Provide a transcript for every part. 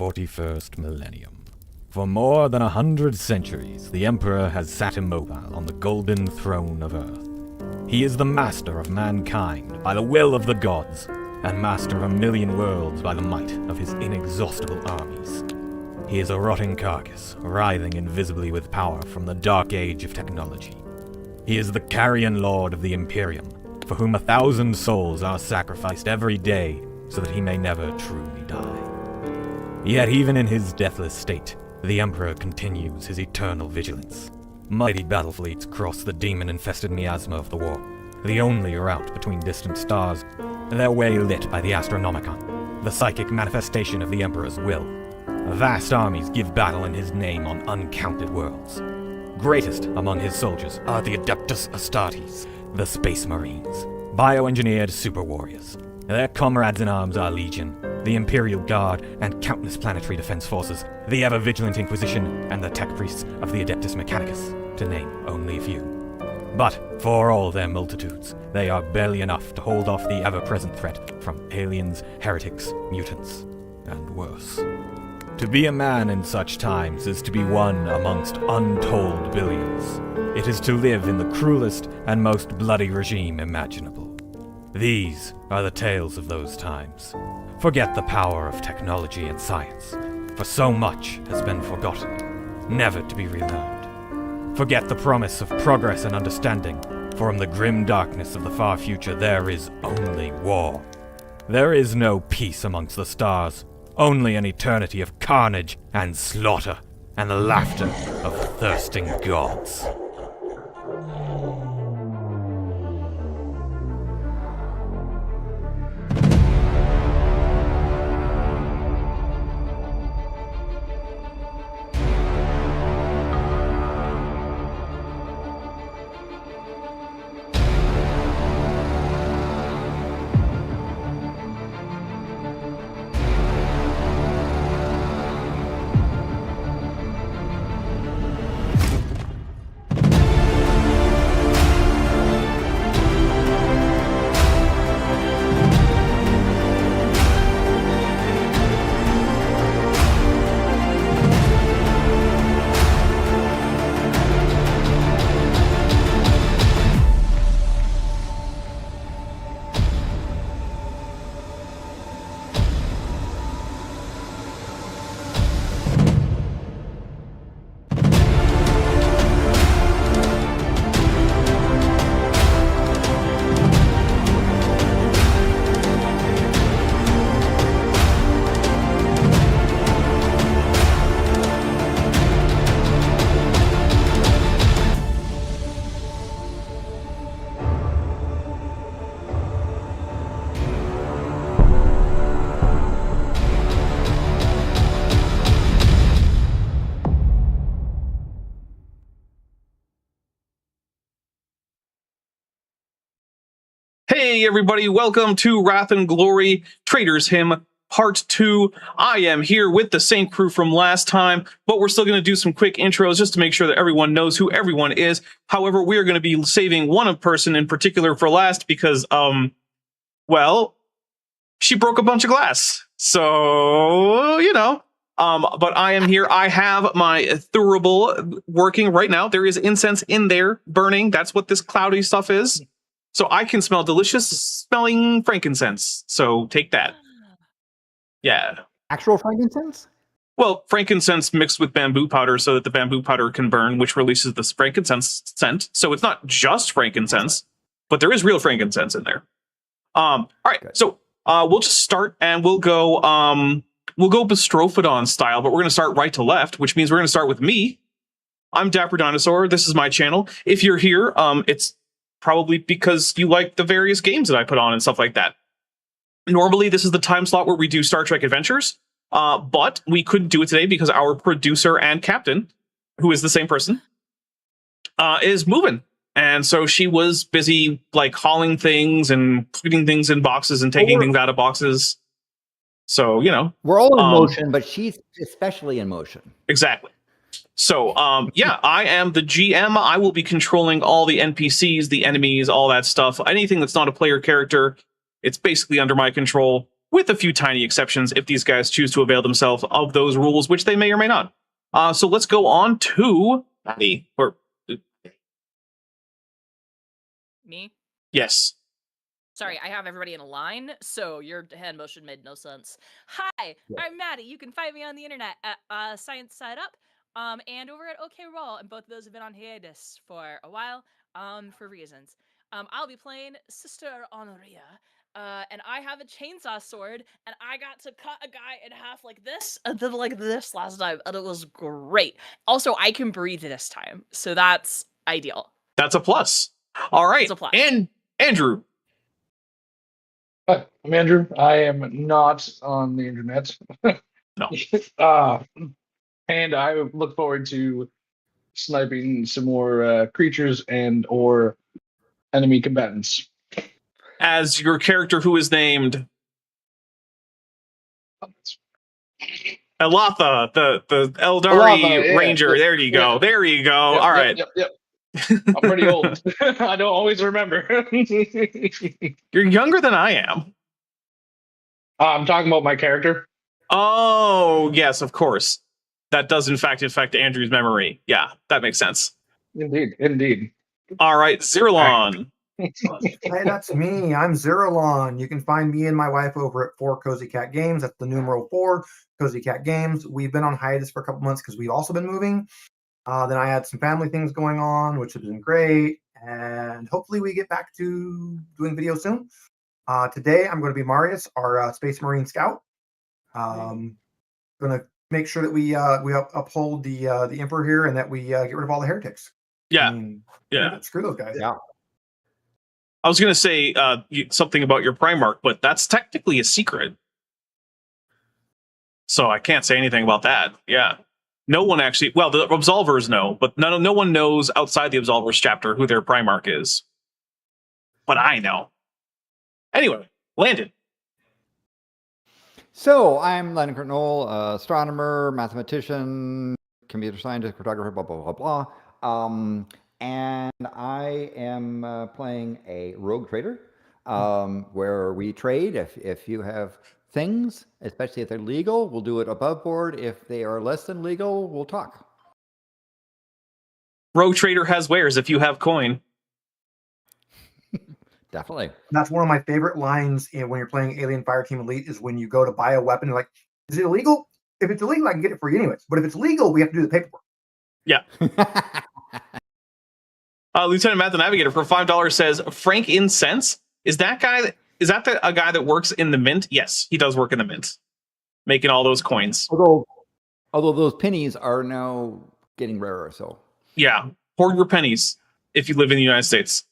41st millennium. For more than 100 centuries, the Emperor has sat immobile on the golden throne of Earth. He is the master of mankind by the will of the gods, and master of a million worlds by the might of his inexhaustible armies. He is a rotting carcass, writhing invisibly with power from the dark age of technology. He is the carrion lord of the Imperium, for whom 1,000 souls are sacrificed every day so that he may never truly die. Yet even in his deathless state, the Emperor continues his eternal vigilance. Mighty battle fleets cross the demon-infested miasma of the war, the only route between distant stars, their way lit by the Astronomicon, the psychic manifestation of the Emperor's will. Vast armies give battle in his name on uncounted worlds. Greatest among his soldiers are the Adeptus Astartes, the Space Marines, bioengineered super warriors. Their comrades in arms are Legion, the Imperial Guard, and countless planetary defense forces, the ever-vigilant Inquisition, and the tech priests of the Adeptus Mechanicus, to name only a few. But for all their multitudes, they are barely enough to hold off the ever-present threat from aliens, heretics, mutants, and worse. To be a man in such times is to be one amongst untold billions. It is to live in the cruelest and most bloody regime imaginable. These are the tales of those times. Forget the power of technology and science, for so much has been forgotten, never to be relearned. Forget the promise of progress and understanding, for in the grim darkness of the far future there is only war. There is no peace amongst the stars, only an eternity of carnage and slaughter, and the laughter of thirsting gods. Hey everybody, welcome to Wrath and Glory, Traitor's Hymn, Part 2. I am here with the same crew from last time, but we're still going to do some quick intros just to make sure that everyone knows who everyone is. However, we are going to be saving one person in particular for last because, well, she broke a bunch of glass. So, you know. But I am here. I have my thurible working right now. There is incense in there burning. That's what this cloudy stuff is. So I can smell delicious smelling frankincense. So take that. Yeah. Actual frankincense? Well, frankincense mixed with bamboo powder so that the bamboo powder can burn, which releases the frankincense scent. So it's not just frankincense, but there is real frankincense in there. All right. Good. So we'll just start and we'll go Bestrophodon style, but we're going to start right to left, which means we're going to start with me. I'm Dapper Dinosaur. This is my channel. If you're here, it's probably because you like the various games that I put on and stuff like that. Normally, this is the time slot where we do Star Trek Adventures, but we couldn't do it today because our producer and captain, who is the same person, is moving. And so she was busy, like, hauling things and putting things in boxes and taking things out of boxes. So, you know. We're all in motion, but she's especially in motion. Exactly. So, yeah, I am the GM. I will be controlling all the NPCs, the enemies, all that stuff. Anything that's not a player character, it's basically under my control. with a few tiny exceptions if these guys choose to avail themselves of those rules, which they may or may not. So let's go on to Maddie. Or Me? yes. Sorry, I have everybody in a line, so your hand motion made no sense. Hi, I'm Maddie. You can find me on the internet at Science Side Up, and over at OK Roll, and both of those have been on hiatus for a while, for reasons. I'll be playing Sister Honoria, and I have a chainsaw sword, and I got to cut a guy in half like this, and then like this last time, and it was great. Also, I can breathe this time, so that's ideal. That's a plus. All right. It's a plus. And Andrew. Hi, I'm Andrew. I am not on the internet. No. And I look forward to sniping some more creatures and or enemy combatants. As your character who is named Elatha, the Eldari Elatha, yeah, Ranger. yeah, There you go. yeah. There you go. Yep, All right. Yep. I'm pretty old. I don't always remember. You're younger than I am. I'm talking about my character. Oh, yes, of course. That does, in fact, affect Andrew's memory. Yeah, that makes sense. Indeed. All right, Zirlon. Hey, that's me. I'm Zerolon. You can find me and my wife over at 4 Cozy Cat Games. That's the numeral 4 Cozy Cat Games. We've been on hiatus for a couple months because we've also been moving. Then I had some family things going on, which have been great. And hopefully we get back to doing videos soon. Today I'm going to be Marius, our Space Marine Scout. Going to make sure that we uphold the Emperor here and that we get rid of all the heretics. Yeah. I mean, Yeah. Screw those guys. Yeah. I was going to say something about your Primarch, but that's technically a secret. So I can't say anything about that. Yeah. No one actually, well, the Absolvers know, but no one knows outside the Absolvers chapter who their Primarch is. But I know. Anyway, Landon. So I'm Landon Knoll, astronomer, mathematician, computer scientist, cryptographer, blah, blah, blah, blah. And I am playing a rogue trader where we trade. If you have things, especially if they're legal, we'll do it above board. If they are less than legal, we'll talk. Rogue Trader has wares if you have coin. Definitely. That's one of my favorite lines when you're playing Alien Fireteam Elite is when you go to buy a weapon, you're like, is it illegal? If it's illegal, I can get it for you anyways. But if it's legal, we have to do the paperwork. Yeah. Lieutenant Matt the Navigator for $5 says Frank Incense. Is that a guy that works in the mint? Yes, he does work in the mint, making all those coins. Although those pennies are now getting rarer, so yeah, hoard your pennies if you live in the United States.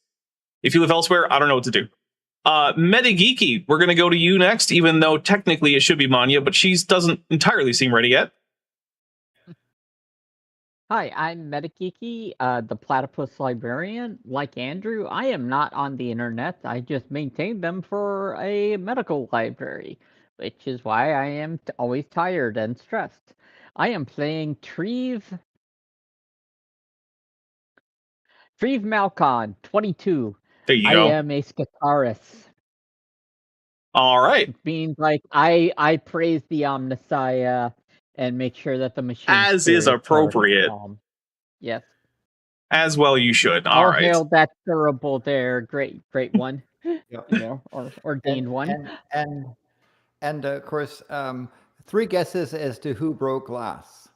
If you live elsewhere, I don't know what to do. Metageeky, we're going to go to you next, even though technically it should be Manya, but she doesn't entirely seem ready yet. Hi, I'm Metageeky, the Platypus Librarian. Like Andrew, I am not on the internet. I just maintain them for a medical library, which is why I am always tired and stressed. I am playing Treve Malcon, 22. There you I go. am a Scataris. All right. It means like I praise the Omnissiah and make sure that the machine As is appropriate. Yes. As well you should. All I'll right. hail that durable there. Great one. yeah. Or ordained one. And of course, 3 guesses as to who broke glass.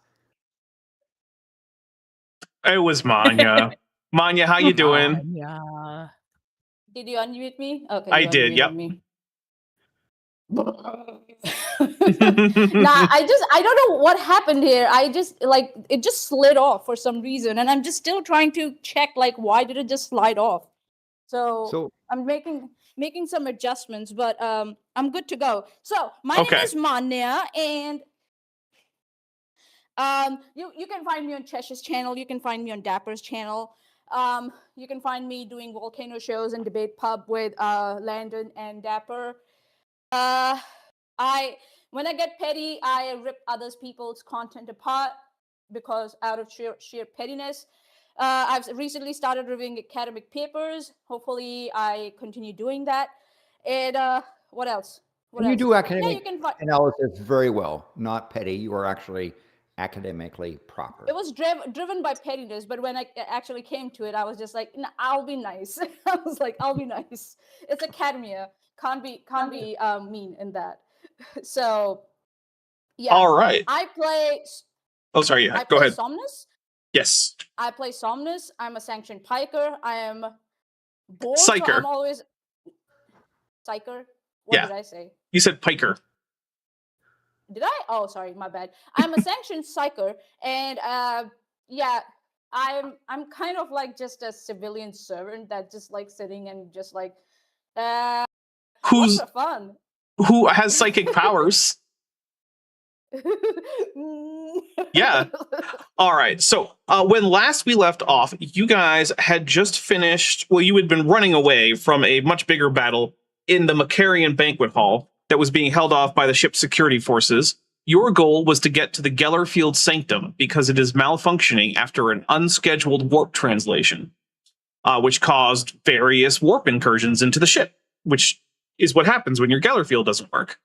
It was Manya. Manya, how you doing? Yeah. Did you unmute me? Okay. I did, yep. Me. Nah, I don't know what happened here. It just slid off for some reason, and I'm just still trying to check why did it just slide off? So I'm making some adjustments, but I'm good to go. So my name is Manya, and you can find me on Chesh's channel. You can find me on Dapper's channel. You can find me doing volcano shows and debate pub with Landon and Dapper. When I get petty, I rip other people's content apart because out of sheer pettiness. I've recently started reviewing academic papers. Hopefully, I continue doing that. And what else? What You else? do Yeah, academic you can find. analysis very well, not petty. You are actually academically proper. It was driven by pettiness, but when I actually came to it, I was just like, I'll be nice. I was like, I'll be nice. It's academia. Can't be mean in that. So yeah. All right. I play. Oh, sorry. Yeah, I go play ahead. Somnus. Yes. I play Somnus. I'm a sanctioned piker. I am bored. Psyker. So I'm always psyker. What Yeah. did I say? You said piker. Did I? Oh, sorry, my bad. I'm a sanctioned psyker, and yeah, I'm kind of like just a civilian servant that just like sitting and just like what's Who's the fun? who has psychic powers? Yeah. All right. So when last we left off, you guys had just finished. Well, you had been running away from a much bigger battle in the Macarian banquet hall that was being held off by the ship's security forces. Your goal was to get to the Gellerfield Sanctum because it is malfunctioning after an unscheduled warp translation, which caused various warp incursions into the ship, which is what happens when your Gellerfield doesn't work.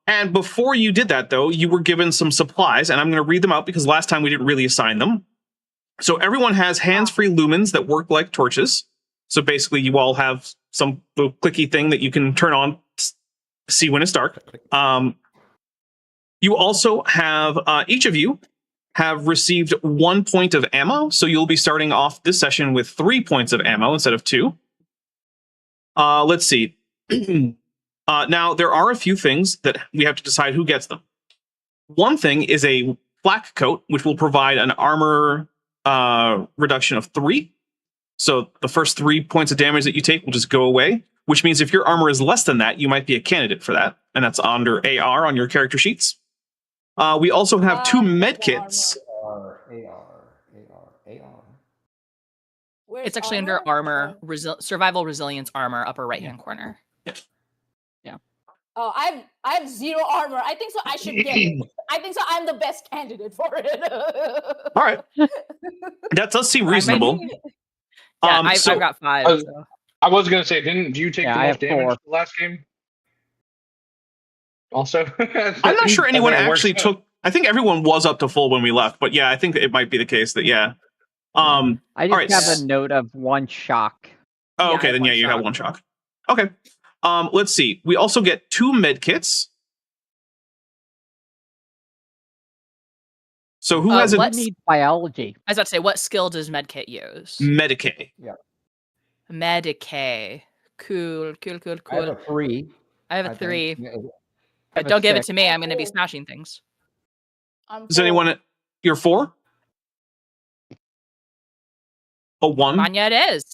And before you did that, though, you were given some supplies, and I'm going to read them out because last time we didn't really assign them. So everyone has hands-free lumens that work like torches. So basically, you all have some little clicky thing that you can turn on to see when it's dark. You also have, each of you have received 1 point of ammo. So you'll be starting off this session with 3 points of ammo instead of 2. Let's see. Now, there are a few things that we have to decide who gets them. One thing is a flak coat, which will provide an armor reduction of 3. So the first 3 points of damage that you take will just go away, which means if your armor is less than that, you might be a candidate for that. And that's under AR on your character sheets. We also have 2 med kits. Where's It's actually under armor, survival resilience armor, upper right-hand corner. Yeah. Oh, I have 0 armor. I think so. I should get it. I think so. I'm the best candidate for it. All right. That does seem reasonable. Yeah, I've got 5. I was going to say, didn't you take the most damage the last game? Also? I'm not sure anyone actually took... I think everyone was up to full when we left, but yeah, I think it might be the case that, yeah. I just have a note of 1 shock. Oh, okay, then yeah, you have 1 shock. Okay. Let's see. We also get 2 med kits. So who has what needs biology? I was about to say, what skill does medkit use? Medicae. Yeah. Medicae. Cool. I have a 3. I have a 3. But don't give it to me. I'm going to be smashing things. Is anyone... You're 4? A 1? Manya, it is.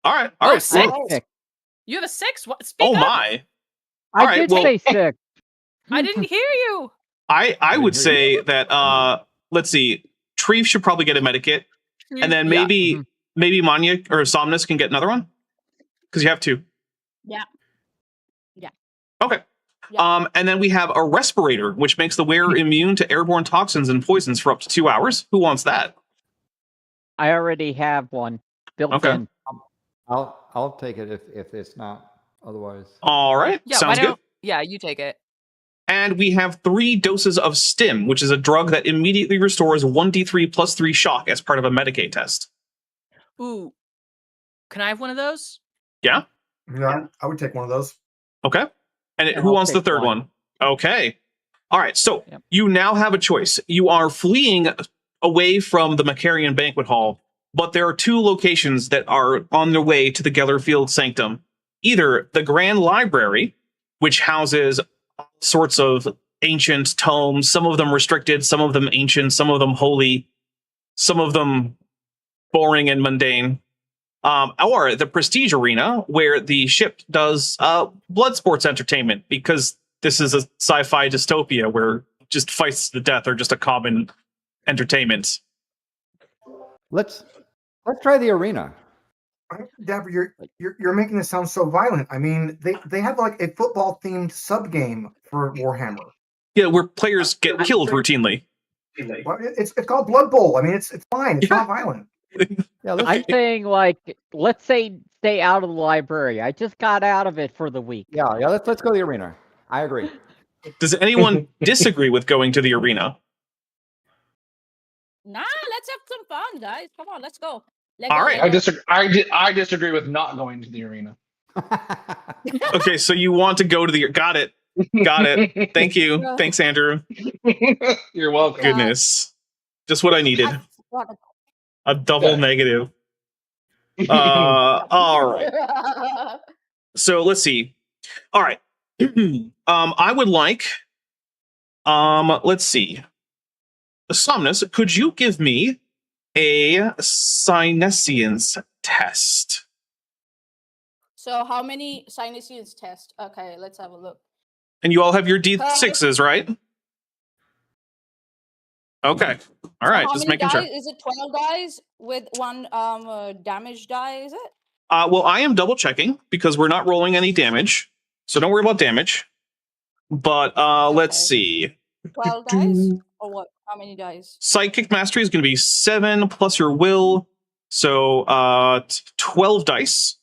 All right. All right. 6. Well, You have a 6? What? Speak up. my. I did say 6. I didn't hear you. I would say that let's see. Treve should probably get a medikit, and then maybe Manya or Somnus can get another one because you have 2. Yeah. Okay. Yeah. And then we have a respirator, which makes the wearer immune to airborne toxins and poisons for up to 2 hours. Who wants that? I already have one built in. I'll take it if it's not otherwise. All right. Yeah, sounds good. Yeah, you take it. And we have 3 doses of Stim, which is a drug that immediately restores 1d3 plus 3 shock as part of a Medicae test. Ooh. Can I have one of those? Yeah? Yeah, I would take one of those. Okay. And who wants the third one? Okay. All right. So you now have a choice. You are fleeing away from the Macarian banquet hall, but there are 2 locations that are on their way to the Gellerfield Sanctum. Either the Grand Library, which houses all sorts of ancient tomes, some of them restricted, some of them ancient, some of them holy, some of them boring and mundane. Or the Prestige Arena, where the ship does blood sports entertainment, because this is a sci-fi dystopia where just fights to the death are just a common entertainment. Let's try the arena. Dapper, you're making this sound so violent. I mean, they have like a football themed sub game for Warhammer. Yeah, where players get killed routinely. Well, it's called Blood Bowl. I mean, it's fine. It's not violent. Yeah, I'm saying, like, let's say stay out of the library. I just got out of it for the week. Yeah. Let's go to the arena. I agree. Does anyone disagree with going to the arena? Nah, let's have some fun, guys. Come on, let's go. All right. I disagree with not going to the arena. Okay, so you want to go to the... Got it. Thank you. Thanks, Andrew. You're welcome. Goodness. Just what I needed. A double negative. All right. So let's see. All right. I would like... let's see. Somnus, could you give me a Synescience test? So how many Synescience tests? Okay, let's have a look. And you all have your D6s, right? Okay. All right, just making sure. Is it 12 dice with one damage die, is it? Well, I am double checking because we're not rolling any damage. So don't worry about damage. But let's see. 12 dice? Or what? How many dice? Psychic Mastery is going to be 7 plus your will. So 12 dice.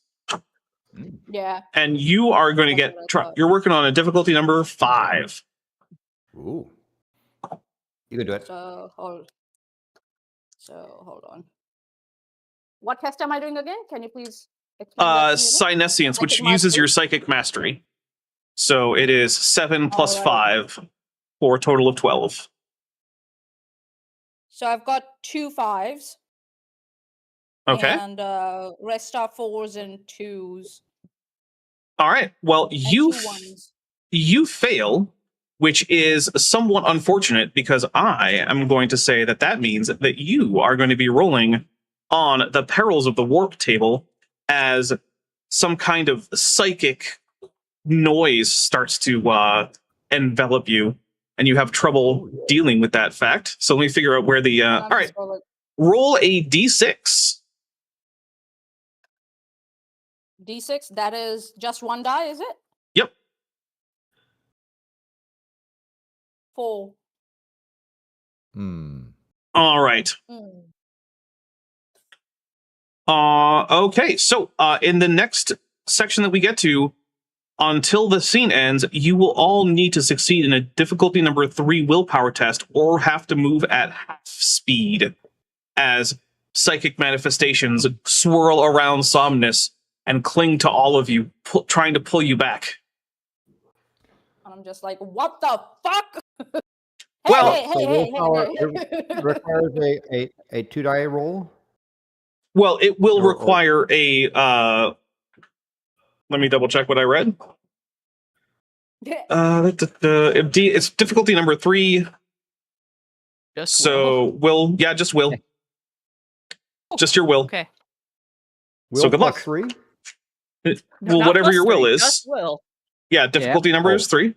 Yeah. And you are going to get... You're working on a difficulty number 5. Ooh. You can do it. So hold on. What test am I doing again? Can you please explain that to me again? Synescience, which uses your Psychic Mastery. So it is 7 plus 5 for a total of 12. So I've got 2 5s. Okay. And rest are 4s and 2s. All right. Well, you fail, which is somewhat unfortunate because I am going to say that means that you are going to be rolling on the perils of the warp table as some kind of psychic noise starts to envelop you, and you have trouble dealing with that fact. So let me figure out where the... all right. Roll a D6. D6, that is just 1 die, is it? Yep. 4. All right. Okay, so in the next section that we get to, until the scene ends, you will all need to succeed in a difficulty number 3 willpower test or have to move at half speed as psychic manifestations swirl around Somnus and cling to all of you, trying to pull you back. I'm just like, what the fuck? It requires a 2-die roll? Well, it will require a... let me double check what I read. It's difficulty number 3. Just will. Yeah, just will. Just your will. Okay. So good luck. 3? Well, whatever your will is. Just will. Yeah, difficulty number is 3.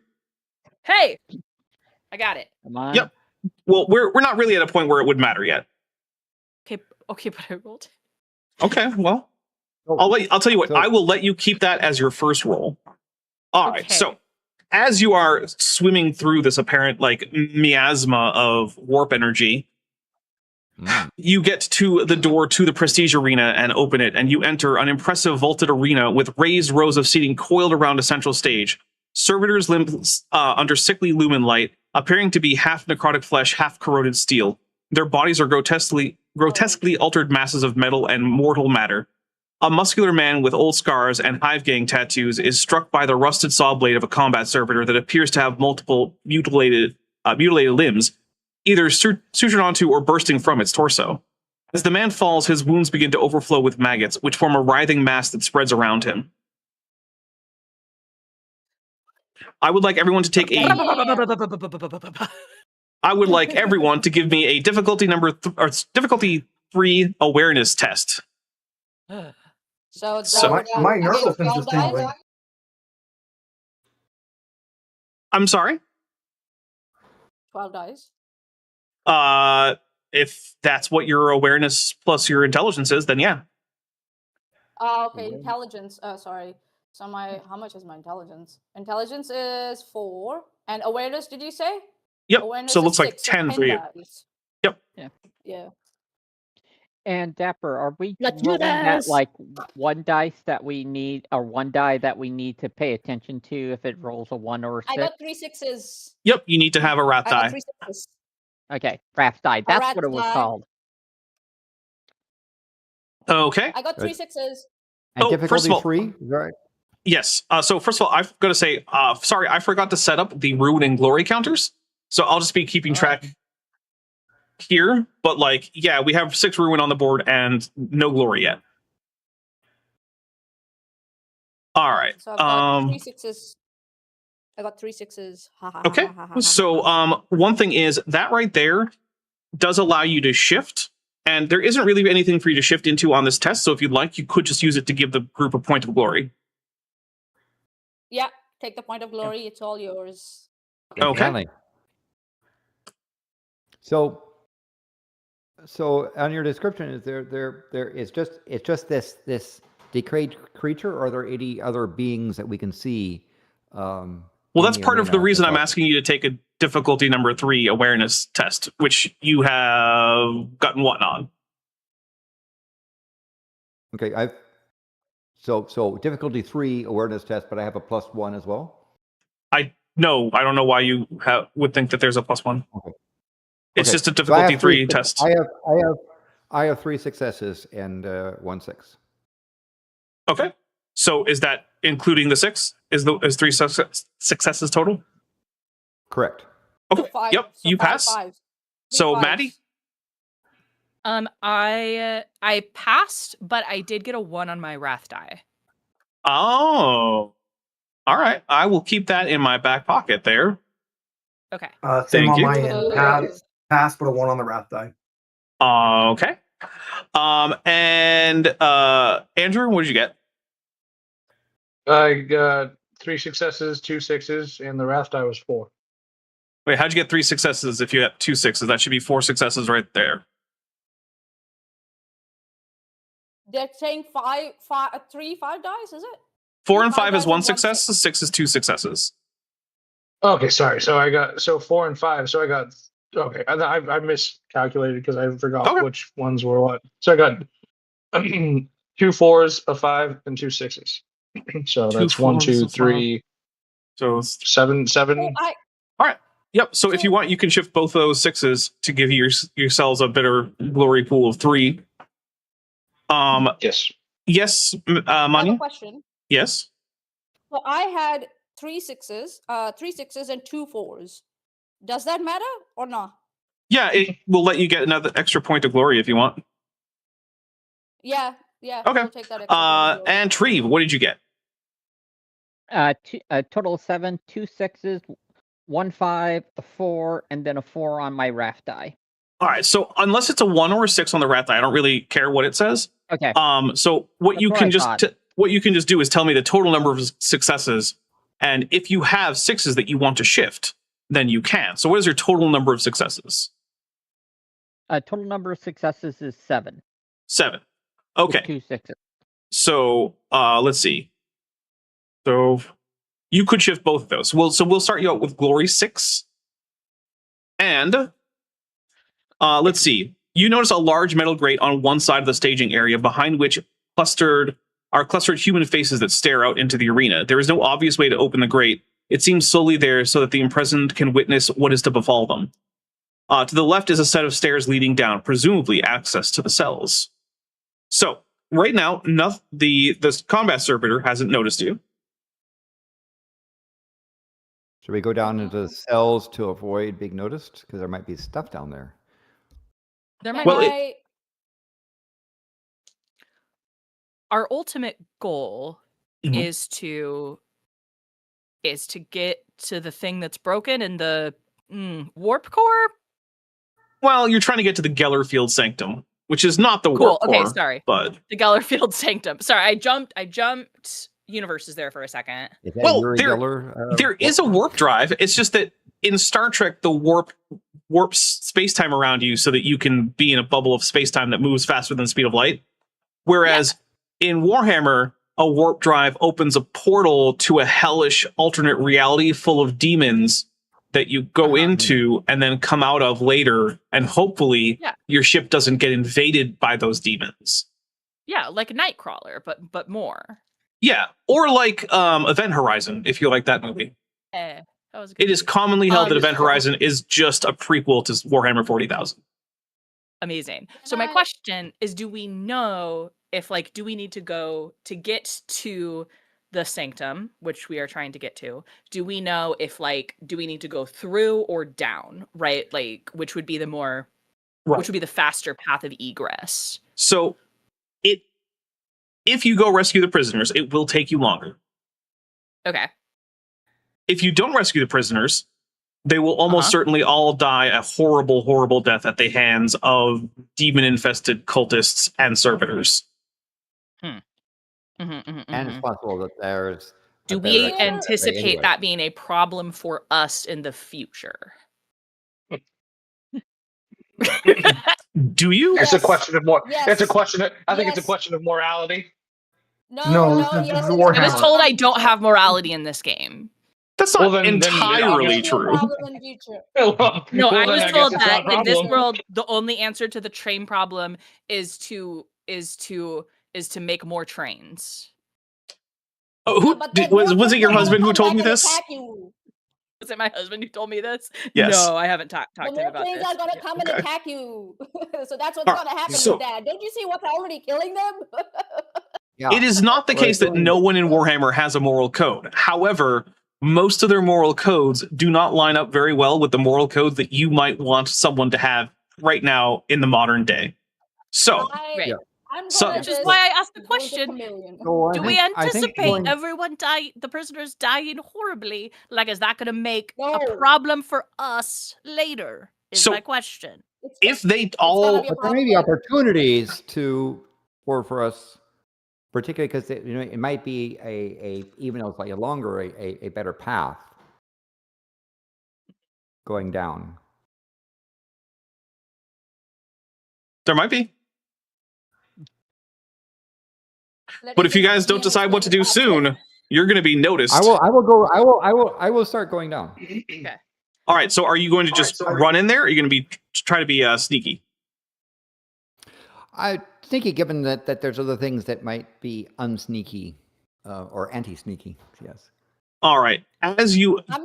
Hey, I got it. Come on. Yep. Well, we're not really at a point where it would matter yet. Okay, but I rolled. Okay, well, I'll tell you what. I will let you keep that as your first roll. All right. So, as you are swimming through this apparent miasma of warp energy, you get to the door to the Prestige Arena and open it, and you enter an impressive vaulted arena with raised rows of seating coiled around a central stage. Servitors limp under sickly lumen light, appearing to be half necrotic flesh, half corroded steel. Their bodies are grotesquely altered masses of metal and mortal matter. A muscular man with old scars and hive gang tattoos is struck by the rusted saw blade of a combat servitor that appears to have multiple mutilated limbs, either sutured onto or bursting from its torso. As the man falls, his wounds begin to overflow with maggots, which form a writhing mass that spreads around him. I would like everyone to take I would like everyone to give me a difficulty difficulty 3 awareness test. So my nervous system is tingling. I'm sorry? 12 dice. If that's what your awareness plus your intelligence is, then yeah. Okay, intelligence. Sorry. So how much is my intelligence? Intelligence is 4. And awareness, did you say? Yep. Awareness so it looks like 6, 10 for you. Dice. Yep. Yeah. And Dapper, are we Let's do rolling that this! like one dice that we need, or one die that we need to pay attention to if it rolls a 1 or a 6? I got 3 6s. Yep, you need to have a rat I got die. 3 6s. Okay, Raft die. That's rat what it was die. called. Okay. I got 3 6s. And Oh, first difficulty of all- 3, is that right? Yes. So first of all, I've got to say, sorry, I forgot to set up the ruin and glory counters. So I'll just be keeping track here. But like, yeah, we have 6 ruin on the board and no glory yet. All right. So I've got 3 6s. I got 3 6s. Okay. So one thing is that right there does allow you to shift. And there isn't really anything for you to shift into on this test. So if you'd like, you could just use it to give the group a point of glory. Yeah, take the point of glory. It's all yours. Okay. Finally. So on your description, is there it's just this decayed creature, or are there any other beings that we can see? Well, that's part of the reason I'm asking you to take a difficulty number 3 awareness test, which you have gotten 1 on. Okay, so difficulty 3 awareness test, but I have a +1 as well. I don't know why you would think that there's a +1. Okay. It's Okay, just a so I difficulty have 3 test. I have 3 successes and 1 6. Okay. So is that including the 6? Is 3 successes total? Correct. Okay. Five, Yep. so You five, pass. fives. So Fives. Maddie? I passed, but I did get a 1 on my wrath die. Oh. All right. I will keep that in my back pocket there. Okay. Same Thank on you. my end. Pass, but a 1 on the wrath die. Okay. And Andrew, what did you get? I got 3 successes, 2 6s, and the wrath die was 4. Wait, how'd you get 3 successes if you got 2 6s? That should be 4 successes right there. They're saying 3 5 dice, is it? 4 and 5 Five is dice 1 and 1 success, 6 is 2 successes. Okay, sorry. So I got 4 and 5. So I got I miscalculated because I forgot which ones were what. So I got 2 4s, a 5, and 2 6s. So that's 1, 2, 3. So 7. Oh, all right. Yep. So if you want, you can shift both those 6s to give yourselves a better glory pool of 3. Yes. Yes, I have a Manya? question. Yes. So I had 3 6s, 3 6s and 2 4s. Does that matter or not? Yeah, it will let you get another extra point of glory if you want. Yeah. Okay. We'll take that extra point of glory. And Treve, what did you get? A total of 7, 2 6s, 1 5, a 4, and then a 4 on my Raft die. All right. So unless it's a 1 or a 6 on the rat die, I don't really care what it says. Okay. So what That's you what can I just thought. what you can just do is tell me the total number of successes, and if you have 6s that you want to shift, then you can. So what is your total number of successes? Total number of successes is 7. 7. with Okay. 2 6s. So let's see. So you could shift both of those. We'll start you out with glory 6. And let's see. You notice a large metal grate on one side of the staging area, behind which are clustered human faces that stare out into the arena. There is no obvious way to open the grate. It seems solely there so that the imprisoned can witness what is to befall them. To the left is a set of stairs leading down, presumably access to the cells. So right now, the combat servitor hasn't noticed you. Should we go down into the cells to avoid being noticed? Because there might be stuff down there. There might Well, be. Our ultimate goal Mhm. is to get to the thing that's broken in the warp core. Well, you're trying to get to the Gellerfield Sanctum, which is not the Cool. warp Okay, core, sorry. but The Gellerfield Sanctum. Sorry, I jumped universes there for a second. Is that Well, Yuri there- Geller, there is a warp drive. It's just that in Star Trek, the warps space-time around you so that you can be in a bubble of space-time that moves faster than the speed of light. Whereas in Warhammer, a warp drive opens a portal to a hellish alternate reality full of demons that you go into and then come out of later, and hopefully your ship doesn't get invaded by those demons. Yeah, like Nightcrawler, but more. Yeah, or like Event Horizon, if you like that movie. That was a good It is movie. commonly held that Event Horizon is just a prequel to Warhammer 40,000. Amazing. So my question is, do we know if, like, do we need to go to get to the sanctum, which we are trying to get to? Do we know if, like, do we need to go through or down, right? Like, which would be the more, which would be the faster path of egress? So if you go rescue the prisoners, it will take you longer. Okay. If you don't rescue the prisoners, they will almost certainly all die a horrible, horrible death at the hands of demon-infested cultists and servitors. And it's possible that there's... Do we anticipate that being a problem for us in the future? Do you? It's a question of more. Yes. It's a question. I think it's a question of morality. No, yes, the it is Warhammer. I was told I don't have morality in this game. That's not then entirely true. No, I was told that in this world, the only answer to the train problem is to make more trains. Oh, was it your husband who told me this? Was it my husband who told me this? Yes. No, I haven't talked to him about this. The more planes are going to come and attack you. So that's what's going to happen with that. Don't you see what's already killing them? It is not the case that no one in Warhammer has a moral code. However, most of their moral codes do not line up very well with the moral codes that you might want someone to have right now in the modern day. So, which is why I asked the question: do we anticipate everyone the prisoners dying horribly? Like, is that going to make a problem for us later? Is my question. If they all, but there may be opportunities for us, particularly because it might be even though it's like a better path going down. There might be. But if you guys don't decide what to do soon, you're going to be noticed. I will start going down. Okay. All right. So are you going to just run in there? Or are you going to try to be sneaky? I think, given that there's other things that might be unsneaky or anti-sneaky. Yes. All right. As you, go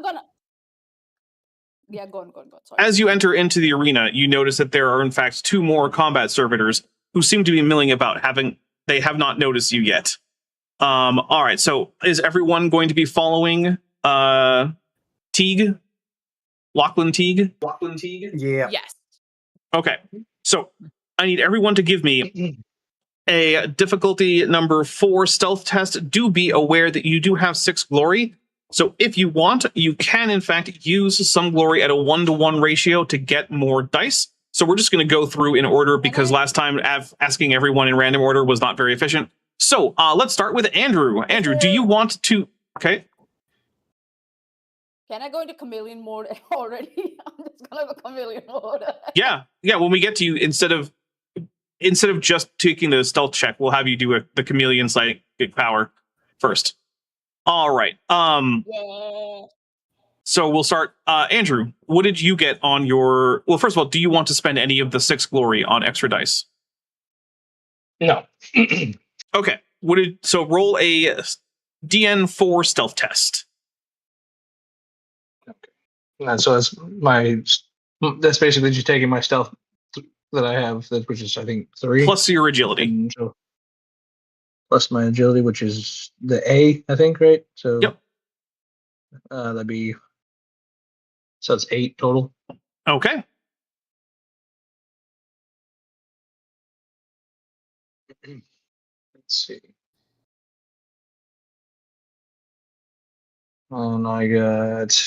on. Sorry. As you enter into the arena, you notice that there are in fact 2 more combat servitors who seem to be milling about. They have not noticed you yet. All right. So is everyone going to be following Teague? Lachlan Teague? Yeah. Yes. Okay. So I need everyone to give me a difficulty number 4 stealth test. Do be aware that you do have 6 glory. So if you want, you can in fact use some glory at a 1-to-1 ratio to get more dice. So we're just going to go through in order because last time asking everyone in random order was not very efficient. So let's start with Andrew. Andrew, do you want to... Okay. Can I go into chameleon mode already? I'm just going to go chameleon mode. Yeah. When we get to you, instead of just taking the stealth check, we'll have you do the chameleon psychic power first. All right. So we'll start. Andrew, what did you get on your... Well, first of all, do you want to spend any of the 6 glory on extra dice? No. Okay. So roll a DN4 stealth test. Okay. And so that's basically just taking my stealth that I have, which is I think 3 plus your agility. So plus my agility, which is the A, I think, right? So yep. That'd be... So it's 8 total. Okay. Let's see. And I got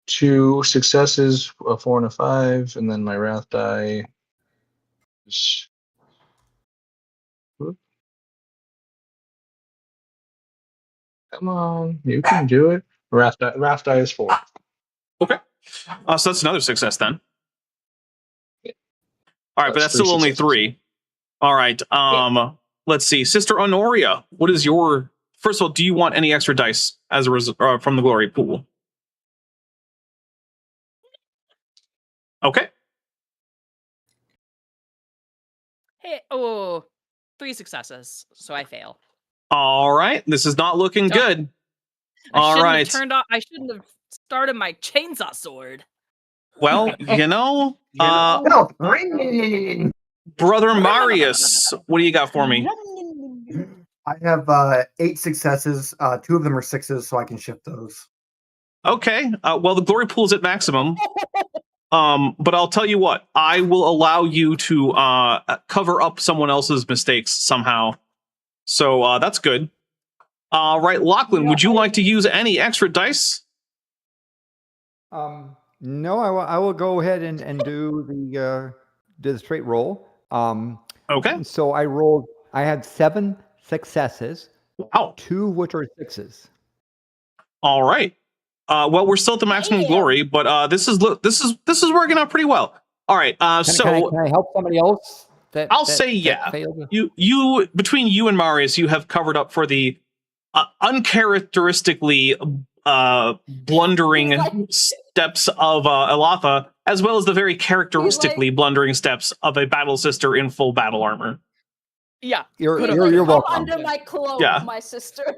2 successes, a 4 and a 5, and then my wrath die is... Come on, you can do it. Wrath die is 4. Okay. So that's another success then. Yeah. All right, but that's still only 3. All right. Let's see. Sister Honoria, what is your... First of all, do you want any extra dice as a from the glory pool? Okay. Hey, 3 successes, so I fail. All right. This is not looking good. I shouldn't have started my chainsaw sword. Well, Brother Marius, what do you got for me? I have 8 successes. 2 of them are 6s, so I can shift those. Okay. Well, the glory pool's at maximum. But I'll tell you what, I will allow you to cover up someone else's mistakes somehow. So that's good. All right, Lachlan, would you like to use any extra dice? No, I will go ahead and do the straight roll. Okay. So I had 7 successes. Wow. 2 which are 6s. All right. Well, we're still at the maximum glory, but this is working out pretty well. All right. Can I help somebody else? I'll say yeah. You between you and Marius, you have covered up for the uncharacteristically blundering steps of Elatha, as well as the very characteristically blundering steps of a battle sister in full battle armor. Yeah, you're welcome. Under my cloak, my sister.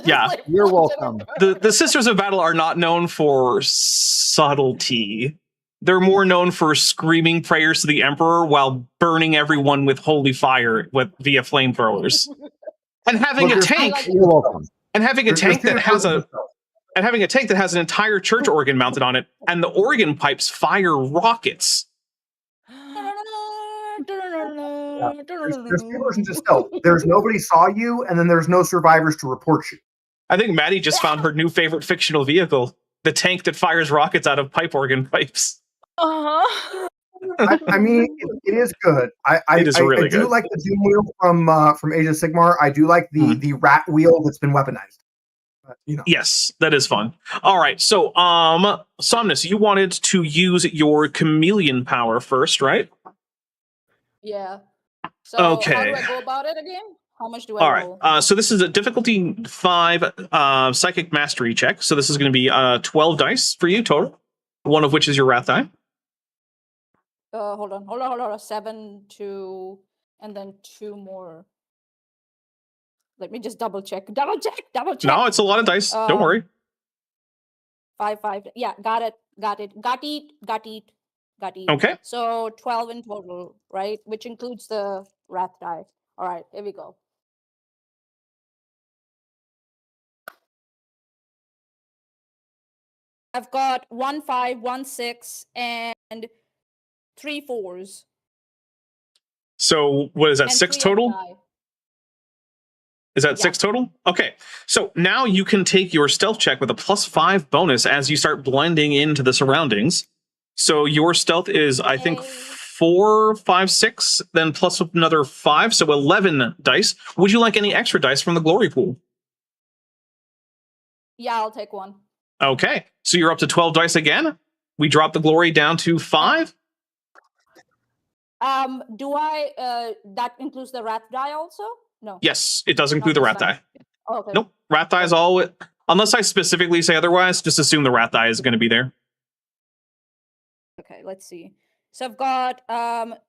Yeah, you're welcome. The Sisters of Battle are not known for subtlety. They're more known for screaming prayers to the Emperor while burning everyone with holy fire via flamethrowers, and having a tank. You're welcome. And having a tank that has an entire church organ mounted on it, and the organ pipes fire rockets. There's 2 versions of stealth. There's nobody saw you, and then there's no survivors to report you. I think Maddie just found her new favorite fictional vehicle, the tank that fires rockets out of pipe organ pipes. I mean, it is good. It is really good. I do like the Doom wheel from Age of Sigmar. I do like the rat wheel that's been weaponized. Yes, that is fun. All right, so Somnus, you wanted to use your chameleon power first, right? Yeah. So okay. How do I go about it again? How much do I roll? All right. So this is a difficulty 5 psychic mastery check. So this is going to be 12 dice for you total, one of which is your wrath die. Hold on. 7, 2, and then 2 more. Let me just double check. Double check. No, it's a lot of dice. Don't worry. 5. Yeah, got it. Got it. Okay. So 12 in total, right? Which includes the wrath die. All right, here we go. I've got 1 5, 1 6, and 3 4s. So what is that? 6 total? Is that 6 total? Okay. So now you can take your stealth check with a +5 bonus as you start blending into the surroundings. So your stealth is, I think, 4, 5, 6, then plus another 5, so 11 dice. Would you like any extra dice from the glory pool? Yeah, I'll take 1. Okay. So you're up to 12 dice again. We drop the glory down to 5. Do I that includes the wrath die also? No. Yes, it does include the wrath die. Oh, okay. Nope. Wrath die is all unless I specifically say otherwise, just assume the wrath die is going to be there. Okay, let's see. So I've got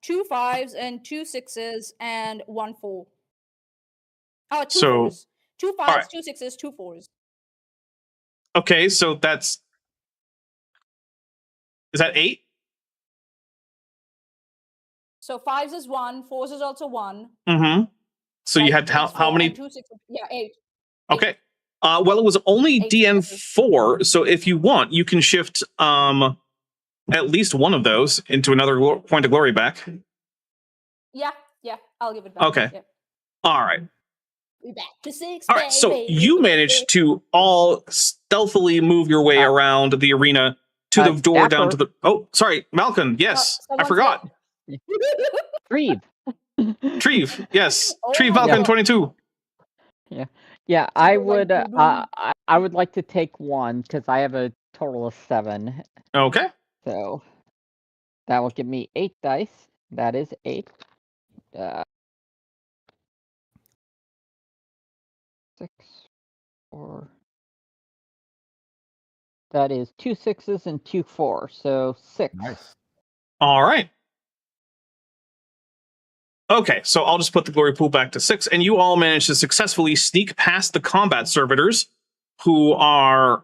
2 5s and 2 6s and 1 4. Oh, 2 4s. 2 5s, right. 2 6s, 2 4s. Okay, so is that 8? So 5s is 1, 4s is also 1. Mm-hmm. So you had how many? 2 6. Yeah, 8. Okay. Well, it was only DN4, so if you want, you can shift at least one of those into another point of glory back. Yeah, I'll give it back. Okay. Yeah. All right. We're back to 6. All right, so you managed to all stealthily move your way around the arena to the door down to the... Oh, sorry, Malcolm, yes, I forgot. Treve. Treve, yes. Treve Malcolm 22. Yeah, I would like to take 1 because I have a total of 7. Okay. So that will give me 8 dice. That is 8. 6, 4. That is 2 6s and 2 4s. So 6. Nice. All right. Okay, so I'll just put the glory pool back to 6, and you all managed to successfully sneak past the combat servitors, who are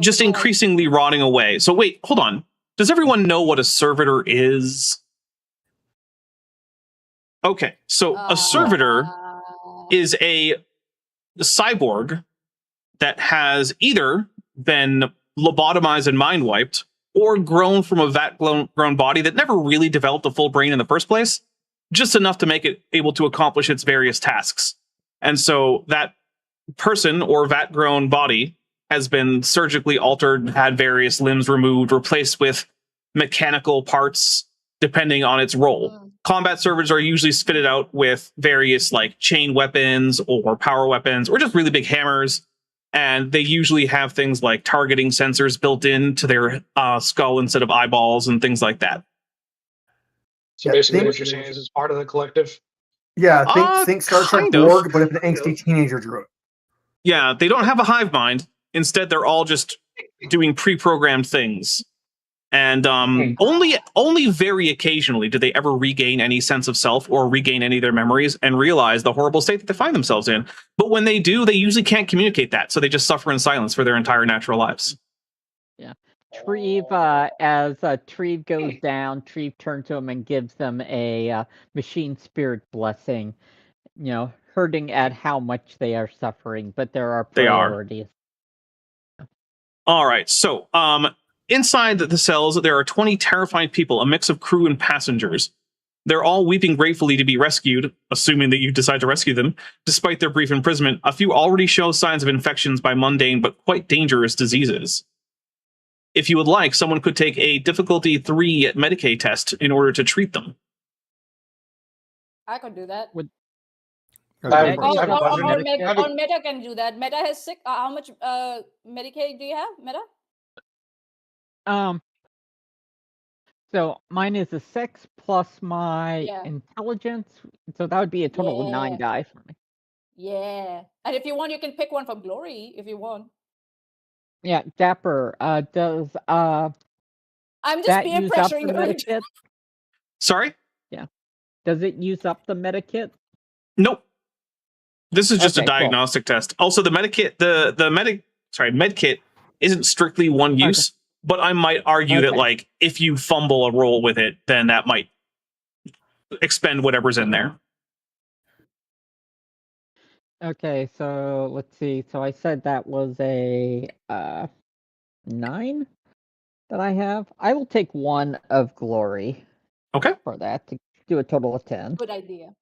just increasingly rotting away. So wait, hold on. Does everyone know what a servitor is? Okay, so a servitor is a cyborg that has either been lobotomized and mind wiped, or grown from a vat-grown body that never really developed a full brain in the first place, just enough to make it able to accomplish its various tasks. And so that person or vat-grown body has been surgically altered, had various limbs removed, replaced with mechanical parts, depending on its role. Combat servers are usually fitted out with various like chain weapons or power weapons, or just really big hammers. And they usually have things like targeting sensors built into their skull instead of eyeballs and things like that. So basically what you're saying is it's part of the collective? Yeah, think Star Trek Borg, but if an angsty teenager drew it. Yeah, they don't have a hive mind. Instead, they're all just doing pre-programmed things. And only very occasionally do they ever regain any sense of self or regain any of their memories and realize the horrible state that they find themselves in. But when they do, they usually can't communicate that, so they just suffer in silence for their entire natural lives. Yeah. Treve, as Treve goes down, Treve turns to him and gives them a machine spirit blessing, hurting at how much they are suffering, but there are priorities. All right, so inside the cells, there are 20 terrified people, a mix of crew and passengers. They're all weeping gratefully to be rescued, assuming that you decide to rescue them. Despite their brief imprisonment, a few already show signs of infections by mundane but quite dangerous diseases. If you would like, someone could take a difficulty 3 Medicaid test in order to treat them. I could do that. Or Meta can do that. Meta has 6. How much Medicaid do you have, Meta? So mine is a 6 plus my intelligence, so that would be a total of 9 die for me. Yeah, and if you want, you can pick one from Glory if you want. Yeah, Dapper. Does I'm just peer pressuring the medikit? Sorry? Yeah. Does it use up the medikit? Nope. This is just a diagnostic test. Also, the medikit, medkit isn't strictly one use, but I might argue that like if you fumble a roll with it, then that might expend whatever's in there. Okay, so let's see. So I said that was a 9 that I have. I will take 1 of glory. Okay. For that to do a total of 10. Good idea.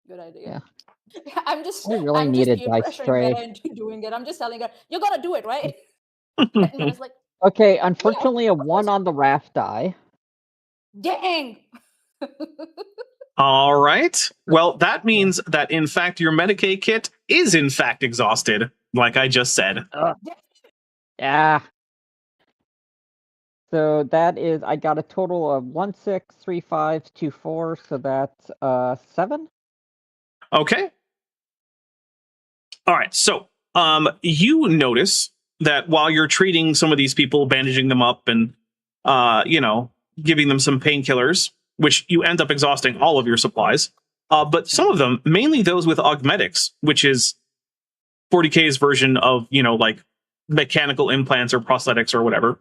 Good idea. Yeah. I'm just I really I'm need just a dice tray. Meta into doing it. I'm just telling her, you gotta do it, right? And I was like, okay, unfortunately a 1 on the raft die. Dang. All right. Well, that means that in fact your Medicaid kit is in fact exhausted, like I just said. Yeah. So that is, I got a total of 1, 6, 3, 5, 2, 4, so that's 7. Okay. All right. So you notice that while you're treating some of these people, bandaging them up and giving them some painkillers, which you end up exhausting all of your supplies, but some of them, mainly those with augmetics, which is 40K's version of like mechanical implants or prosthetics or whatever,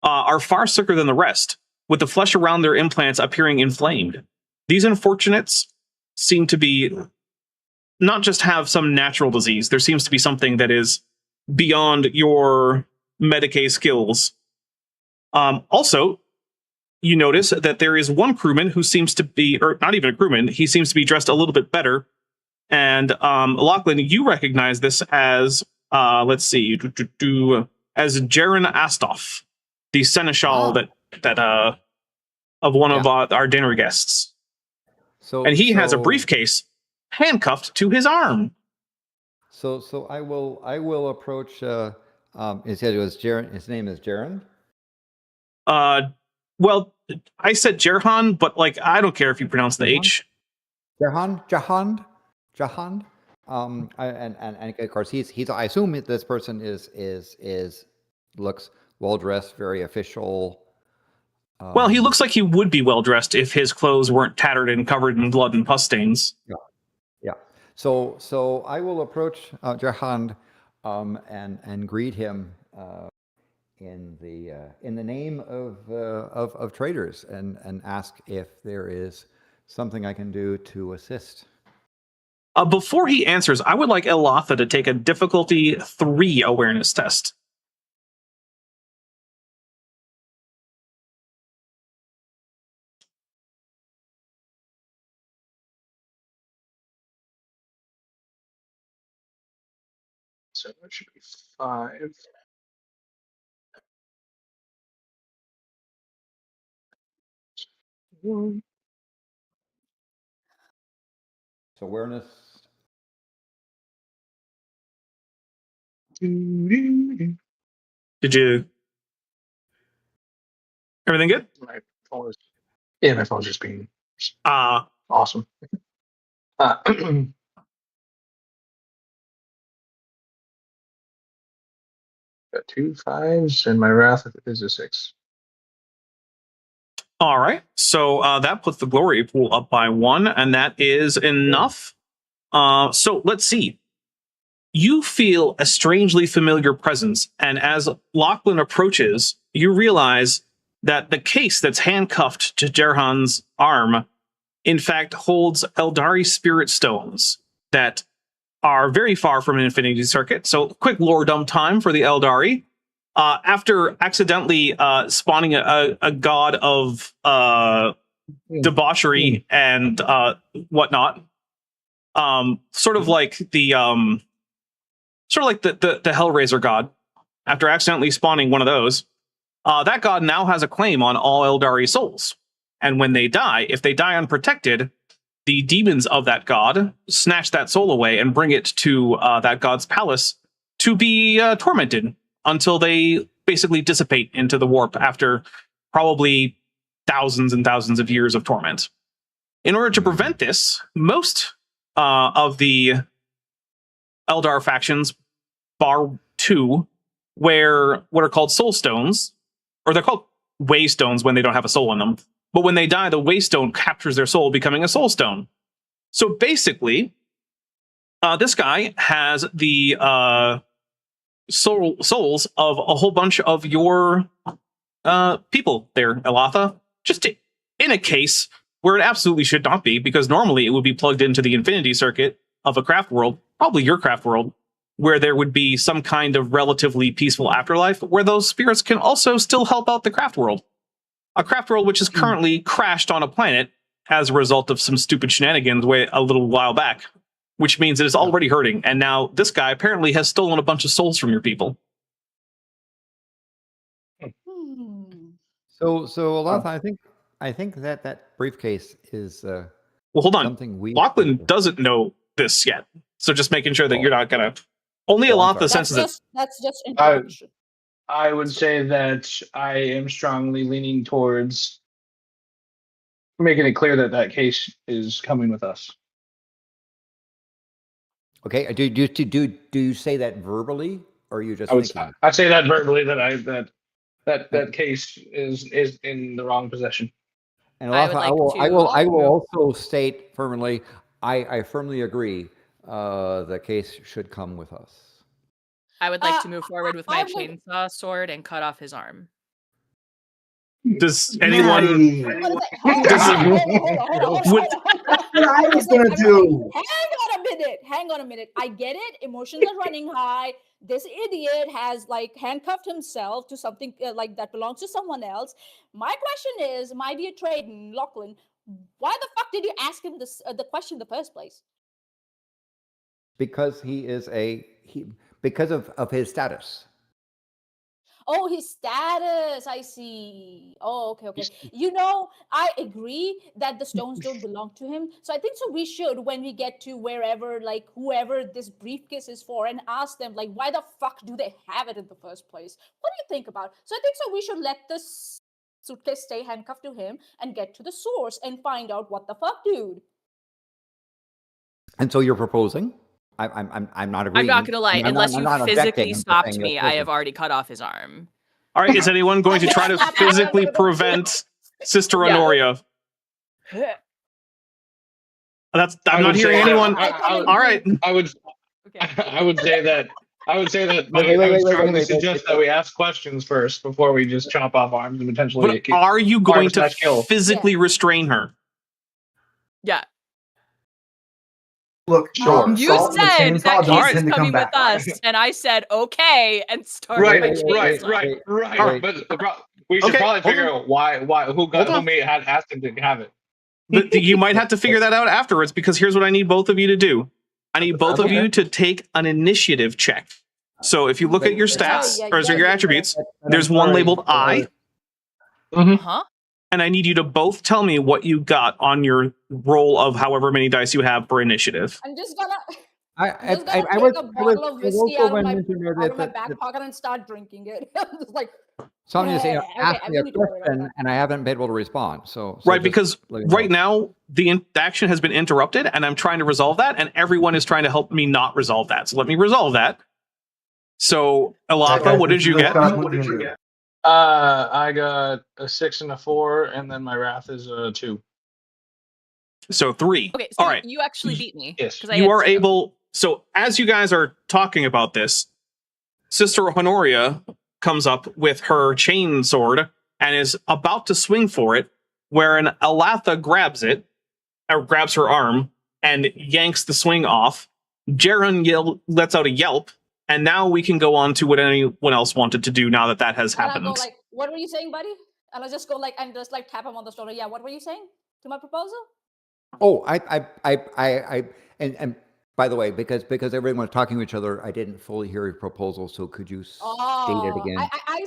are far sicker than the rest, with the flesh around their implants appearing inflamed. These unfortunates seem to be not just have some natural disease. There seems to be something that is beyond your Medicaid skills. Also, you notice that there is one crewman who seems to be, or not even a crewman, he seems to be dressed a little bit better. And Lachlan, you recognize this as, let's see, as Jaren Astoff, the seneschal of one of our dinner guests. And he has a briefcase handcuffed to his arm. So I will approach. His name is Jaren. Well, I said Jerhan, but like I don't care if you pronounce the H. Jahan. And of course he's. I assume this person is looks well dressed, very official. Well, he looks like he would be well dressed if his clothes weren't tattered and covered in blood and pus stains. Yeah. So I will approach Gerhard and greet him in the name of traders and ask if there is something I can do to assist. Before he answers, I would like Elatha to take a difficulty 3 awareness test. So it should be 5. So awareness. Did you... Everything good? My phone is, yeah, my phone's just being awesome. Got 2 5s, and my wrath is a 6. All right. So that puts the glory pool up by 1, and that is enough. So let's see. You feel a strangely familiar presence, and as Lachlan approaches, you realize that the case that's handcuffed to Gerhan's arm, in fact, holds Eldari spirit stones that are very far from an infinity circuit. So quick lore dump time for the Eldari. After accidentally spawning a god of debauchery and whatnot, sort of like the Hellraiser god, after accidentally spawning one of those, that god now has a claim on all Eldari souls. And when they die, if they die unprotected, the demons of that god snatch that soul away and bring it to that god's palace to be tormented until they basically dissipate into the warp after probably thousands and thousands of years of torment. In order to prevent this, most of the Eldar factions, bar 2, wear what are called soul stones, or they're called waystones when they don't have a soul in them. But when they die, the waystone captures their soul, becoming a soul stone. So basically, this guy has the souls of a whole bunch of your people there, Elatha, just in a case where it absolutely should not be, because normally it would be plugged into the infinity circuit of a craft world, probably your craft world, where there would be some kind of relatively peaceful afterlife where those spirits can also still help out the craft world. A craft world which is currently crashed on a planet as a result of some stupid shenanigans a little while back, which means it is already hurting. And now this guy apparently has stolen a bunch of souls from your people. So Elatha, I think that briefcase is well, hold on. Something we Lachlan doesn't know this yet, so just making sure that you're not gonna. Only Elatha senses it. That's just introduction. I would say that I am strongly leaning towards making it clear that that case is coming with us. Okay. Do you say that verbally, or are you just thinking? I say that verbally, that case is in the wrong possession. And Elatha, I will also state firmly, I firmly agree. The case should come with us. I would like to move forward with my chainsaw sword and cut off his arm. Does anyone? Hold on. That's what I was gonna do. Hang on a minute. I get it. Emotions are running high. This idiot has handcuffed himself to something that belongs to someone else. My question is, my dear Traitor, Lachlan, why the fuck did you ask him the question in the first place? Because because of his status. Oh, his status. I see. Oh, okay. I agree that the stones don't belong to him. So I think we should, when we get to wherever, whoever this briefcase is for, and ask them, why the fuck do they have it in the first place? What do you think about it? So I think we should let this suitcase stay handcuffed to him and get to the source and find out what the fuck, dude. And so you're proposing? I'm not agreeing. I'm not gonna lie. Unless you physically stopped me, I have already cut off his arm. All right. Is anyone going to try to physically prevent Sister Honoria. I'm not hearing anyone. All right. I would say that I would Wait, strongly suggest that we ask questions first before we just chop off arms and potentially. But are you going to kill. physically restrain her? Yeah. Look, You said that Alright. he's coming with us, and I said okay, and started my chainsaw. Right. But we should probably figure out who may had asked him to have it. But you might have to figure that out afterwards, because here's what I need both of you to do. I need both of you to take an initiative check. So if you look at your stats or your attributes, there's one labeled I. Uh-huh. And I need you to both tell me what you got on your roll of however many dice you have for initiative. I'm just gonna I take a bottle of whiskey out of my back pocket and start drinking it. I'm just like, Somebody just okay, asked I me a really don't worry about question, that. and I haven't been able to respond. So Right, just because let me know. right now the action has been interrupted, and I'm trying to resolve that, and everyone is trying to help me not resolve that. So let me resolve that. So, Alatha, what did you get? I got a 6 and a 4, and then my wrath is a 2. So 3. Okay, so all right. you actually beat me. Yes. 'cause I You had are 0. able. So as you guys are talking about this, Sister Honoria comes up with her chain sword and is about to swing for it, wherein Alatha grabs it, or grabs her arm, and yanks the swing off. Jaren lets out a yelp, and now we can go on to what anyone else wanted to do now that that has and I happened. go like, what were you saying, buddy? And I just go like, and just like tap him on the shoulder. Yeah, what were you saying to my proposal? Oh, and by the way, because everyone was talking to each other, I didn't fully hear your proposal. So could you state it again? I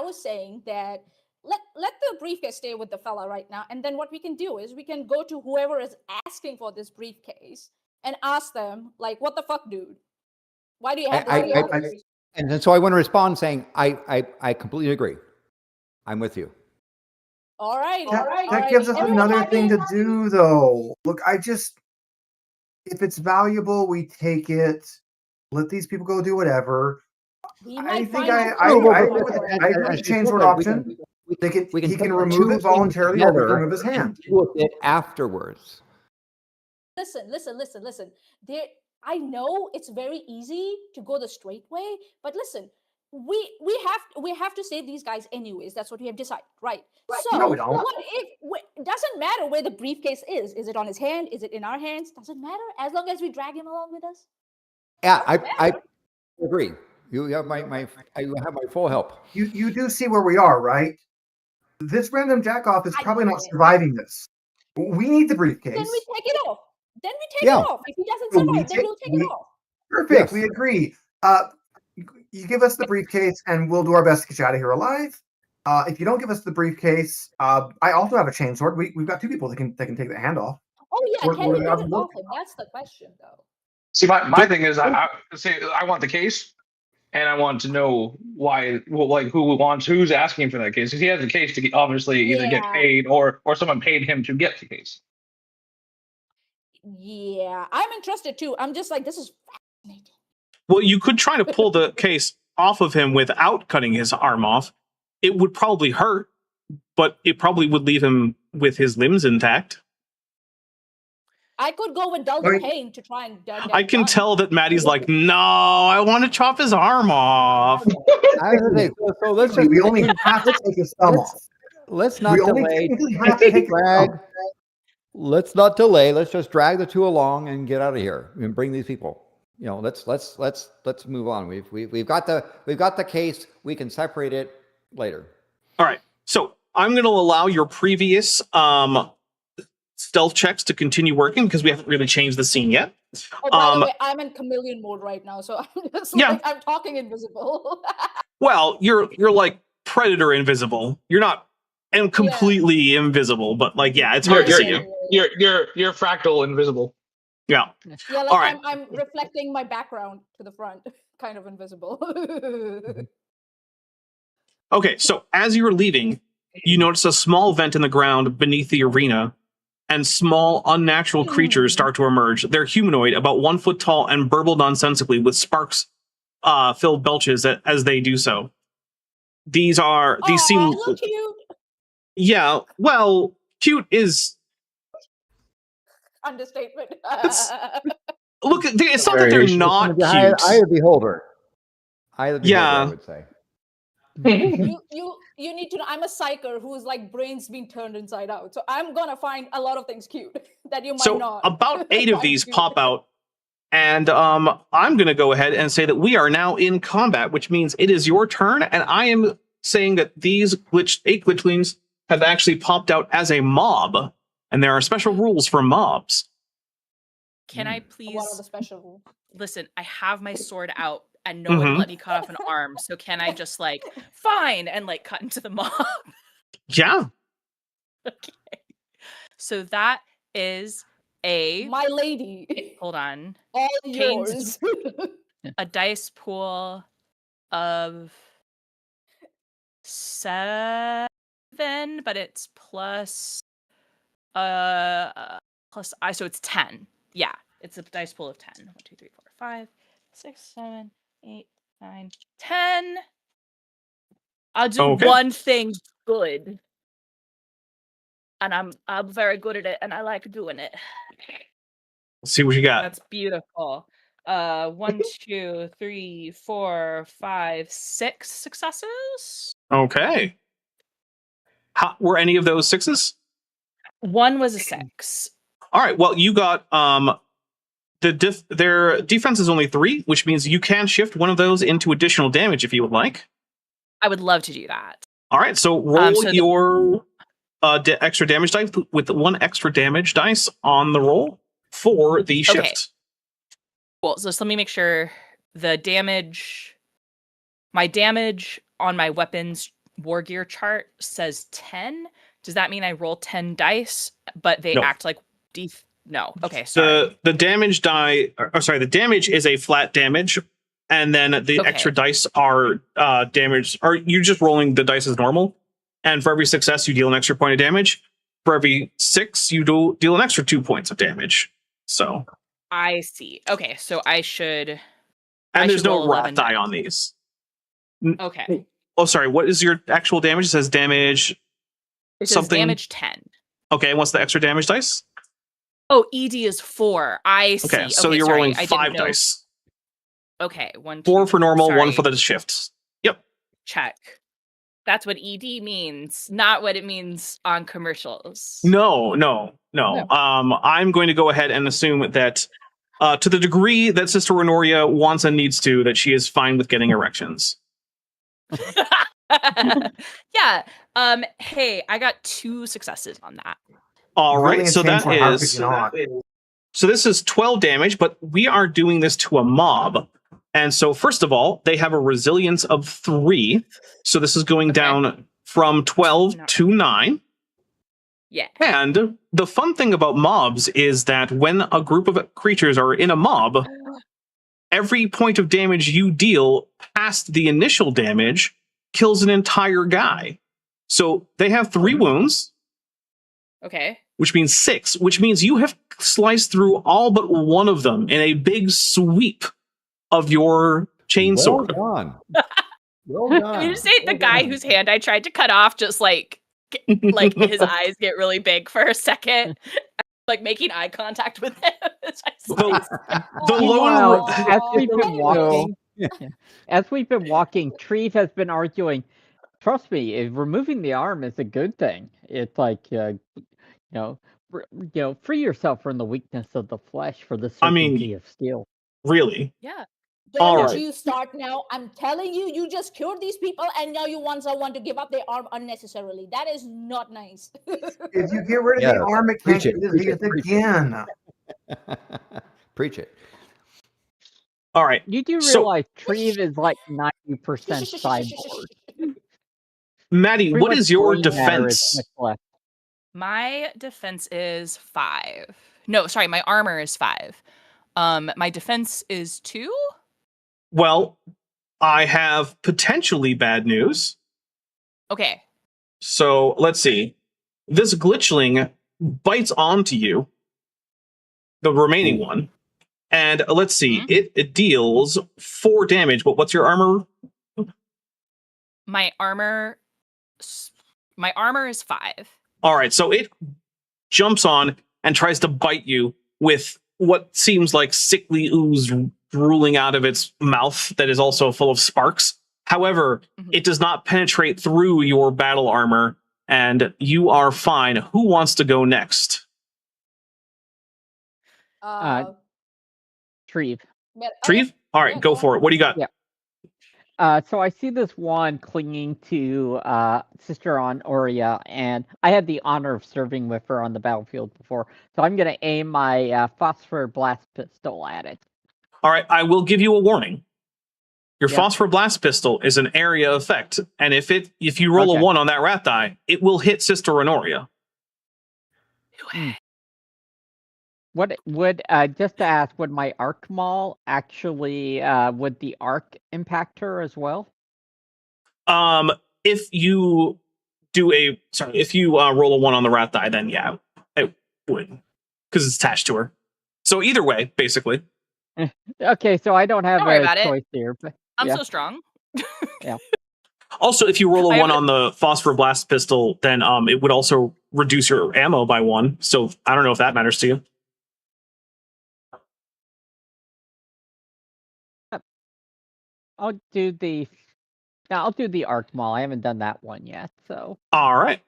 was saying that let the briefcase stay with the fella right now, and then what we can do is we can go to whoever is asking for this briefcase and ask them like, what the fuck, dude? Why do you have this? And then so I want to respond saying I completely agree. I'm with you. All right. That gives us another thing to do, though. Look, if it's valuable, we take it. Let these people go do whatever. I think I agree with the chainsword option. He can remove it voluntarily or we can remove his hand. With it afterwards. Listen. I know it's very easy to go the straight way, but listen, we have to save these guys anyways. That's what we have decided, right? So no, we don't. What if it doesn't matter where the briefcase is? Is it on his hand? Is it in our hands? Doesn't matter as long as we drag him along with us. Yeah, I agree. You have my full help. You do see where we are, right? This random jackoff is probably not surviving this. We need the briefcase. Then we take it off. It off. If he doesn't survive, then we'll take it off. Perfect. Yes. We agree. You give us the briefcase, and we'll do our best to get you out of here alive. If you don't give us the briefcase, I also have a chainsword. We've got 2 people that can take the hand off. Oh yeah, can we get it off him? That's the question, though. See, my thing is, I want the case, and I want to know why, who's asking for that case. Because he has the case to obviously either get paid or someone paid him to get the case. Yeah, I'm interested too. I'm just like, this is fascinating. Well, you could try to pull the case off of him without cutting his arm off. It would probably hurt, but it probably would leave him with his limbs intact. I could go with dull pain to try and. I can tell that Maddie's like, no, I want to chop his arm off. So let's just, we only have to take his thumb off. Let's not delay. Let's not delay. Let's just drag the 2 along and get out of here and bring these people. You know, let's move on. We've got the case. We can separate it later. All right. So I'm going to allow your previous stealth checks to continue working because we haven't really changed the scene yet. Oh, by the way, I'm in chameleon mode right now, so I'm just like, I'm talking invisible. Well, you're like Predator invisible. You're not completely invisible, but like, yeah, it's hard to see you. You're fractal invisible. Yeah. Yeah, like all right. I'm reflecting my background to the front, kind of invisible. Okay, so as you were leaving, you notice a small vent in the ground beneath the arena, and small, unnatural creatures start to emerge. They're humanoid, about 1 foot tall, and burble nonsensically with sparks filled belches as they do so. These seem so cute. Yeah, well, cute is... Understatement. Look, it's not that they're not cute. Eye of the beholder. Eye of the beholder, I would say. You need to know. I'm a psyker who's like brains being turned inside out. So I'm gonna find a lot of things cute that you might not. About 8 of these pop out, and I'm gonna go ahead and say that we are now in combat, which means it is your turn, and I am saying that these 8 glitchlings have actually popped out as a mob, and there are special rules for mobs. Can I please? What are the special rules? Listen, I have my sword out and no one let me cut off an arm. So can I just like, fine, and like cut into the mob? Yeah. Okay. So that is a... My lady. Hold on. All yours. A dice pool of 7, but it's plus I, so it's 10. Yeah, it's a dice pool of 10. 1, 2, 3, 4, 5, 6, 7, 8, 9, 10. I'll do one thing good. And I'm very good at it, and I like doing it. Let's see what you got. That's beautiful. 1, 2, 3, 4, 5, 6 successes. Okay. Were any of those 6s? 1 was a 6. All right. Well, you got their defense is only 3, which means you can shift one of those into additional damage if you would like. I would love to do that. All right. So roll your extra damage dice with 1 extra damage dice on the roll for the shift. Okay. Cool. So let me make sure the damage. My damage on my weapons war gear chart says 10. Does that mean I roll 10 dice, but they act like No. Okay. Sorry. The damage the damage is a flat damage, and then the extra dice are damage. Or you're just rolling the dice as normal, and for every success you deal an extra point of damage. For every 6, you deal an extra 2 points of damage. So I see. Okay, so I should. And there's no wrath die on these. Okay. Oh, sorry. What is your actual damage? It says damage. It says damage 10. Okay, and what's the extra damage dice? Oh, ED is 4. I see. Okay, so you're rolling 5 dice. Okay, 1, 2, 4 for normal, 1 for the shift. Yep. Check. That's what ED means, not what it means on commercials. No. I'm going to go ahead and assume that to the degree that Sister Honoria wants and needs to, that she is fine with getting erections. Yeah. Hey, I got 2 successes on that. All right, so that is... So this is 12 damage, but we are doing this to a mob. And so first of all, they have a resilience of 3. So this is going down from 12 to 9. Yeah. And the fun thing about mobs is that when a group of creatures are in a mob, every point of damage you deal past the initial damage kills an entire guy. So they have 3 wounds. Okay. Which means 6, which means you have sliced through all but one of them in a big sweep of your chainsword. Well done. Well done. Did you say the guy whose hand I tried to cut off just like his eyes get really big for a second? Like making eye contact with him. As we've been walking, Treve has been arguing. Trust me, removing the arm is a good thing. It's like free yourself from the weakness of the flesh for the certainty of steel. Really? Yeah. Don't you start now? I'm telling you, you just cured these people, and now you want someone to give up their arm unnecessarily. That is not nice. If you get rid of the arm, it can't get diseased again. Preach it. All right. You do realize Treve is like 90% cyborg. Maddie, what is your defense? My defense is 5. No, sorry, my armor is 5. My defense is 2? Well, I have potentially bad news. Okay. So, let's see. This glitchling bites onto you, the remaining one, and let's see, it deals 4 damage, but what's your armor? My armor My armor is 5. All right, so it jumps on and tries to bite you with what seems like sickly ooze drooling out of its mouth that is also full of sparks. However, it does not penetrate through your battle armor, and you are fine. Who wants to go next? Treve. Treve? All right, go for it. What do you got? Yeah. So I see this one clinging to Sister Honoria, and I had the honor of serving with her on the battlefield before. So I'm going to aim my phosphor blast pistol at it. All right, I will give you a warning. Your phosphor blast pistol is an area effect, and if you roll a 1 on that rat die, it will hit Sister Honoria. What would just to ask, would my arc maul actually would the arc impact her as well? If you if you roll a 1 on the rat die, then yeah, it would, because it's attached to her. So either way, basically. Okay, so I don't have a choice here. But, I'm so strong. Yeah. Also, if you roll a 1 on the phosphor blast pistol, then it would also reduce your ammo by 1. So I don't know if that matters to you. I'll do the arc maul. I haven't done that one yet. So all right.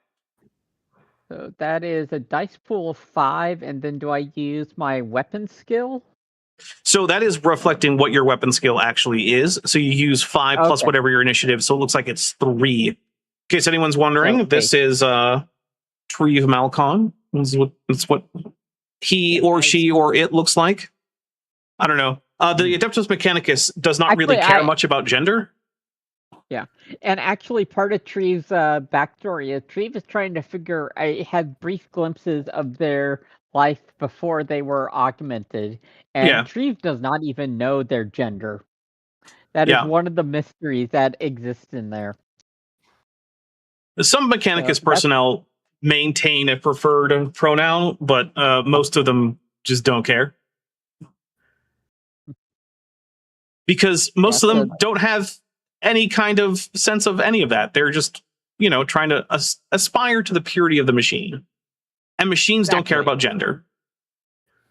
So that is a dice pool of 5, and then do I use my weapon skill? So that is reflecting what your weapon skill actually is. So you use 5 plus whatever your initiative. So it looks like it's 3. In case anyone's wondering, this is Treve Malcon. It's what he or she or it looks like. I don't know. The Adeptus Mechanicus does not really care much about gender. Yeah, and actually part of Treve's backstory is Treve is trying to figure. I had brief glimpses of their life before they were augmented, and Treve does not even know their gender. That is one of the mysteries that exists in there. Some Mechanicus personnel maintain a preferred pronoun, but most of them just don't care. Because most of them don't have any kind of sense of any of that. They're just, trying to aspire to the purity of the machine. And machines don't care about gender.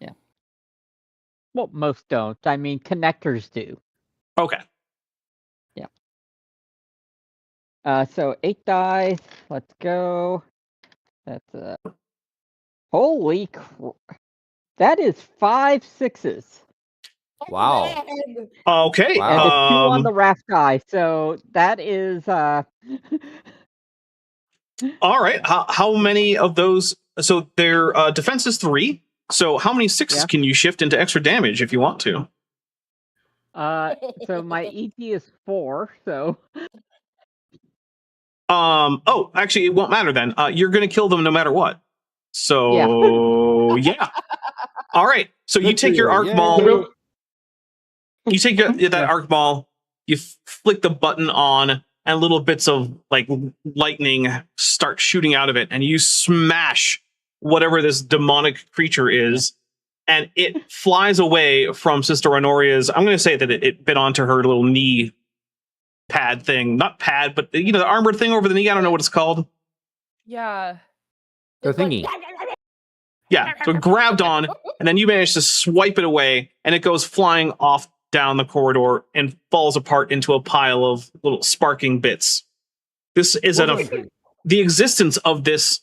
Yeah. Well, most don't. I mean, connectors do. Okay. Yeah. So 8 dice. Let's go. That's holy that is 5 6s. Wow. Okay. And a 2 on the raft die. So that is all right. How many of those? So their defense is 3. So how many 6s can you shift into extra damage if you want to? So my ET is 4. So. Oh, actually, it won't matter then. You're going to kill them no matter what. So yeah. All right. So you take your arc maul. You take that arc ball, you flick the button on, and little bits of lightning start shooting out of it, and you smash whatever this demonic creature is, and it flies away from Sister Honoria's. I'm going to say that it bit onto her little knee pad thing, not pad, but the armored thing over the knee. I don't know what it's called. Yeah, the thingy. Yeah, so it grabbed on, and then you manage to swipe it away, and it goes flying off down the corridor and falls apart into a pile of little sparking bits. This is the existence of this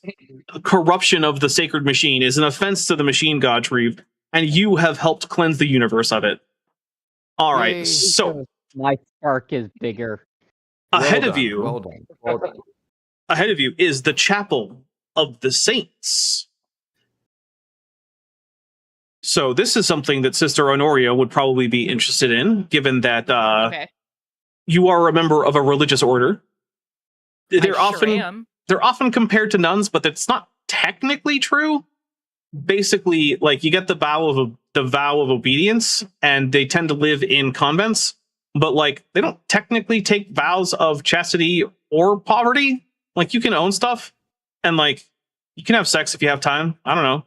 corruption of the sacred machine is an offense to the machine god, Treve, and you have helped cleanse the universe of it. All right, so my spark is bigger. Ahead of you, Well done. ahead of you is the Chapel of the Saints. So this is something that Sister Honoria would probably be interested in, given that you are a member of a religious order. They're often compared to nuns, but that's not technically true. Basically, you get the vow of obedience, and they tend to live in convents, but they don't technically take vows of chastity or poverty. You can own stuff, and you can have sex if you have time. I don't know.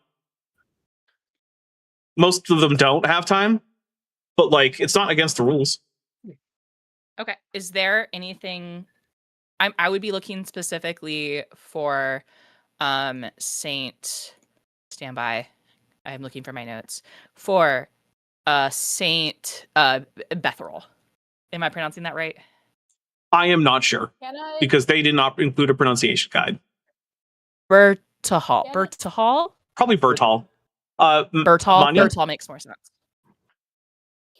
Most of them don't have time, but it's not against the rules. Okay. Is there anything I would be looking specifically for Saint. Stand by. I'm looking for my notes for Saint Betherol. Am I pronouncing that right? I am not sure because they did not include a pronunciation guide. Bertahal. Bertahal? Probably Bertal. Bertal. Manya? Bertal makes more sense.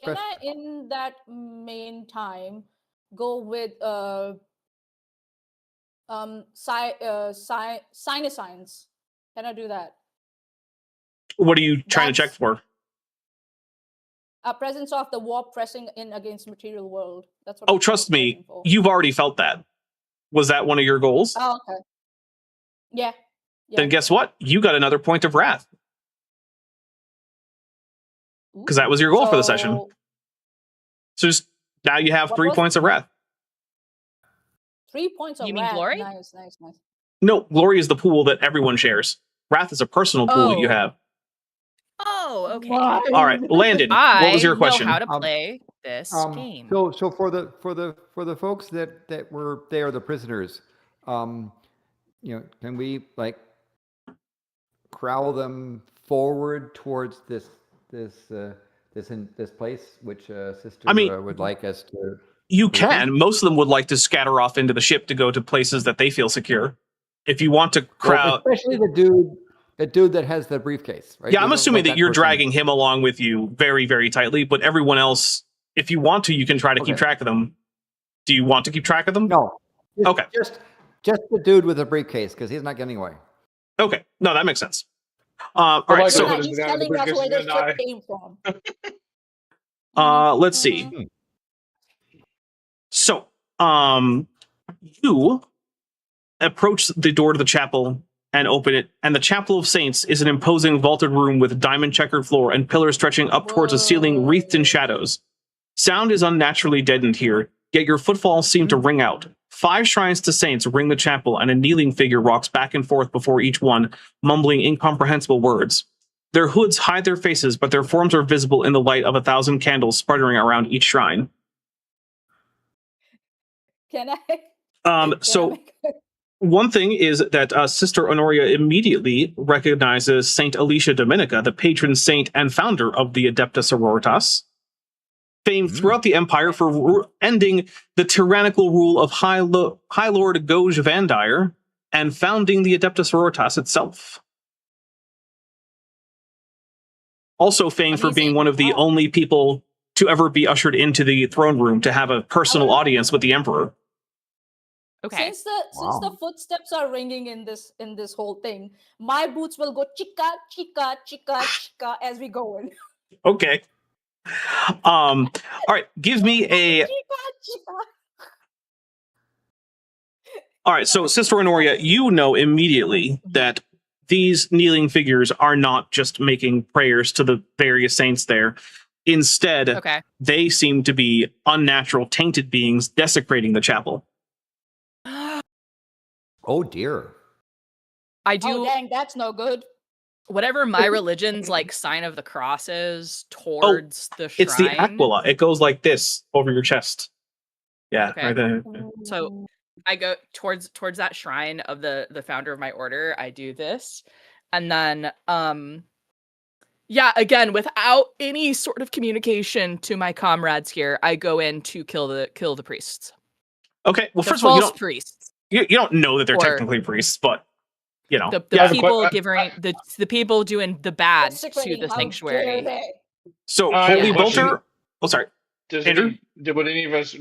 Can I, in that main time, go with sinusines? Can I do that? What are you trying to check for? A presence of the warp pressing in against material world. That's what. Oh, trust me, you've already felt that. Was that one of your goals? Oh, okay. Yeah. Then guess what? You got another point of wrath. Because that was your goal for the session. So just now you have 3 points of wrath. 3 points of wrath. You mean glory? Nice. No, glory is the pool that everyone shares. Wrath is a personal pool that you have. Oh, okay. Wow. All right, Landon, what was your question? I know how to play this game. So for the folks that were there, the prisoners, can we like corral them forward towards this place, which Sister would like us to? You can. Most of them would like to scatter off into the ship to go to places that they feel secure. If you want to crowd, especially the dude that has the briefcase, right? Yeah, I'm assuming that you're dragging him along with you very, very tightly, but everyone else, if you want to, you can try to keep track of them. Do you want to keep track of them? No. Okay. Just the dude with the briefcase, because he's not getting away. Okay. No, that makes sense. All right. So he's telling us where the ship came from. Let's see. So, you approach the door to the chapel and open it, and the Chapel of Saints is an imposing vaulted room with diamond checkered floor and pillars stretching up towards a ceiling wreathed in shadows. Sound is unnaturally deadened here, yet your footfalls seem to ring out. 5 shrines to saints ring the chapel, and a kneeling figure rocks back and forth before each one, mumbling incomprehensible words. Their hoods hide their faces, but their forms are visible in the light of 1,000 candles sputtering around each shrine. Can I? One thing is that Sister Honoria immediately recognizes Saint Alicia Dominica, the patron saint and founder of the Adepta Sororitas, famed throughout the Empire for ending the tyrannical rule of High Lord Gauge Vandire and founding the Adepta Sororitas itself. Also famed for being one of the only people to ever be ushered into the throne room to have a personal audience with the Emperor. Okay. Since the footsteps are ringing in this whole thing, my boots will go chica chica chica chica as we go in. Okay. All right. Give me a. Chica, chica. All right. So, Sister Honoria, you know immediately that these kneeling figures are not just making prayers to the various saints there. Instead, they seem to be unnatural, tainted beings desecrating the chapel. Oh dear. I do. Oh dang, that's no good. Whatever my religion's like sign of the cross is towards the shrine. It's the aquila. It goes like this over your chest. Yeah, right there. So I go towards that shrine of the founder of my order. I do this, and then again without any sort of communication to my comrades here, I go in to kill the priests. Okay. Well, first of all, you don't know that they're technically priests, but you know the people doing the bad to the sanctuary. So Holy Bolter. Oh, sorry. Do any of us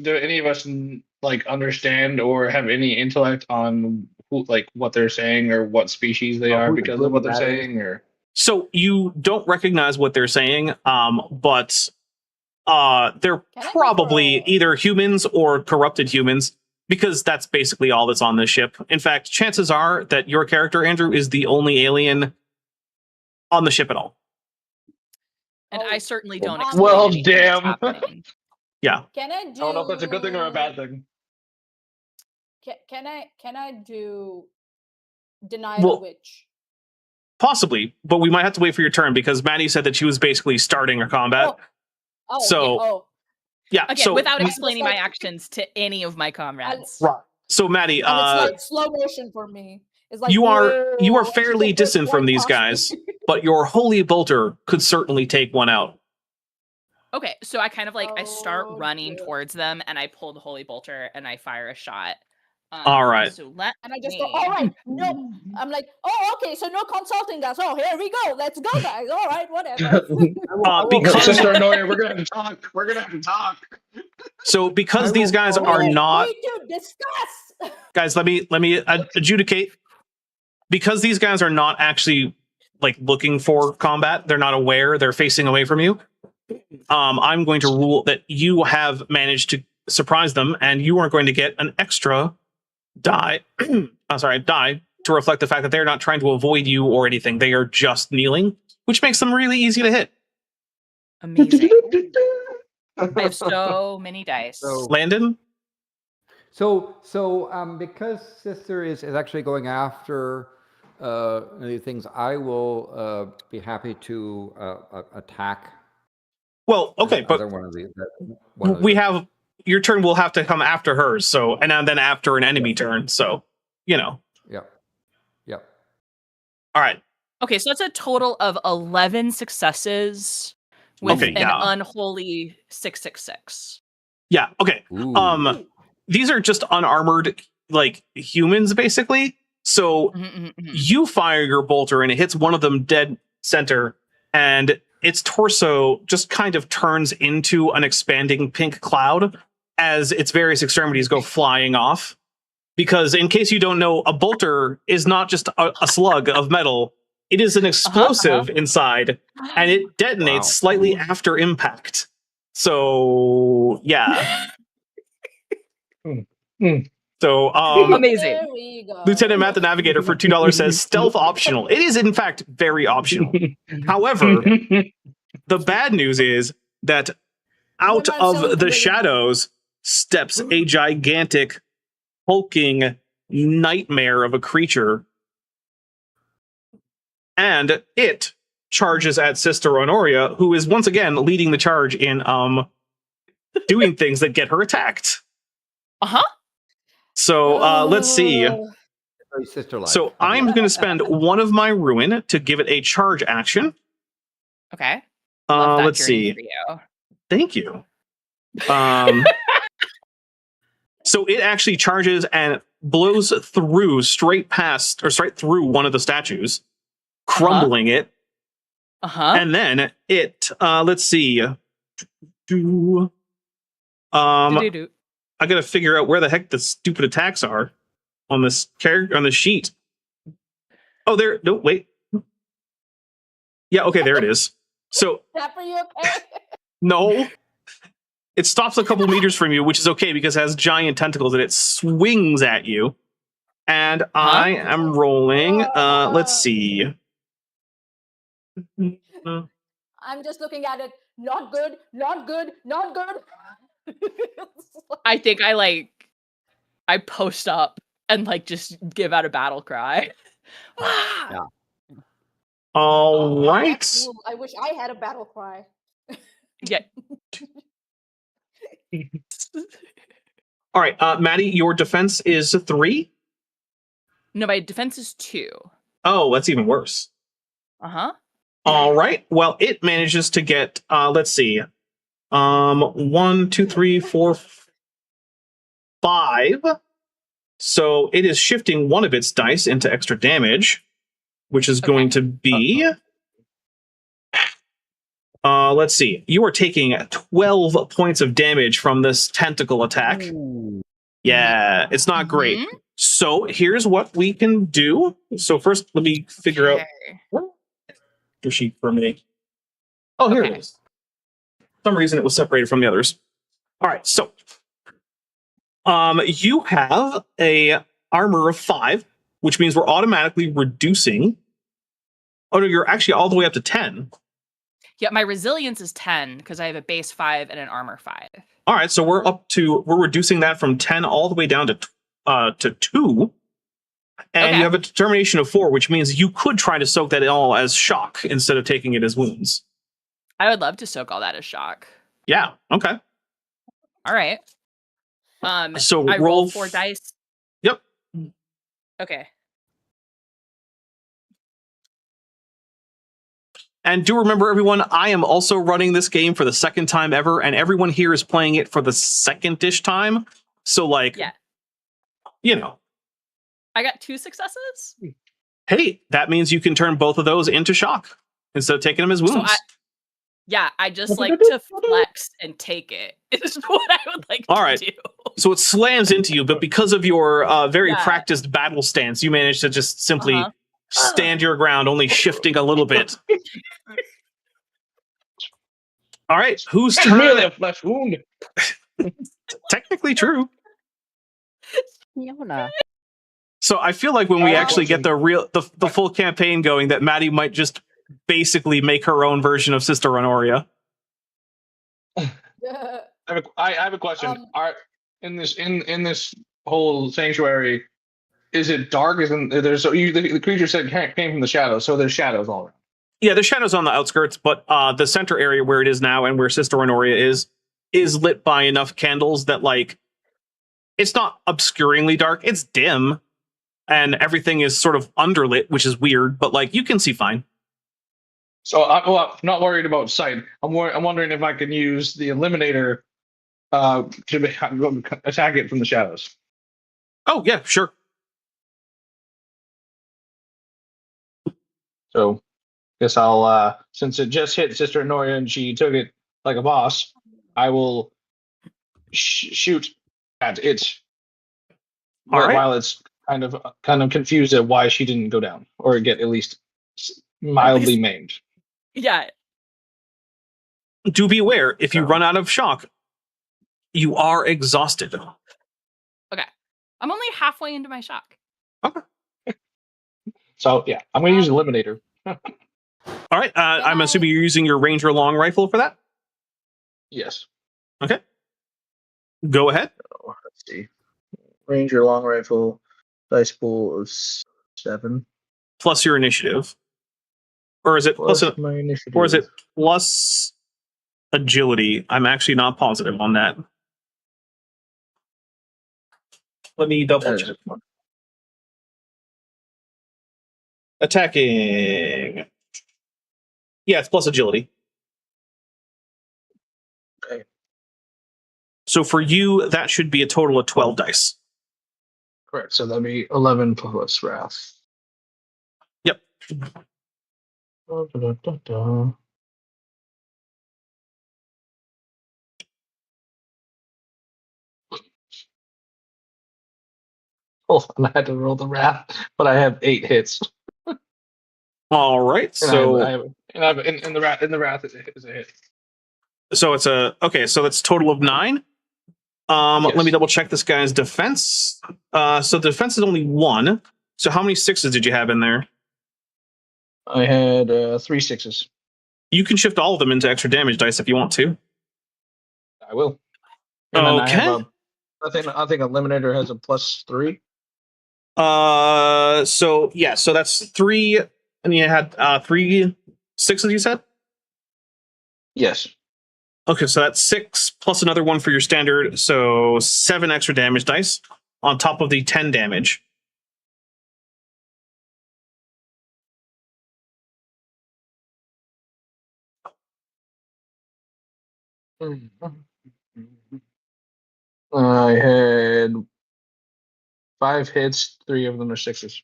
like understand or have any intellect on what they're saying or what species they are because of what they're saying? Or so you don't recognize what they're saying, but they're probably either humans or corrupted humans. Because that's basically all that's on this ship. In fact, chances are that your character, Andrew, is the only alien on the ship at all. And I certainly don't explain well, damn. Yeah. Can I do... I don't know if that's a good thing or a bad thing. Can I do Deny the Witch? Possibly, but we might have to wait for your turn because Maddie said that she was basically starting a combat. Yeah, yeah, again, without explaining my actions to any of my comrades. Right. So Maddie, and it's like slow motion for me. It's like you are whoa, fairly distant from these guys, but your holy bolter could certainly take one out. Okay, so I kind of like I start running towards them, and I pull the holy bolter, and I fire a shot. All right. So and I just go, all right, no. I'm like, oh, okay, so no consulting us. Oh, here we go. Let's go, guys. All right, whatever. Because Sister Anoya, we're gonna have to talk. We're gonna have to talk. So because these guys are not, we need to discuss. guys, let me adjudicate. Because these guys are not actually like looking for combat, they're not aware, they're facing away from you. I'm going to rule that you have managed to surprise them, and you are going to get an extra die. Die to reflect the fact that they're not trying to avoid you or anything. They are just kneeling, which makes them really easy to hit. Amazing. I have so many dice. Landon? So because Sister is actually going after these things, I will be happy to attack. Well, okay, but we have your turn will have to come after hers, so and then after an enemy turn, so you know. Yep. All right. Okay, so that's a total of 11 successes with an unholy 666. Yeah, okay. Ooh. These are just unarmored like humans basically. So you fire your bolter and it hits one of them dead center, and its torso just kind of turns into an expanding pink cloud as its various extremities go flying off. Because in case you don't know, a bolter is not just a slug of metal. It is an explosive inside, and it detonates slightly after impact. So, yeah. So, amazing. Lieutenant Matt the Navigator for $2 says stealth optional. It is, in fact, very optional. However, the bad news is that out of the shadows steps a gigantic, hulking nightmare of a creature. And it charges at Sister Honoria, who is once again leading the charge in doing things that get her attacked. So let's see. So I'm going to spend one of my ruin to give it a charge action. Okay. Let's see. For you. Thank you. So it actually charges and blows through straight through one of the statues, crumbling it. And then it, let's see. I gotta figure out where the heck the stupid attacks are on this on the sheet. Oh, there. No, wait. Yeah, okay, there it is. So, no, it stops a couple meters from you, which is okay because it has giant tentacles and it swings at you. And I am rolling. Let's see. I'm just looking at it. Not good. Not good. Not good. I think I post up and just give out a battle cry. Yeah. All right. Cool. I wish I had a battle cry. Yeah. All right, Maddie, your defense is 3. No, my defense is 2. Oh, that's even worse. All right. Well, it manages to get. Let's see. 1, 2, 3, 4, 5. So it is shifting one of its dice into extra damage, which is going to be. Let's see. You are taking 12 points of damage from this tentacle attack. Ooh. Yeah, it's not great. So here's what we can do. So first, let me figure out your sheet for me. Oh, here it is. For some reason, it was separated from the others. All right, so you have a armor of 5, which means we're automatically reducing. Oh no, you're actually all the way up to 10. Yeah, my resilience is 10 because I have a base 5 and an armor 5. All right, so we're reducing that from 10 all the way down to 2. And you have a determination of 4, which means you could try to soak that all as shock instead of taking it as wounds. I would love to soak all that as shock. Yeah, okay. All right. So I roll 4 dice Okay. And do remember, everyone, I am also running this game for the second time ever, and everyone here is playing it for the second-ish time. So, like, Yeah. you know. I got 2 successes? Hey, that means you can turn both of those into shock instead of taking them as wounds. So I just like to flex and take it. Is what I would like to do. So it slams into you, but because of your very practiced battle stance, you manage to just simply stand your ground, only shifting a little bit. All right, whose turn? Merely a flesh wound. Technically true. Fiona. So I feel like when we actually get the full campaign going, that Maddie might just basically make her own version of Sister Honoria. I have a question. In this whole sanctuary, is it dark? The creature said came from the shadows, so there's shadows all around. Yeah, there's shadows on the outskirts, but the center area where it is now and where Sister Honoria is lit by enough candles that, like, it's not obscuringly dark. It's dim, and everything is sort of underlit, which is weird, but, like, you can see fine. So I'm not worried about sight. I'm wondering if I can use the Eliminator to attack it from the shadows. Oh, yeah, sure. So, guess I'll, since it just hit Sister Honoria and she took it like a boss, I will shoot at it while it's kind of confused at why she didn't go down or get at least mildly maimed. Yeah. Do be aware, if you run out of shock, you are exhausted. Okay. I'm only halfway into my shock. Okay. So, yeah, I'm going to use Eliminator. All right. I'm assuming you're using your Ranger long rifle for that? Yes. Okay. Go ahead. Let's see. Ranger long rifle, dice pool of 7. Plus your initiative. Or is it plus my initiative? Or is it plus agility? I'm actually not positive on that. Let me double check. Attacking. Yeah, it's plus agility. Okay. So for you, that should be a total of 12 dice. Correct. So that'd be 11 plus wrath. Yep. Da, da, da, da. Oh, and I had to roll the wrath, but I have 8 hits. All right. So in the wrath is a hit. So it's so that's total of 9. Yes. Let me double check this guy's defense. So the defense is only 1. So how many 6s did you have in there? I had 3 6s. You can shift all of them into extra damage dice if you want to. I will. And okay. Then I think Eliminator has a +3. So yeah, so that's 3, and you had 3 6s, you said? Yes. Okay, so that's 6 plus another 1 for your standard, so 7 extra damage dice on top of the 10 damage. I had 5 hits, 3 of them are 6s.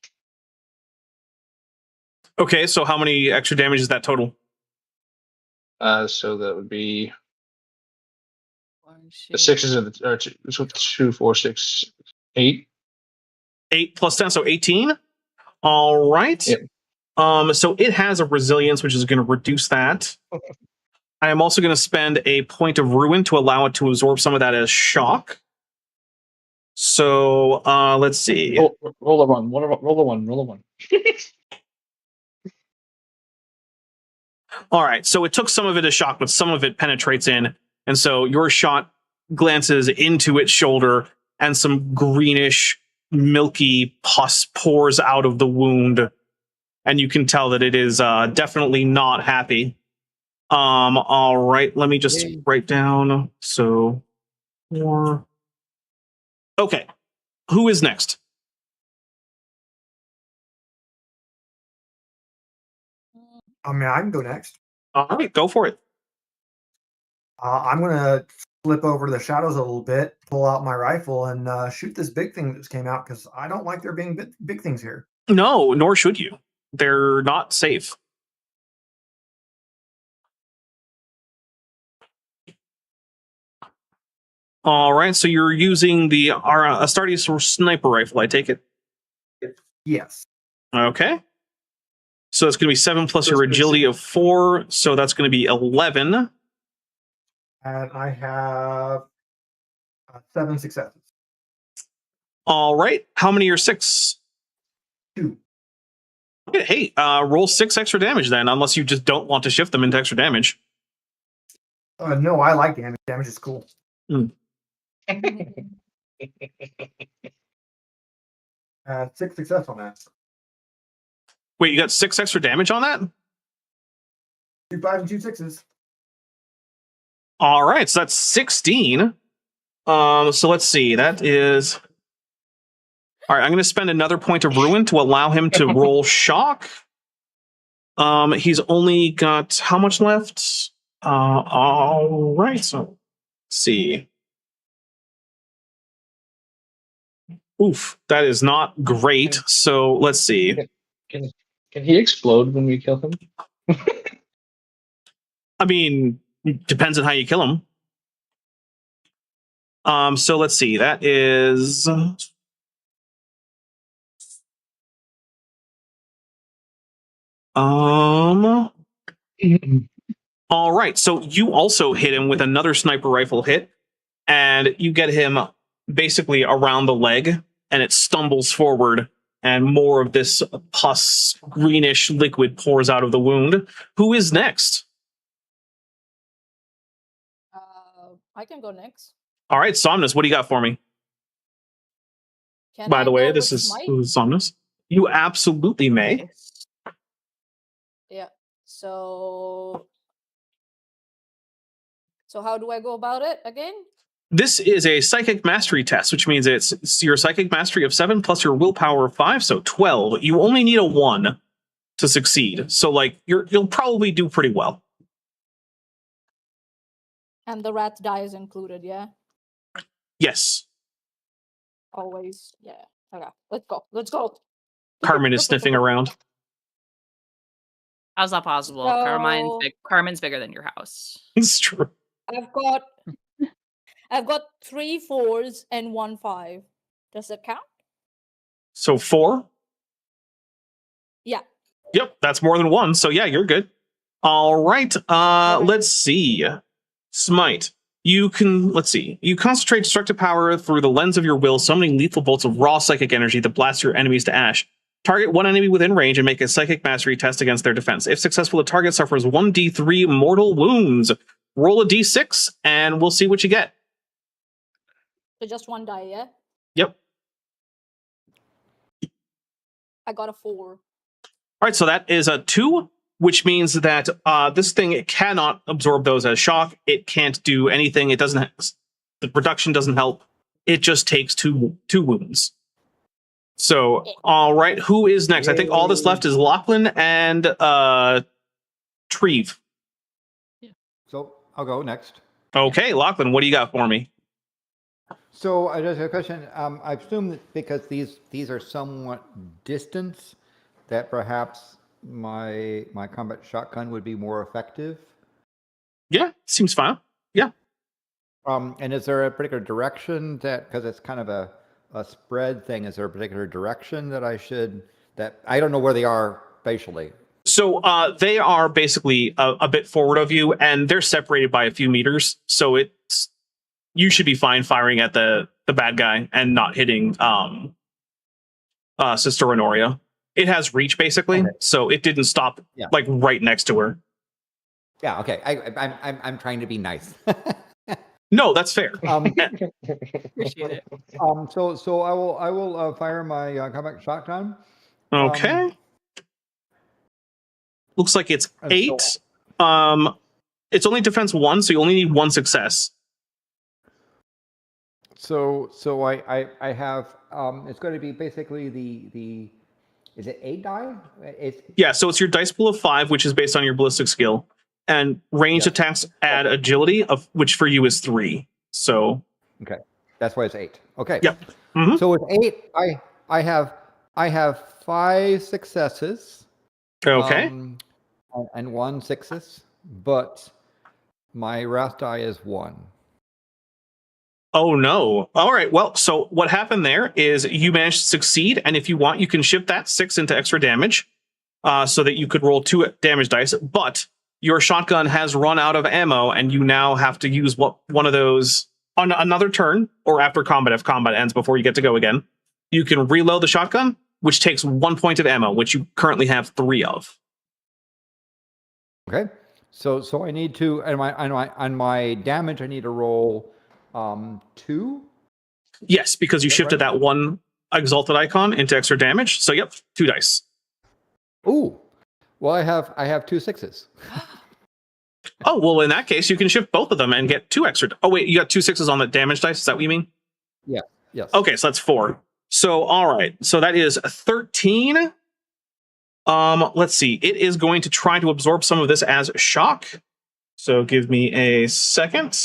Okay, so how many extra damage is that total? So that would be the 6s are 2, 4, 6, 8. 8 plus 10, so 18. All right. Yep. So it has a resilience, which is going to reduce that. I am also going to spend a point of ruin to allow it to absorb some of that as shock. So let's see. Roll a 1. Roll a 1. All right. So it took some of it as shock, but some of it penetrates in. And so your shot glances into its shoulder and some greenish, milky pus pours out of the wound. And you can tell that it is definitely not happy. All right. Let me just write down. So 4. Okay. Who is next? I mean, I can go next. All right, go for it. I'm gonna flip over to the shadows a little bit, pull out my rifle, and shoot this big thing that just came out because I don't like there being big things here. No, nor should you. They're not safe. All right, so you're using the Astartes sniper rifle, I take it. Yes. Okay. So it's going to be 7 plus your agility of 4, so that's going to be 11. And I have 7 successes. All right. How many are 6? 2. Okay, hey, roll 6 extra damage then, unless you just don't want to shift them into extra damage. No, I like damage. Damage is cool. 6 success on that. Wait, you got 6 extra damage on that? 2 5s and 2 6s. All right, so that's 16. So let's see. That is... All right, I'm going to spend another point of ruin to allow him to roll shock. He's only got how much left? All right, so let's see. Oof, that is not great. So let's see. Can he explode when we kill him? I mean, depends on how you kill him. So let's see. That is... All right, so you also hit him with another sniper rifle hit, and you get him basically around the leg, and it stumbles forward, and more of this pus greenish liquid pours out of the wound. Who is next? I can go next. All right, Somnus, what do you got for me? By the way, this is Somnus. You absolutely may. Okay. Yeah. So how do I go about it again? This is a psychic mastery test, which means it's your psychic mastery of 7 plus your willpower of 5, so 12. You only need a 1 to succeed. So like you'll probably do pretty well. And the rat's die is included, yeah? Yes. Always. Yeah. Okay. Let's go. Let's go. Carmen is sniffing around. How's that possible? So- Carmen's bigger than your house. It's true. I've got 3 4s and 1 5. Does it count? So 4? Yeah. Yep, that's more than 1. So yeah, you're good. All right. Let's see. Smite. You concentrate destructive power through the lens of your will, summoning lethal bolts of raw psychic energy that blast your enemies to ash. Target one enemy within range and make a psychic mastery test against their defense. If successful, the target suffers 1d3 mortal wounds. Roll a d6, and we'll see what you get. So just 1 die, yeah? Yep. I got a 4. All right, so that is a 2, which means that this thing cannot absorb those as shock. It can't do anything. It doesn't. The reduction doesn't help. It just takes two wounds. So, all right, who is next? I think all that's left is Lachlan and Treve. So I'll go next. Okay, Lachlan, what do you got for me? So I just have a question. I assume that because these are somewhat distant, that perhaps my combat shotgun would be more effective. Yeah, seems fine. Yeah. And is there a particular direction because it's kind of a spread thing? Is there a particular direction that I don't know where they are spatially? So they are basically a bit forward of you, and they're separated by a few meters. So you should be fine firing at the bad guy and not hitting Sister Honoria. It has reach basically, so it didn't stop like right next to her. Yeah. Okay. I'm trying to be nice. No, that's fair. Appreciate it. So I will fire my combat shotgun. Okay. Looks like it's 8. It's only defense 1, so you only need 1 success. So I have it's going to be basically the Is it 8 die? Yeah, so it's your dice pool of 5, which is based on your ballistic skill, and ranged attacks add agility, of which for you is 3. So okay, that's why it's 8. Okay. Yep. Mm-hmm. So with 8, I have 5 successes. Okay. And 1 success, but my wrath die is 1. Oh no. All right. Well, so what happened there is you managed to succeed, and if you want, you can shift that 6 into extra damage, so that you could roll 2 damage dice. But your shotgun has run out of ammo, and you now have to use one of those on another turn or after combat. If combat ends before you get to go again, you can reload the shotgun, which takes 1 point of ammo, which you currently have 3 of. Okay. So I need to on my damage I need to roll 2. Yes, because you shifted that 1 exalted icon into extra damage. So yep, 2 dice. Ooh. Well, I have 2 6s. Oh, well, in that case, you can shift both of them and get 2 extra. Oh, wait, you got 2 6s on the damage dice. Is that what you mean? Yeah. Yes. Okay, so that's 4. So, all right. So that is 13. Let's see. It is going to try to absorb some of this as shock. So give me a second.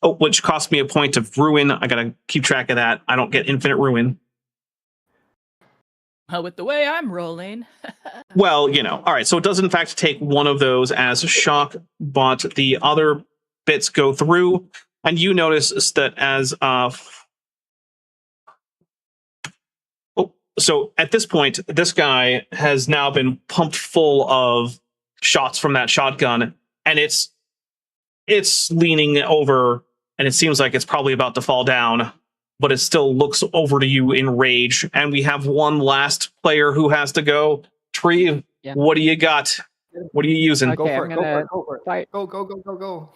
Which cost me a point of ruin. I gotta keep track of that. I don't get infinite ruin. With the way I'm rolling. Well, all right. So it does in fact take 1 of those as shock, but the other bits go through, and you notice that as so at this point, this guy has now been pumped full of shots from that shotgun, and it's leaning over, and it seems like it's probably about to fall down, but it still looks over to you in rage. And we have one last player who has to go. Tree, What do you got? What are you using? Okay, Go for it. Go.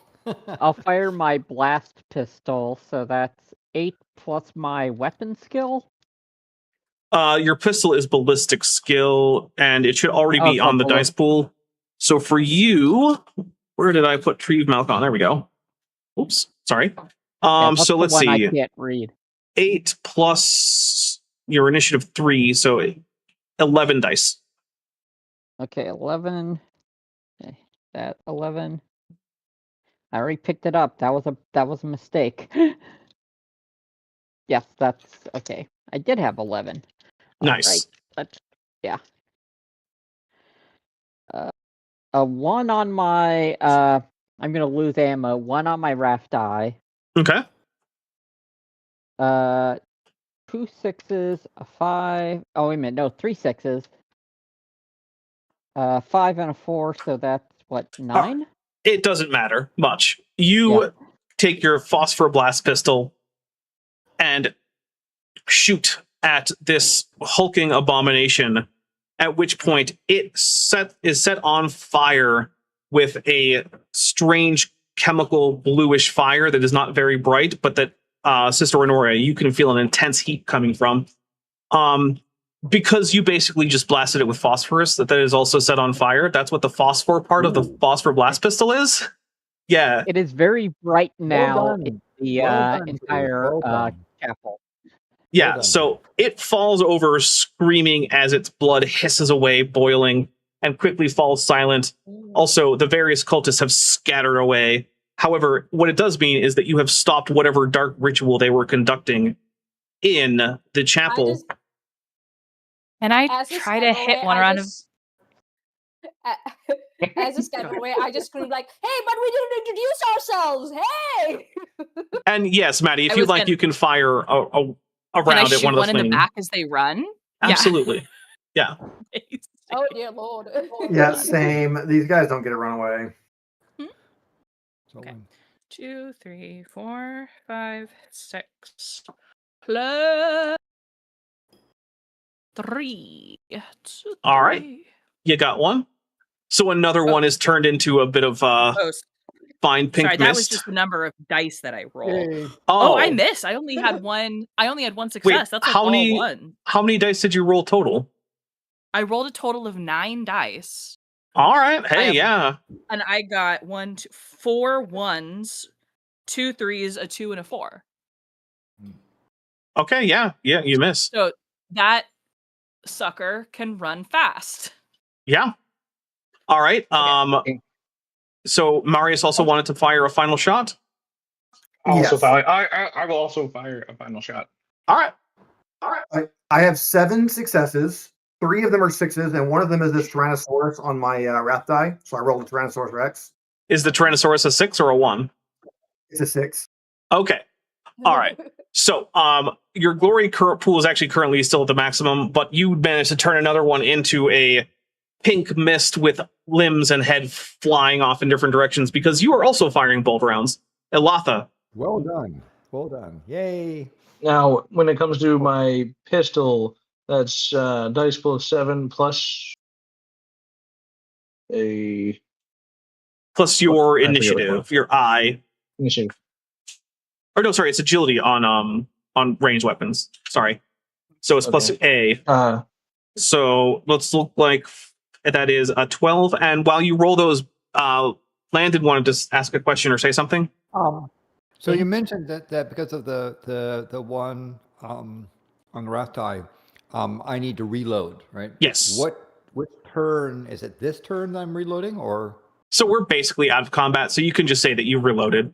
I'll fire my blast pistol, so that's 8 plus my weapon skill. Your pistol is ballistic skill, and it should already be on the dice pool. So for you, where did I put Tree Malcon? There we go. Oops, sorry. So let's see. I can't read. 8 plus your initiative 3, so 11 dice. Okay, 11. Okay, that 11. I already picked it up. That was a mistake. Yes, that's okay. I did have 11. Nice. Right. Yeah. A 1 on my I'm gonna lose ammo. 1 on my wrath die. Okay. 2 6s, a 5. Oh wait a minute, no, 3 6s. 5 and a 4, so that's what, 9? It doesn't matter much. You take your phosphor blast pistol and shoot at this hulking abomination, at which point it is set on fire with a strange chemical bluish fire that is not very bright, but that Sister Honoria, you can feel an intense heat coming from. Because you basically just blasted it with phosphorus that is also set on fire. That's what the phosphor part of the phosphor blast pistol is. Yeah. It is very bright now in the entire chapel. Yeah, so it falls over screaming as its blood hisses away, boiling, and quickly falls silent. Also, the various cultists have scattered away. However, what it does mean is that you have stopped whatever dark ritual they were conducting in the chapel. And I try to hit one round of... As a step away, I just screamed like, "Hey, but we didn't introduce ourselves! Hey!" And yes, Maddie, if you'd like, you can fire a round at one of the in the back as they run. Absolutely. Yeah. Oh dear Lord. Yeah, same. These guys don't get to run away. Okay. 2, 3, 4, 5, 6 plus 3. All right. You got one. So another one is turned into a bit of fine pink mist. That was just the number of dice that I rolled. Oh, I missed. I only had one success. Wait, that's like all one. How many dice did you roll total? I rolled a total of 9 dice. All right. Hey, yeah. And I got 4 1s, 2 3s, a 2, and a 4. Okay, yeah, you miss. So that sucker can run fast. Yeah. All right. So Marius also wanted to fire a final shot. I will also fire a final shot. All right. I have 7 successes. 3 of them are 6s, and one of them is this Tyrannosaurus on my Wrath die. So I rolled a Tyrannosaurus Rex. Is the Tyrannosaurus a 6 or a 1? It's a 6. Okay. All right. So your glory pool is actually currently still at the maximum, but you managed to turn another one into a pink mist with limbs and head flying off in different directions because you are also firing bolt rounds. Elatha. Well done. Well done. Yay. Now, when it comes to my pistol, that's dice plus 7 plus a... Plus your initiative, your eye. Initiative. Or no, sorry, it's agility on ranged weapons. Sorry. So it's plus A. So let's look like that is a 12. And while you roll those, Landon wanted to ask a question or say something. So you mentioned that because of the one on the Wrath die, I need to reload, right? Yes. Which turn is it? This turn that I'm reloading, or? So we're basically out of combat, so you can just say that you reloaded.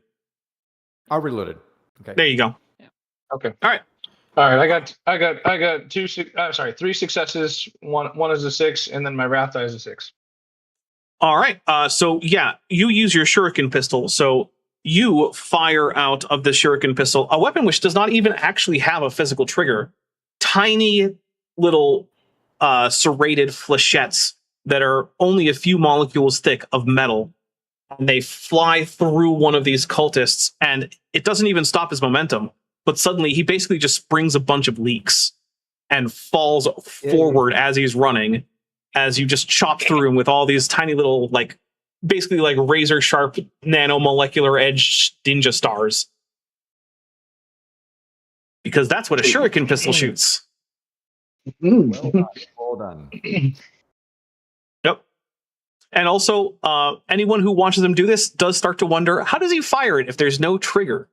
I reloaded. Okay. There you go. Yeah. Okay. All right. I got 3 successes. One is a 6, and then my Wrath die is a 6. All right. So yeah, you use your shuriken pistol. So you fire out of the shuriken pistol a weapon which does not even actually have a physical trigger. Tiny little serrated flechettes that are only a few molecules thick of metal. And they fly through one of these cultists, and it doesn't even stop his momentum. But suddenly, he basically just springs a bunch of leaks and falls forward as he's running, as you just chop through him with all these tiny little, basically razor-sharp nanomolecular edge ninja stars. Because that's what a shuriken pistol shoots. Well done. Yep. And also, anyone who watches him do this does start to wonder, how does he fire it if there's no trigger?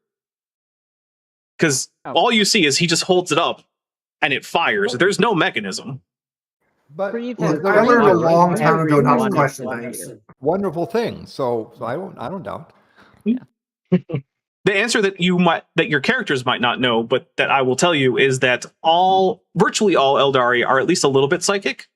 Because all you see is he just holds it up and it fires. There's no mechanism. But I learned a long time ago not to question things. Wonderful thing. So I don't doubt. Yeah. The answer that your characters might not know, but that I will tell you, is that virtually all Eldari are at least a little bit psychic,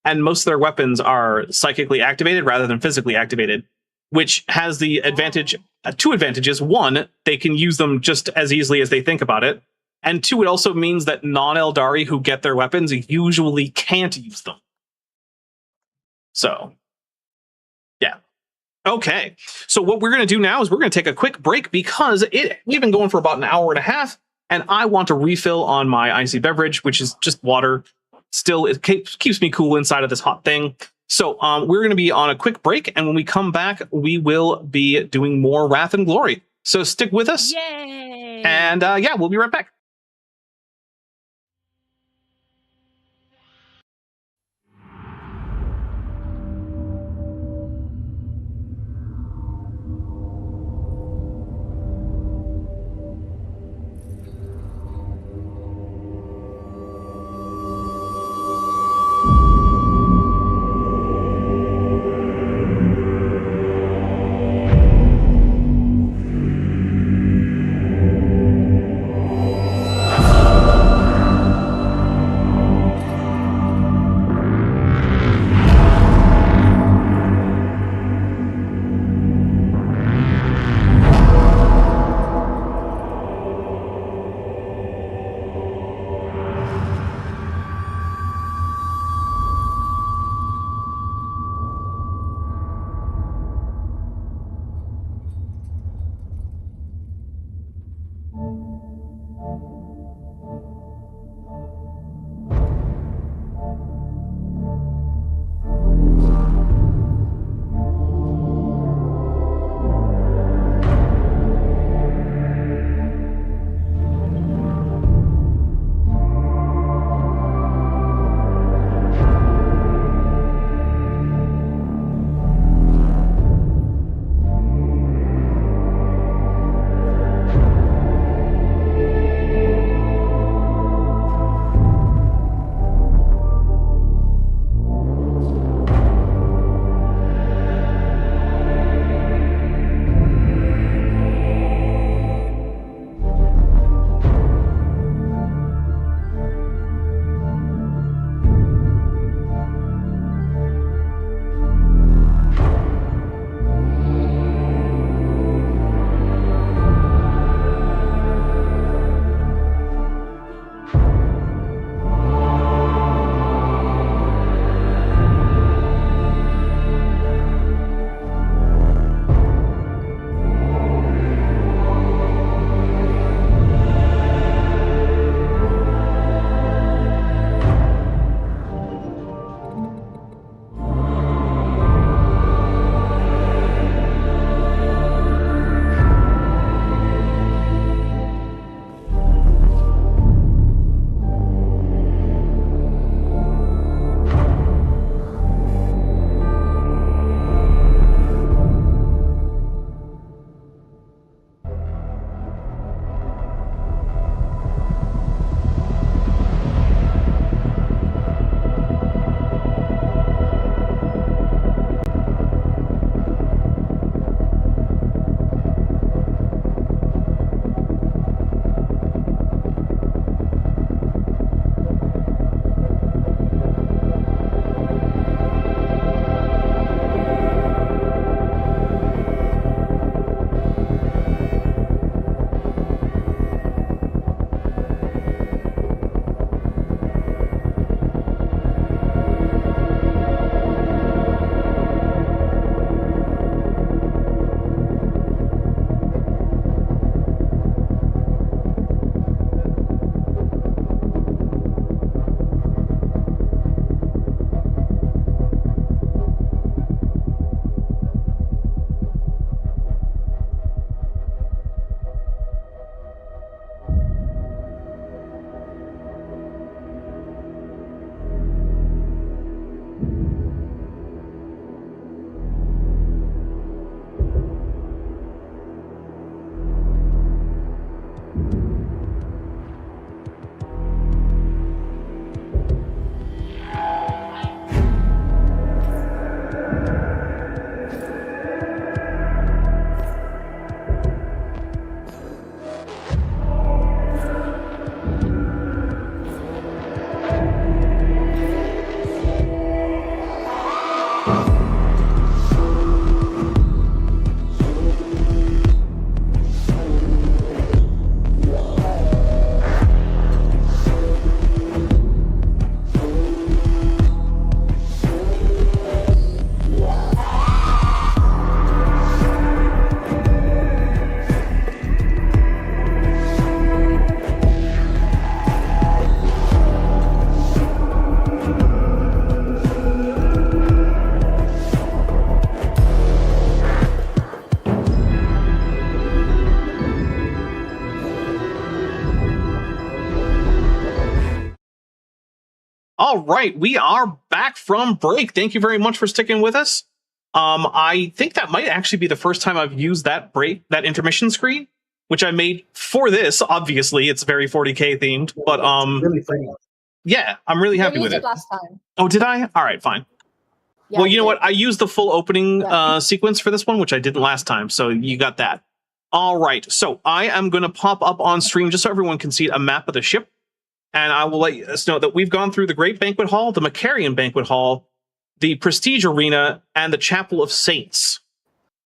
and most of their weapons are psychically activated rather than physically activated, which has the advantage, 2 advantages. 1, they can use them just as easily as they think about it. And 2, it also means that non-Eldari who get their weapons usually can't use them. So, yeah. Okay. So what we're going to do now is we're going to take a quick break because we've been going for about an hour and a half, and I want to refill on my icy beverage, which is just water. Still, it keeps me cool inside of this hot thing. So we're going to be on a quick break, and when we come back, we will be doing more Wrath and Glory. So stick with us. Yay! And yeah, we'll be right back. All right, we are back from break. Thank you very much for sticking with us. I think that might actually be the first time I've used that intermission screen, which I made for this. Obviously, it's very 40K themed, but really pretty. Yeah, I'm really happy with it. Last time. Oh, did I? All right, fine. Yeah, well, you know what? I used the full opening sequence for this one, which I didn't last time, so you got that. All right, so I am going to pop up on stream just so everyone can see a map of the ship, and I will let us know that we've gone through the Great Banquet Hall, the Macarian Banquet Hall, the Prestige Arena, and the Chapel of Saints.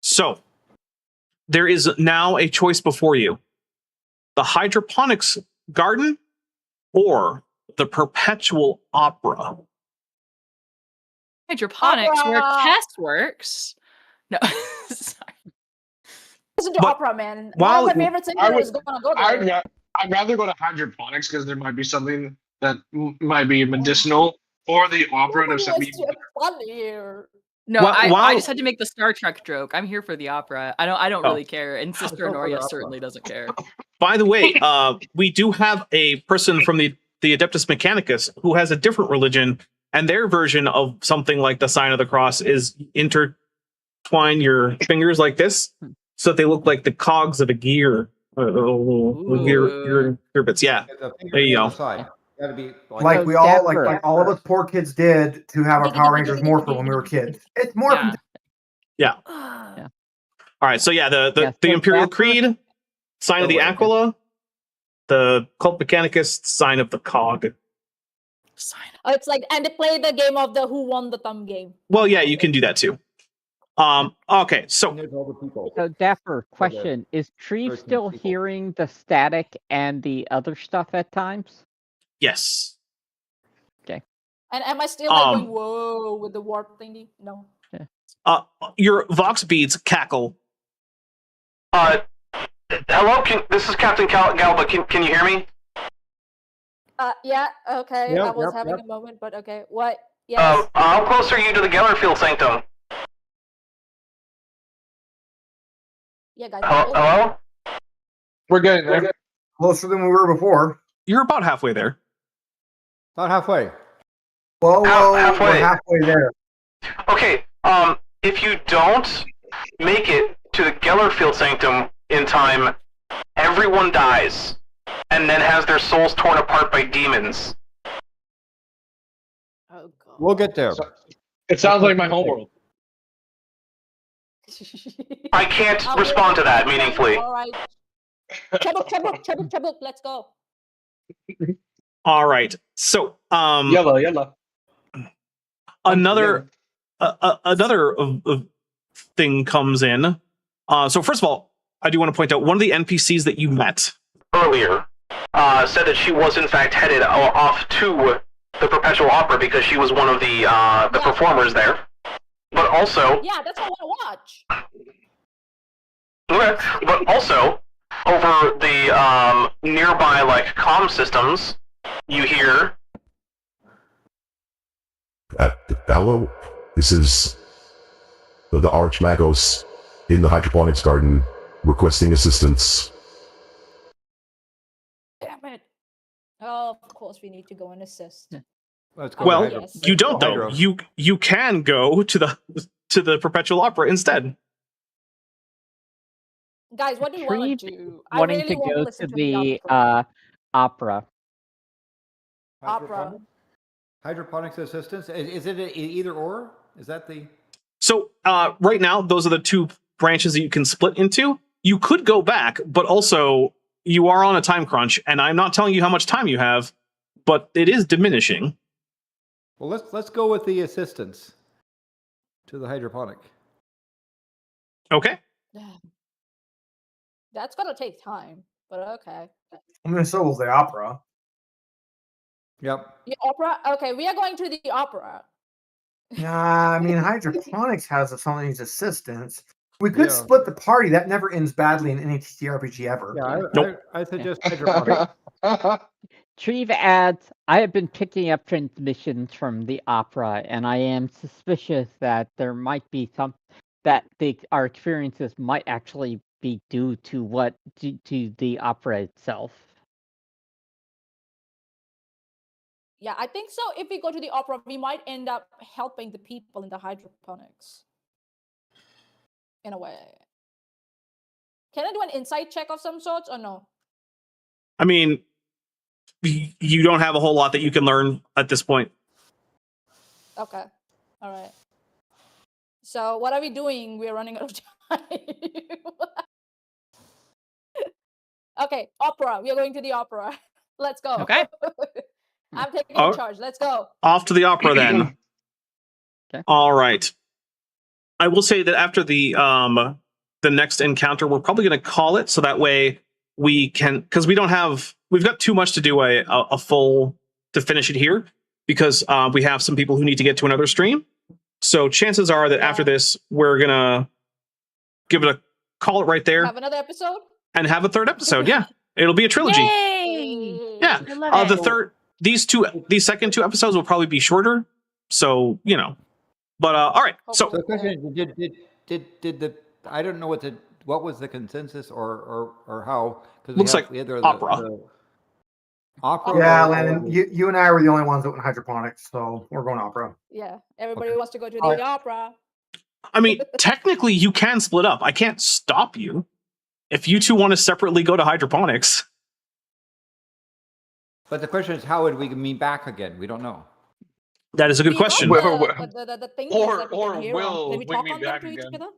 So, there is now a choice before you. The Hydroponics Garden or the Perpetual Opera. Hydroponics, where Tess works. No, sorry. Listen to opera, man. While- One of my favorite singers is gonna go there. I'd rather go to hydroponics because there might be something that might be medicinal, or the opera to set me. No, While- I just had to make the Star Trek joke. I'm here for the opera. I don't really care, and Sister Honoria certainly doesn't care. By the way, we do have a person from the Adeptus Mechanicus who has a different religion, and their version of something like the sign of the cross is intertwine your fingers like this, so that they look like the cogs of a gear. Gear bits. Yeah, there you go. Gotta be Like we all, like all of us poor kids did to have our Power Rangers morpher when we were kids. It's morphing. Yeah. All right. So yeah, the Imperial Creed, sign of the Aquila, the Cult Mechanicus, sign of the cog. Oh, it's like, and they play the game of the who won the thumb game. Well, yeah, you can do that too. Okay, so Dapper, question: is Tree still hearing the static and the other stuff at times? Yes. Okay. And am I still like going whoa with the warp thingy? No. Your Vox beads cackle. Hello, this is Captain Galba. Can you hear me? Yeah. Okay. Yep, I was yep, having yep. a moment, but okay. What? Yes. How close are you to the Gellerfield Sanctum? Yeah, guys. Hello? We're getting there. Closer than we were before. You're about halfway there. About halfway. Whoa, halfway. we're halfway there. Okay, if you don't make it to the Gellerfield Sanctum in time, everyone dies, and then has their souls torn apart by demons. Oh god. We'll get there. It sounds like my homeworld. I can't respond to that meaningfully. All right. Chebuk, let's go. All right. So, Yellow. another thing comes in. So first of all, I do want to point out one of the NPCs that you met Earlier, said that she was in fact headed off to the Perpetual Opera because she was one of the performers there. But also, Yeah, that's what I want to watch. okay, but also over the nearby like comm systems, you hear. Hello, this is the Archmagos in the Hydroponics Garden requesting assistance. Damn it. Oh, of course we need to go and assist. Let's go. Well, yes. you don't though. Hydro. You can go to the Perpetual Opera instead. Guys, what do you Tree want to do? I wanting really to want to go listen to the the opera. opera. Hydroponics assistance. Is it either or? Is that the? So right now, those are the two branches that you can split into. You could go back, but also you are on a time crunch, and I'm not telling you how much time you have, but it is diminishing. Well, let's go with the assistance to the hydroponic. Okay. That's gonna take time, but okay. I mean, so was the opera. Yep. The opera? Okay, we are going to the opera. Nah, I mean, hydroponics has some of these assistants. We could Yeah. split the party. That never ends badly in any TTRPG ever. Yeah, I suggest hydroponic. Treve adds, I have been picking up transmissions from the opera, and I am suspicious that there might be our experiences might actually be due to to the opera itself. Yeah, I think so. If we go to the opera, we might end up helping the people in the hydroponics. In a way. Can I do an insight check of some sorts or no? I mean, you don't have a whole lot that you can learn at this point. Okay. All right. So what are we doing? We're running out of time. Okay, opera. We are going to the opera. Let's go. Okay. I'm taking Oh. charge. Let's go. Off to the opera then. Okay. All right. I will say that after the next encounter, we're probably going to call it so that way we can, because we've got too much to do a full to finish it here, because we have some people who need to get to another stream. So chances are that after this, we're gonna give it a call it right there. Have another episode? And have a third episode. Yeah. It'll be a trilogy. Yay! Yeah. I love it. These second 2 episodes will probably be shorter. So, But all right. So the question did I don't know what was the consensus or how, because looks like opera. Opera. Yeah, Landon, you and I were the only ones that went hydroponics, so we're going opera. Yeah, everybody wants to go to the opera. I mean, technically you can split up. I can't stop you. If you two want to separately go to hydroponics. But the question is, how would we meet back again? We don't know. That is a good question. The thing Or will will we we talk meet on back them to each again? other?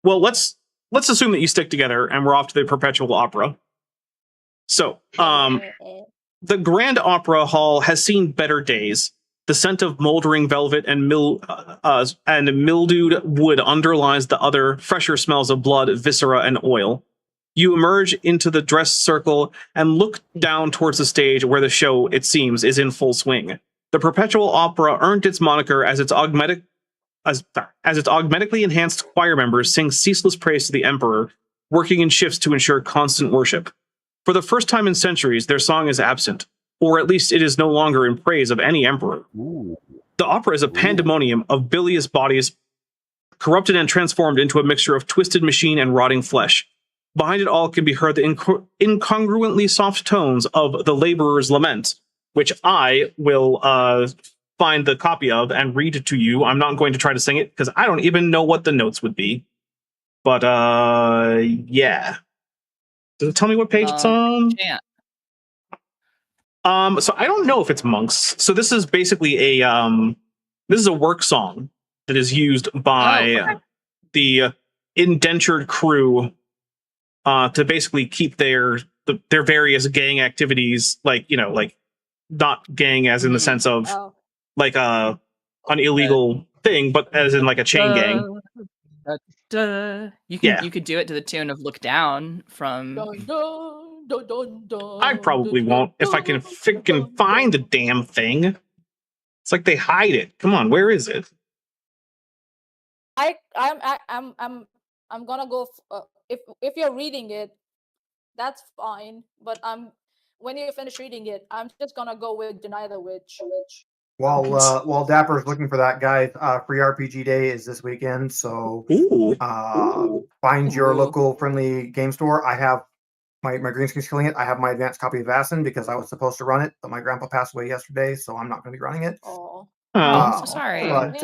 Well, let's assume that you stick together and we're off to the perpetual opera. So, the Grand Opera Hall has seen better days. The scent of moldering velvet and mildewed wood underlies the other, fresher smells of blood, viscera, and oil. You emerge into the dress circle and look down towards the stage where the show, it seems, is in full swing. The Perpetual Opera earned its moniker as its augmentically enhanced choir members sing ceaseless praise to the Emperor, working in shifts to ensure constant worship. For the first time in centuries, their song is absent, or at least it is no longer in praise of any emperor. Ooh. The opera is a pandemonium of bilious bodies, corrupted and transformed into a mixture of twisted machine and rotting flesh. Behind it all can be heard the incongruently soft tones of the Laborer's Lament, which I will find the copy of and read it to you. I'm not going to try to sing it, because I don't even know what the notes would be. But, yeah. Does it tell me what page it's on? Yeah. So I don't know if it's monks. So this is basically a work song that is used by the indentured crew to basically keep their various gang activities, like not gang as in the sense of like an illegal thing, but as in like a chain gang. You could do it to the tune of "Look Down" from. I probably won't if I can freaking find the damn thing. It's like they hide it. Come on, where is it? I'm gonna go. If you're reading it, that's fine. But when you finish reading it, I'm just gonna go with Deny the Witch. While Dapper's looking for that, guys, free RPG Day is this weekend, so find your local friendly game store. I have my green screen's killing it. I have my advanced copy of Vaesen because I was supposed to run it, but my grandpa passed away yesterday, so I'm not going to be running it. I'm so sorry. But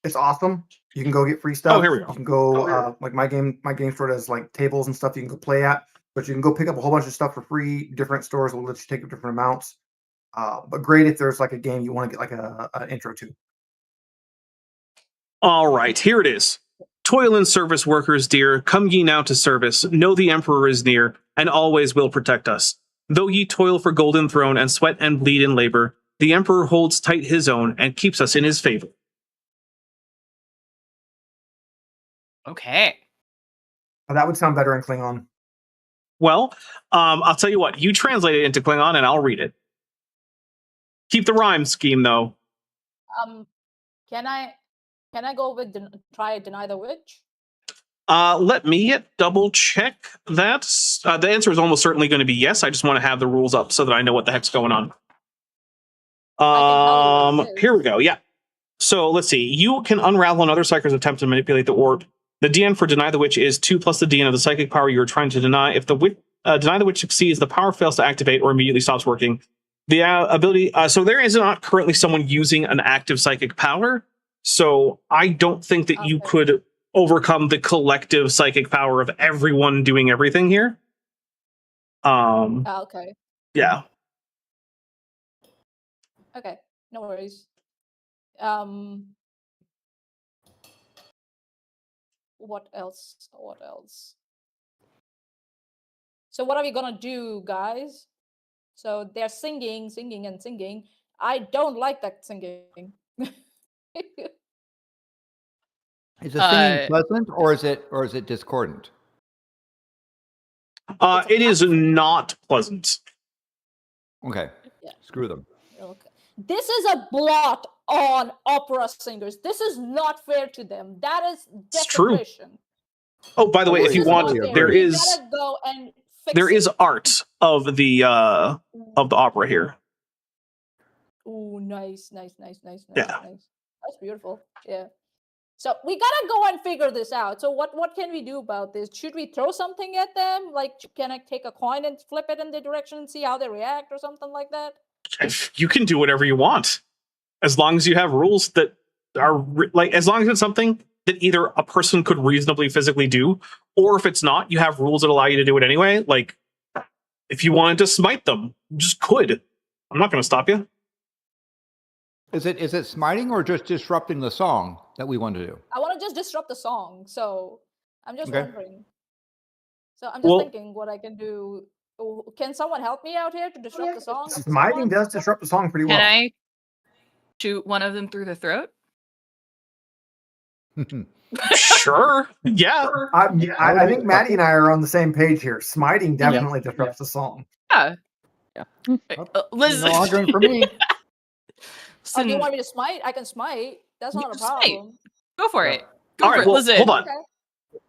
it's awesome. You can go get free stuff. Oh, here we go. You can go like my game store does like tables and stuff you can go play at, but you can go pick up a whole bunch of stuff for free. Different stores will let you take up different amounts. But great if there's like a game you want to get like an intro to. All right, here it is. Toil and service workers dear, come ye now to service. Know the Emperor is near, and always will protect us. Though ye toil for golden throne and sweat and bleed in labor, the Emperor holds tight his own and keeps us in his favor. Okay. That would sound better in Klingon. Well, I'll tell you what. You translate it into Klingon, and I'll read it. Keep the rhyme scheme, though. Can I go with try Deny the Witch? Let me double check that. The answer is almost certainly going to be yes. I just want to have the rules up so that I know what the heck's going on. Here we go. Yeah. So let's see. You can unravel another psyker's attempt to manipulate the orb. The DN for Deny the Witch is 2 plus the DN of the psychic power you are trying to deny. If the Deny the witch succeeds, the power fails to activate or immediately stops working. The ability, so there is not currently someone using an active psychic power, so I don't think that you could overcome the collective psychic power of everyone doing everything here. Okay. Yeah. Okay, no worries. What else? What else? So what are we gonna do, guys? So they're singing, singing, and singing. I don't like that singing. Is the singing pleasant or is it discordant? It is not pleasant. Okay. Yeah. Screw them. Okay. This is a blot on opera singers. This is not fair to them. That is desecration. Oh, by the way, if you want, there is go and there is art of the opera here. Ooh, nice. Yeah. Nice. That's beautiful. Yeah. So we gotta go and figure this out. So what can we do about this? Should we throw something at them? Like, can I take a coin and flip it in their direction and see how they react or something like that? You can do whatever you want, as long as you have rules that are as long as it's something that either a person could reasonably physically do, or if it's not, you have rules that allow you to do it anyway. Like, if you wanted to smite them, you just could. I'm not going to stop you. Is it smiting or just disrupting the song that we want to do? I want to just disrupt the song, so I'm just wondering. So I'm just thinking what I can do. Can someone help me out here to disrupt the song? Smiting does disrupt the song pretty well. Can I shoot one of them through the throat? Sure. Yeah. I think Maddie and I are on the same page here. Smiting definitely disrupts the song. Yeah. Liz, no arguing for me. So, do you want me to smite? I can smite. That's not a problem. Go for it. Go All for right, it. well, Listen. hold on.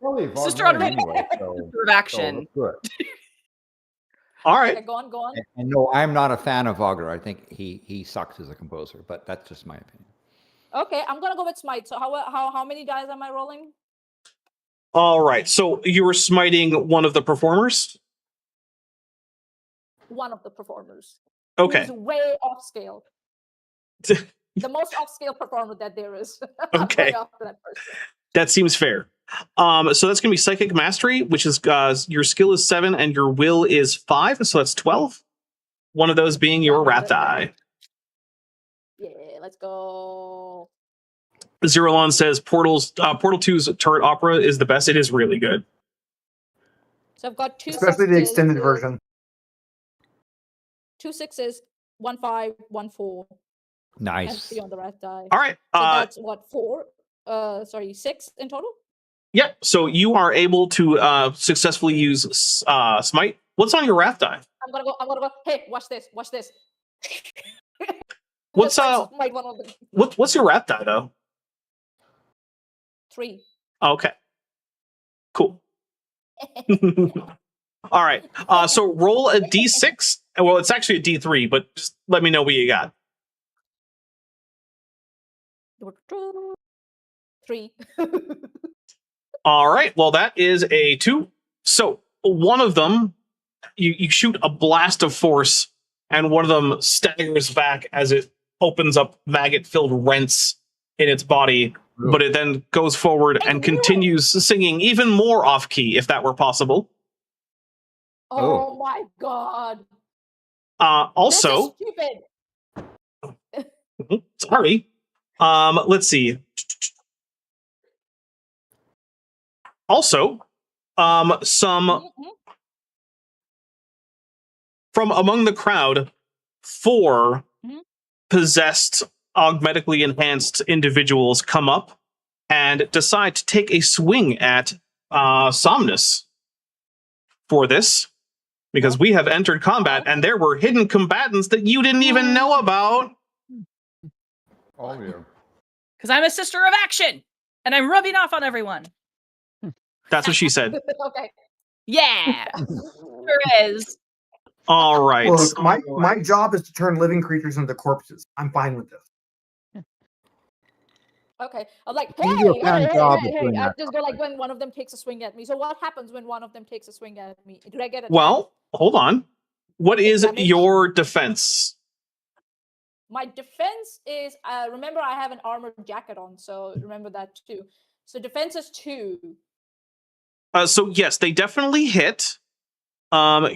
Okay. Sister on Anyway, so action. All right. Okay, go on. And no, I'm not a fan of Wagner. I think he sucks as a composer, but that's just my opinion. Okay, I'm gonna go with smite. So how many dice am I rolling? All right. So you were smiting one of the performers? One of the performers. Okay. Who's way off scale. The most off scale performer that there is. Okay. That seems fair. So that's gonna be psychic mastery, which is your skill is 7 and your will is 5, so that's 12. One of those being your wrath die. Yeah, let's go. Zerolon says Portal 2's turret opera is the best. It is really good. So I've got 2 especially the extended version. 2 6s, 1 5, 1 4. Nice. And 3 on the wrath die. All right. So that's what 6 in total? Yeah, so you are able to successfully use smite. What's on your wrath die? I'm gonna go. Hey, watch this. What's what's your wrath die though? 3. Okay. Cool. All right. So roll a d6. Well, it's actually a d3, but just let me know what you got. 3. All right. Well, that is a 2. So one of them, you shoot a blast of force, and one of them staggers back as it opens up maggot-filled rents in its body, but it then goes forward and continues singing even more off-key, if that were possible. Oh my god. Also, this is stupid. Sorry. Let's see. Also, some from among the crowd, 4 possessed, augmentically enhanced individuals come up and decide to take a swing at Somnus for this, because we have entered combat and there were hidden combatants that you didn't even know about. Oh yeah. Because I'm a sister of action and I'm rubbing off on everyone. That's what she said. Okay. Yeah. Sure is. All right. Look, my job is to turn living creatures into corpses. I'm fine with this. Okay. I'm like, hey, You do a hey, fan hey, job hey, of hey. doing I that. just go like when one of them takes a swing at me. So what happens when one of them takes a swing at me? Do I get attacked? Well, hold on. What is damage? your defense? My defense is, remember I have an armored jacket on, so remember that too. So defense is 2. So yes, they definitely hit.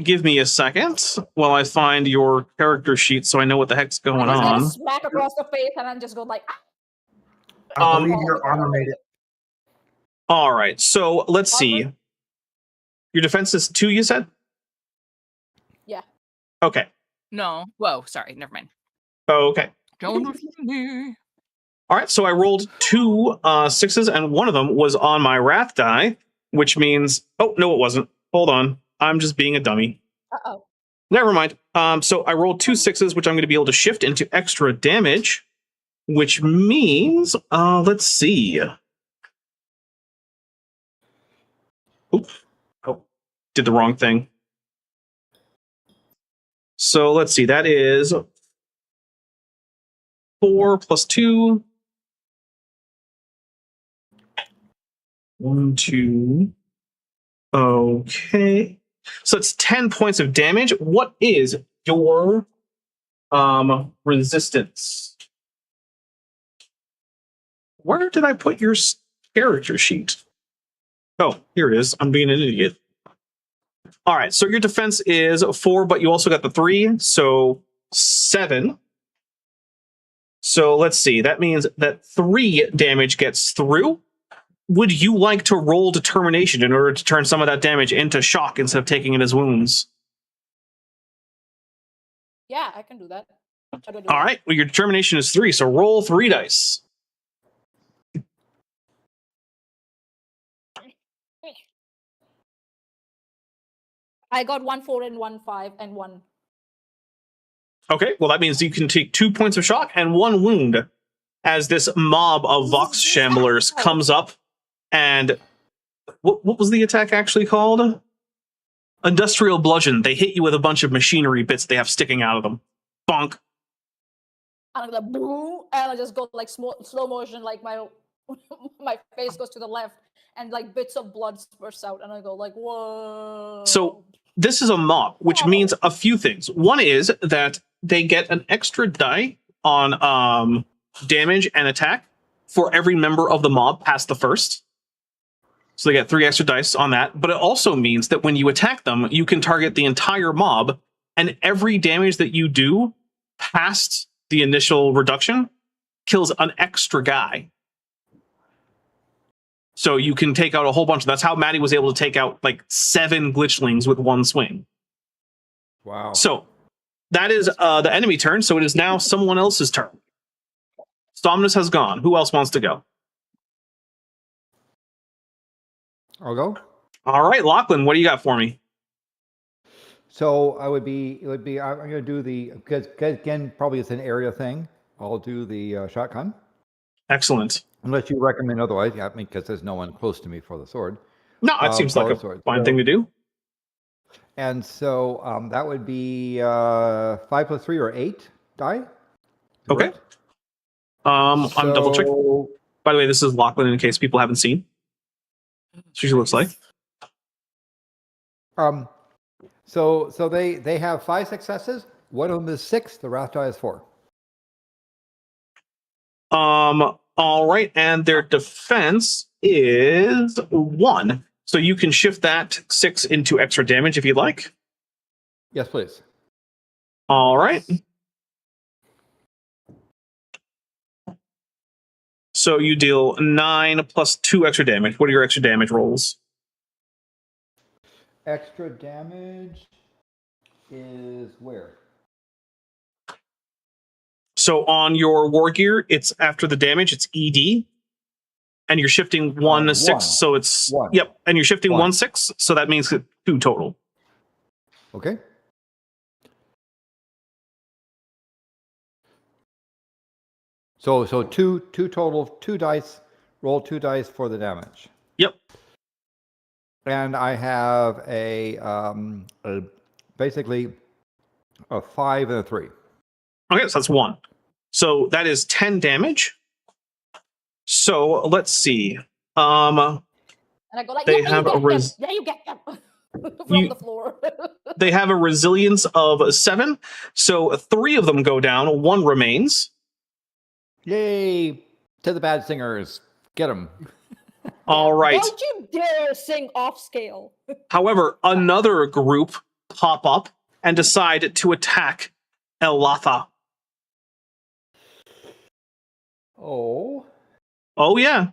Give me a second while I find your character sheet so I know what the heck's going I just get a on. smack across the face and then just go like, I believe your armor made it. All right, so let's see. Armor? Your defense is 2, you said? Yeah. Okay. No. Whoa, sorry, never mind. Okay. Don't listen to me. All right, so I rolled 2 6s, and one of them was on my wrath die, which means... Oh, no, it wasn't. Hold on. I'm just being a dummy. Uh-oh. Never mind. So I rolled 2 6s, which I'm going to be able to shift into extra damage, which means... let's see. Oops. Oh, did the wrong thing. So let's see. That is 4 plus 2. 1, 2. Okay. So it's 10 points of damage. What is your resistance? Where did I put your character sheet? Oh, here it is. I'm being an idiot. All right, so your defense is 4, but you also got the 3, so 7. So let's see. That means that 3 damage gets through. Would you like to roll determination in order to turn some of that damage into shock instead of taking it as wounds? Yeah, I can do that. All right, well, your determination is 3, so roll 3 dice. I got 1 4 and 1 5 and 1. Okay, well, that means you can take 2 points of shock and 1 wound as this mob of Vox Shamblers comes up. And what was the attack actually called? Industrial Bludgeon. They hit you with a bunch of machinery bits they have sticking out of them. Bonk. And I'm like, boom, and I just go like slow motion, like my face goes to the left, and like bits of blood spurts out, and I go like, whoa. So this is a mob, which means a few things. One is that they get an extra die on damage and attack for every member of the mob past the first. So they get 3 extra dice on that. But it also means that when you attack them, you can target the entire mob, and every damage that you do past the initial reduction kills an extra guy. So you can take out a whole bunch. That's how Maddie was able to take out like 7 glitchlings with 1 swing. Wow. So that is the enemy turn. So it is now someone else's turn. Somnus has gone. Who else wants to go? I'll go. All right, Lachlan, what do you got for me? So I'm going to do the, because again, probably it's an area thing. I'll do the shotgun. Excellent. Unless you recommend otherwise, yeah, because there's no one close to me for the sword. No, it seems like a fine thing to do. And so that would be 5 plus 3 or 8 die. Okay. I'm double checking. By the way, this is Lachlan in case people haven't seen. She looks like. So they have 5 successes. One of them is 6. The wrath die is 4. All right, and their defense is 1. So you can shift that 6 into extra damage if you'd like. Yes, please. All right. So you deal 9 plus 2 extra damage. What are your extra damage rolls? Extra damage is where? So on your war gear, it's after the damage, it's ED. And you're shifting 1 6, so it's 1. Yep, and you're shifting 1 6, so that means 2 total. Okay. So 2 total, 2 dice, roll 2 dice for the damage. Yep. And I have basically a 5 and a 3. Okay, so that's 1. So that is 10 damage. So let's see. And I go like, They yeah, have you a get them. Yeah, you get them from the floor. They have a resilience of 7, so 3 of them go down, 1 remains. Yay! To the bad singers, get them. All right. Don't you dare sing off scale. However, another group pop up and decide to attack Elatha. Oh. Oh yeah.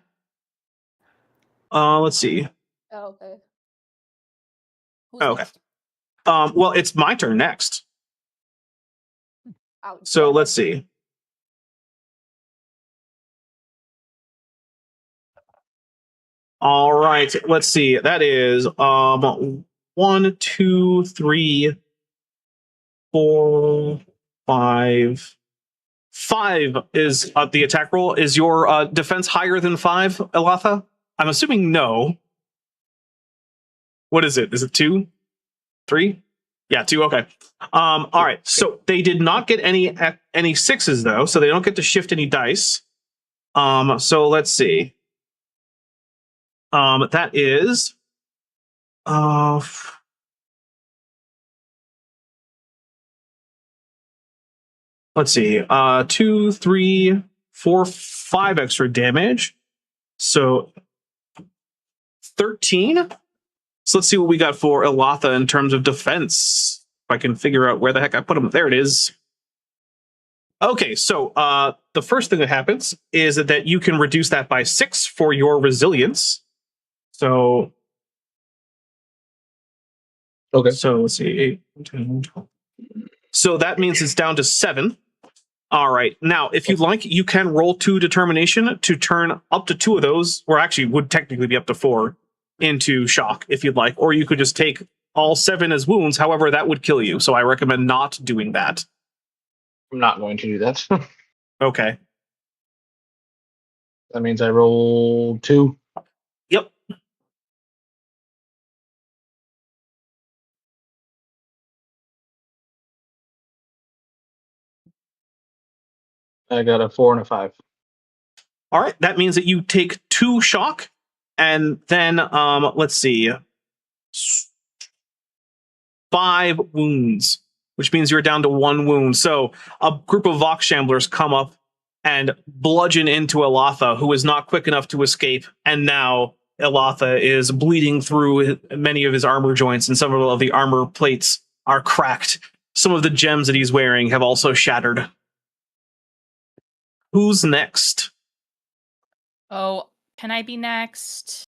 Let's see. Oh, okay. Who's Okay. next? Well, it's my turn next. Ouch. So let's see. All right, let's see. That is 1, 2, 3, 4, 5. 5 is the attack roll. Is your defense higher than 5, Elatha? I'm assuming no. What is it? Is it 2? 3? Yeah, 2. Okay. All right. So they did not get any 6s though, so they don't get to shift any dice. So let's see. That is let's see. 2, 3, 4, 5 extra damage. So 13. So let's see what we got for Elatha in terms of defense. If I can figure out where the heck I put him. There it is. Okay, so the first thing that happens is that you can reduce that by 6 for your resilience. So, okay. So let's see, 8, 10, 12. So that means it's down to 7. All right. Now, if you'd like, you can roll 2 determination to turn up to 2 of those, or actually would technically be up to 4, into shock if you'd like, or you could just take all 7 as wounds. However, that would kill you. So I recommend not doing that. I'm not going to do that. Okay. That means I roll 2. Yep. I got a 4 and a 5. All right. That means that you take 2 shock, and then let's see, 5 wounds, which means you're down to 1 wound. So a group of Vox Shamblers come up and bludgeon into Elatha, who is not quick enough to escape, and now Elatha is bleeding through many of his armor joints, and some of the armor plates are cracked. Some of the gems that he's wearing have also shattered. Who's next? Oh, can I be next?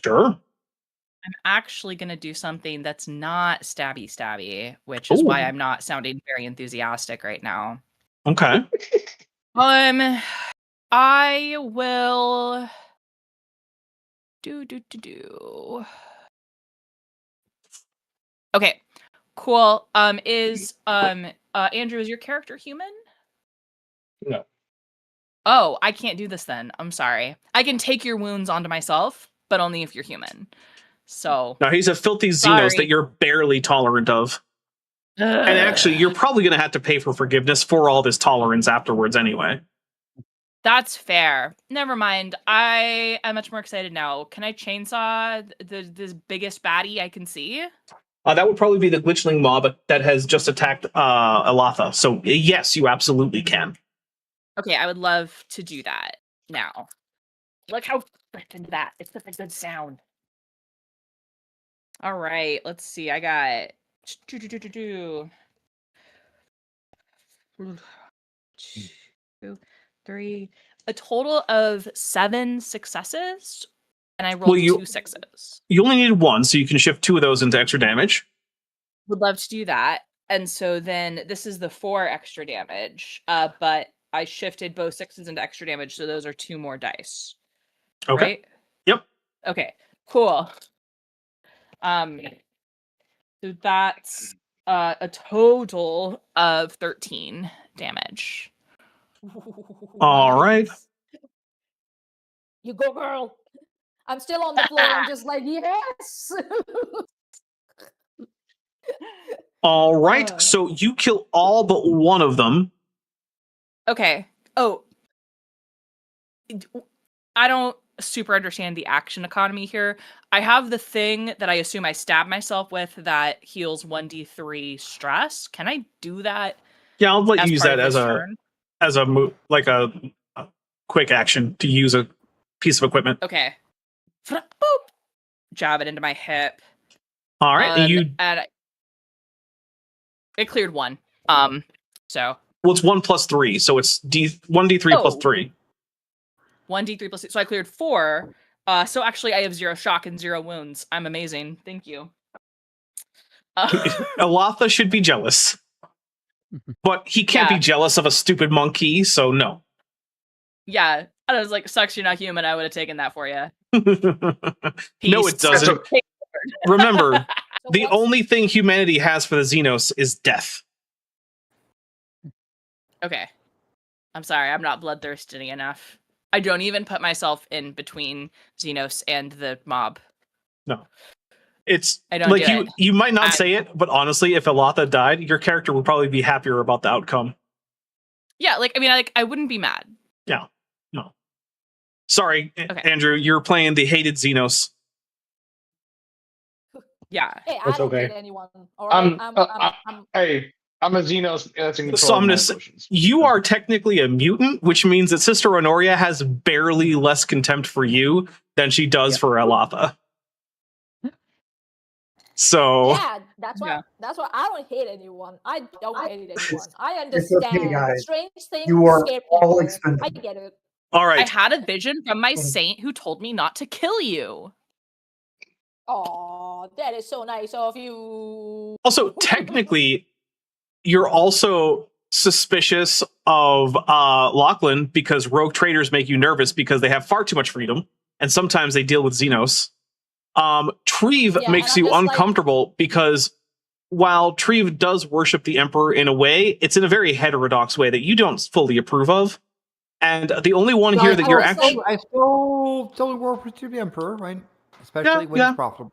Sure. I'm actually going to do something that's not stabby, which is why I'm not sounding very enthusiastic right now. Okay. I will do. Okay, cool. Andrew, is your character human? No. Oh, I can't do this then. I'm sorry. I can take your wounds onto myself, but only if you're human. So now he's a filthy Xenos that you're barely tolerant of. And actually, you're probably going to have to pay for forgiveness for all this tolerance afterwards anyway. That's fair. Never mind. I am much more excited now. Can I chainsaw this biggest baddie I can see? That would probably be the glitchling mob that has just attacked Elatha. So yes, you absolutely can. Okay, I would love to do that now. Look how freaking that. It's such a good sound. All right, let's see. I got 2, 3, a total of 7 successes, and I rolled 2 6s. You only need 1, so you can shift 2 of those into extra damage. Would love to do that. And so then this is the 4 extra damage, but I shifted both 6s into extra damage, so those are 2 more dice. Okay. Right? Yep. Okay, cool. So that's a total of 13 damage. All right. You go, girl. I'm still on the floor. I'm just like, yes. All right. So you kill all but 1 of them. Okay. Oh. I don't super understand the action economy here. I have the thing that I assume I stab myself with that heals 1d3 stress. Can I do that? Yeah, I'll let you use part that of as this a turn? as a move, like a quick action to use a piece of equipment. Okay. Boop. Jab it into my hip. All right, and it cleared 1. So. Well, it's 1 plus 3, so it's 1d3 plus 3. 1d3 plus 2. So I cleared 4. So actually, I have 0 shock and 0 wounds. I'm amazing. Thank you. Alatha should be jealous, but he can't be jealous of a stupid monkey. So no. Yeah, I was like, sucks you're not human. I would have taken that for you. No, it doesn't. Remember, the only thing humanity has for the Xenos is death. Okay. I'm sorry, I'm not bloodthirsty enough. I don't even put myself in between Xenos and the mob. No. It's I don't like do you might not say it, but honestly, if Alatha died, your character would probably be happier about the outcome. Yeah, like I mean, I wouldn't be mad. Yeah. No. Sorry, Andrew, you're playing the hated Xenos. Yeah. Hey, That's I don't okay. hate anyone. All right? Hey, I'm a Xenos. That's in control Somnus, of my emotions. you are technically a mutant, which means that Sister Honoria has barely less contempt for you than she does for Alatha. So yeah, that's why I don't hate anyone. I don't hate anyone. I It's understand. okay, guys. Strange things You are scare all people. expendable. I get it. All right. I had a vision from my saint who told me not to kill you. Oh, that is so nice of you. Also, technically, you're also suspicious of Lachlan because rogue traders make you nervous because they have far too much freedom, and sometimes they deal with Xenos. Treve makes you uncomfortable because while Treve does worship the Emperor in a way, it's in a very heterodox way that you don't fully approve of. And the only one here that you're actually... I still worship the Emperor, right? Especially when it's profitable.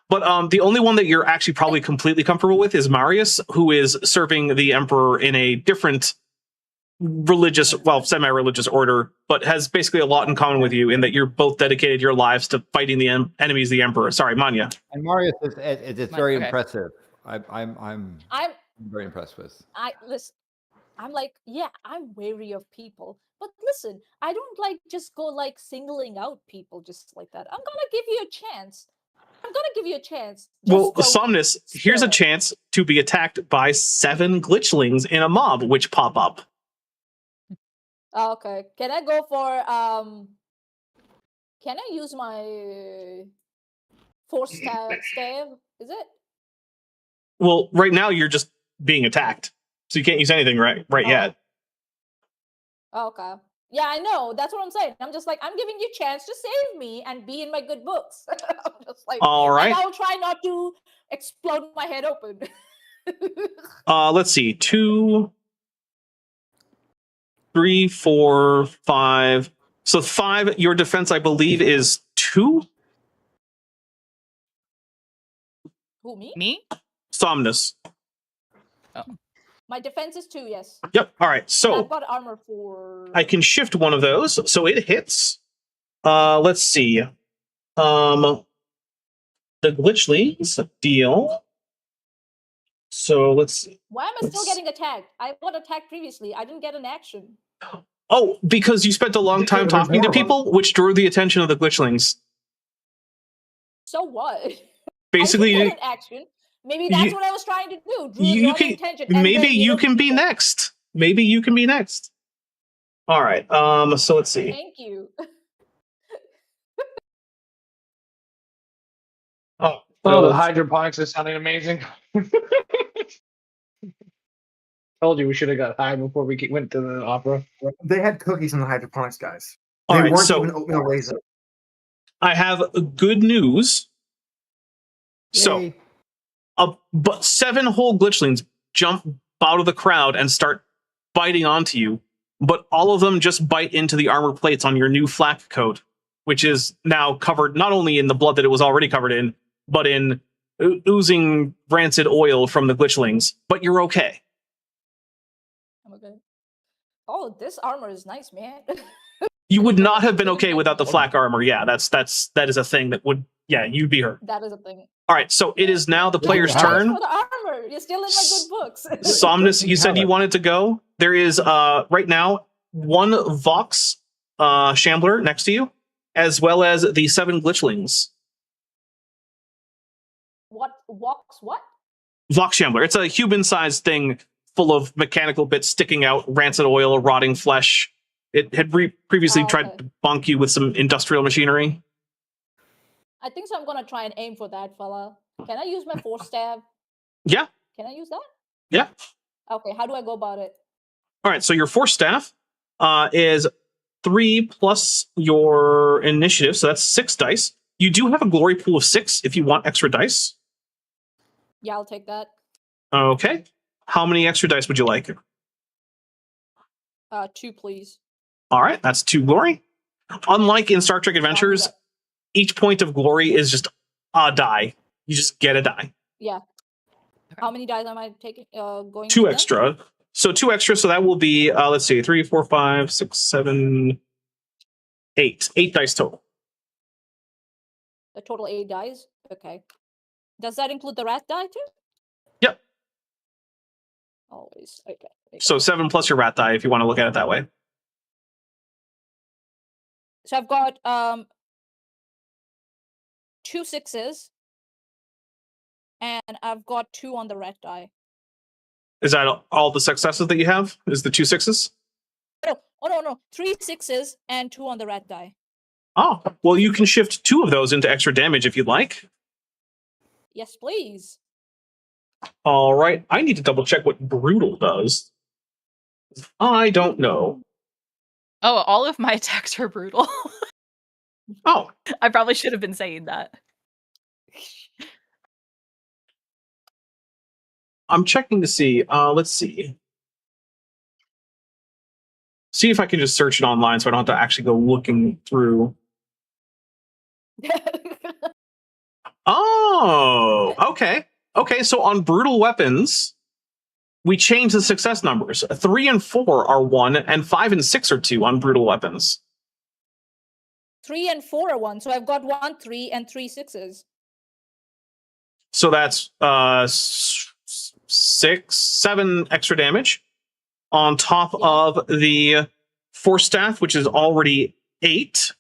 But the only one that you're actually probably completely comfortable with is Marius, who is serving the Emperor in a different religious, well, semi-religious order, but has basically a lot in common with you in that you're both dedicated your lives to fighting the enemies of the Emperor. Sorry, Manya. And Marius is very impressive. I'm very impressed with. I'm like, yeah, I'm wary of people. But listen, I don't like just go like singling out people just like that. I'm gonna give you a chance. Well, Somnus, here's a chance to be attacked by 7 glitchlings in a mob, which pop up. Okay. Can I go for can I use my force staff? Is it? Well, right now you're just being attacked. So you can't use anything right yet. Okay. Yeah, I know. That's what I'm saying. I'm just like, I'm giving you a chance to save me and be in my good books. I'm just like, all right. And I'll try not to explode my head open. Let's see. 2, 3, 4, 5. So 5, your defense, I believe, is 2? Who, me? Me? Somnus. Oh. My defense is 2, yes. Yep. All right. So I've got armor 4. I can shift one of those, so it hits. Let's see. The glitchlings deal. So let's see. Why am I still getting attacked? I got attacked previously. I didn't get an action. Oh, because you spent a long time talking to people, which drew the attention of the glitchlings. So what? Basically, I didn't get an action. Maybe that's what I was trying to do. Maybe you can be next. Maybe you can be next. All right. So let's see. Thank you. The hydroponics is sounding amazing. Told you we should have got high before we went to the opera. They had cookies in the hydroponics, guys. All they right, weren't so even oatmeal raisin. I have good news. Yay. So, but 7 whole glitchlings jump out of the crowd and start biting onto you, but all of them just bite into the armor plates on your new flak coat, which is now covered not only in the blood that it was already covered in, but in oozing rancid oil from the glitchlings. But you're okay. I'm okay. Oh, this armor is nice, man. You would not have been okay without the flak armor. Yeah, that is a thing that would. Yeah, you'd be hurt. That is a thing. All right, so it is now the player's turn. For the armor, you're still in my good books. Somnus, you said you wanted to go. There is right now one Vox Shambler next to you, as well as the 7 Glitchlings. What walks? What? Vox Shambler. It's a human-sized thing full of mechanical bits sticking out, rancid oil, rotting flesh. It had previously tried to bonk you with some industrial machinery. I think so. I'm gonna try and aim for that fella. Can I use my force staff? Yeah. Can I use that? Yeah. Okay. How do I go about it? All right. So your force staff is 3 plus your initiative, so that's 6 dice. You do have a glory pool of 6 if you want extra dice. Yeah, I'll take that. Okay. How many extra dice would you like? 2, please. All right. That's 2 glory. Unlike in Star Trek Adventures, each point of glory is just a die. You just get a die. Yeah. How many dice am I taking? Going 2 extra. So 2 extra. So that will be, let's see, 3, 4, 5, 6, 7, 8. 8 dice total. A total 8 dice? Okay. Does that include the rat die too? Yep. Always. Okay. So 7 plus your rat die if you want to look at it that way. So I've got 2 6s. And I've got 2 on the rat die. Is that all the successes that you have? Is the 2 6s? No. Oh, no. 3 6s and 2 on the rat die. Oh, well, you can shift 2 of those into extra damage if you'd like. Yes, please. All right. I need to double check what Brutal does. I don't know. Oh, all of my attacks are brutal. Oh. I probably should have been saying that. I'm checking to see. Let's see. See if I can just search it online so I don't have to actually go looking through. Oh, okay. Okay, so on brutal weapons, we change the success numbers. 3 and 4 are 1, and 5 and 6 are 2 on brutal weapons. 3 and 4 are 1, so I've got 1 3 and 3 6s. So that's 6, 7 extra damage on top of the force staff, which is already 8.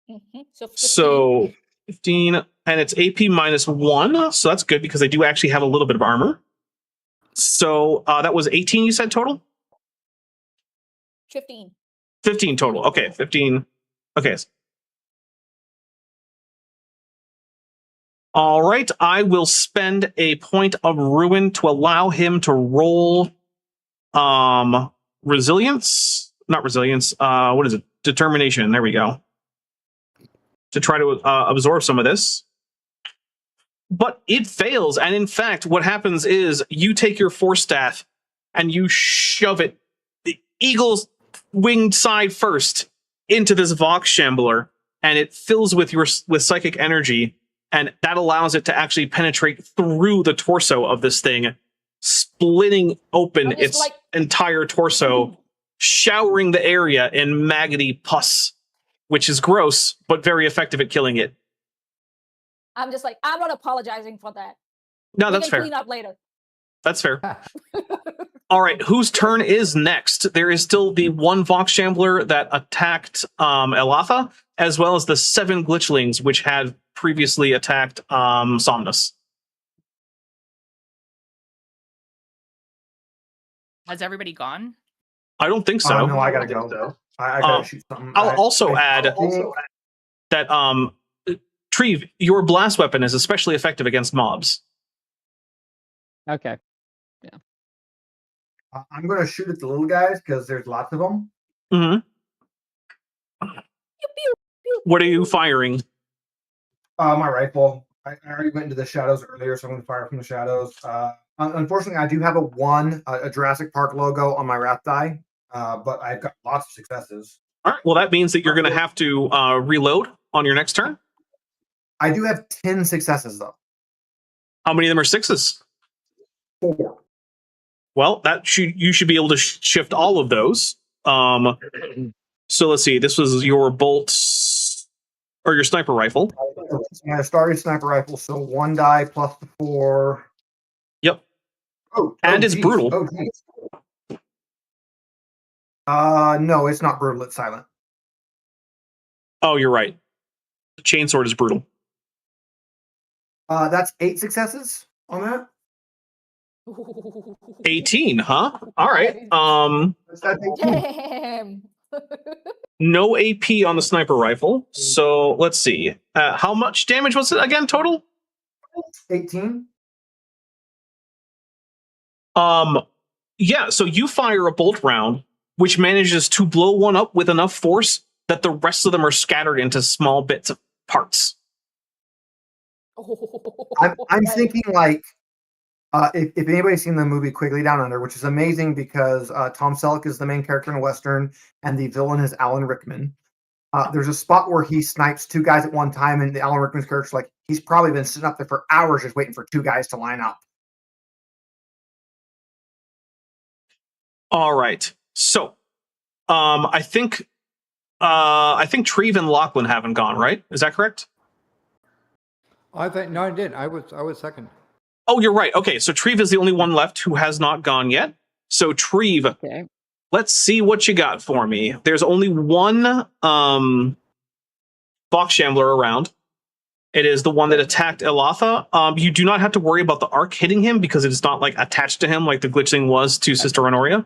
Mm-hmm. So 15, and it's AP minus 1, so that's good because they do actually have a little bit of armor. So that was 18, you said total? 15. 15 total. Okay, 15. Okay. All right, I will spend a point of ruin to allow him to roll resilience. Not resilience. What is it? Determination. There we go. To try to absorb some of this. But it fails, and in fact, what happens is you take your force staff and you shove it, the eagle's winged side first, into this Vox Shambler, and it fills with psychic energy, and that allows it to actually penetrate through the torso of this thing, splitting open its entire torso, showering the area in maggoty pus, which is gross, but very effective at killing it. I'm just like, I'm not apologizing for that. No, that's fair. Clean up later. That's fair. All right, whose turn is next? There is still the 1 Vox Shambler that attacked Elatha, as well as the 7 Glitchlings, which had previously attacked Somnus. Has everybody gone? I don't think so. No, I gotta go. I gotta shoot something. I'll also add that Treve, your blast weapon is especially effective against mobs. Okay. Yeah. I'm gonna shoot at the little guys because there's lots of them. Mm-hmm. What are you firing? My rifle. I already went into the shadows earlier, so I'm going to fire from the shadows. Unfortunately, I do have a Jurassic Park logo on my wrath die, but I've got lots of successes. All right. Well, that means that you're going to have to reload on your next turn. I do have 10 successes, though. How many of them are 6s? 4. Well, you should be able to shift all of those. So let's see. This was your bolt or your sniper rifle. My starting sniper rifle, so 1 die plus the 4. Yep. And it's geez. brutal. Oh, geez. No, it's not brutal. It's silent. Oh, you're right. The chainsword is brutal. That's 8 successes on that. 18, huh? All right. Damn. No AP on the sniper rifle. So let's see. How much damage was it again total? 18. Yeah, so you fire a bolt round, which manages to blow one up with enough force that the rest of them are scattered into small bits of parts. I'm thinking like, if anybody's seen the movie Quigley Down Under, which is amazing because Tom Selleck is the main character in a Western and the villain is Alan Rickman. There's a spot where he snipes 2 guys at one time, and the Alan Rickman's character's like, he's probably been sitting up there for hours just waiting for 2 guys to line up. All right. So, I think Treve and Lachlan haven't gone, right? Is that correct? I think no, I did. I was second. Oh, you're right. Okay, so Treve is the only one left who has not gone yet. So Treve, Okay. let's see what you got for me. There's only one Fox Shambler around. It is the one that attacked Elatha. You do not have to worry about the arc hitting him because it is not like attached to him like the glitching was to Sister Honoria.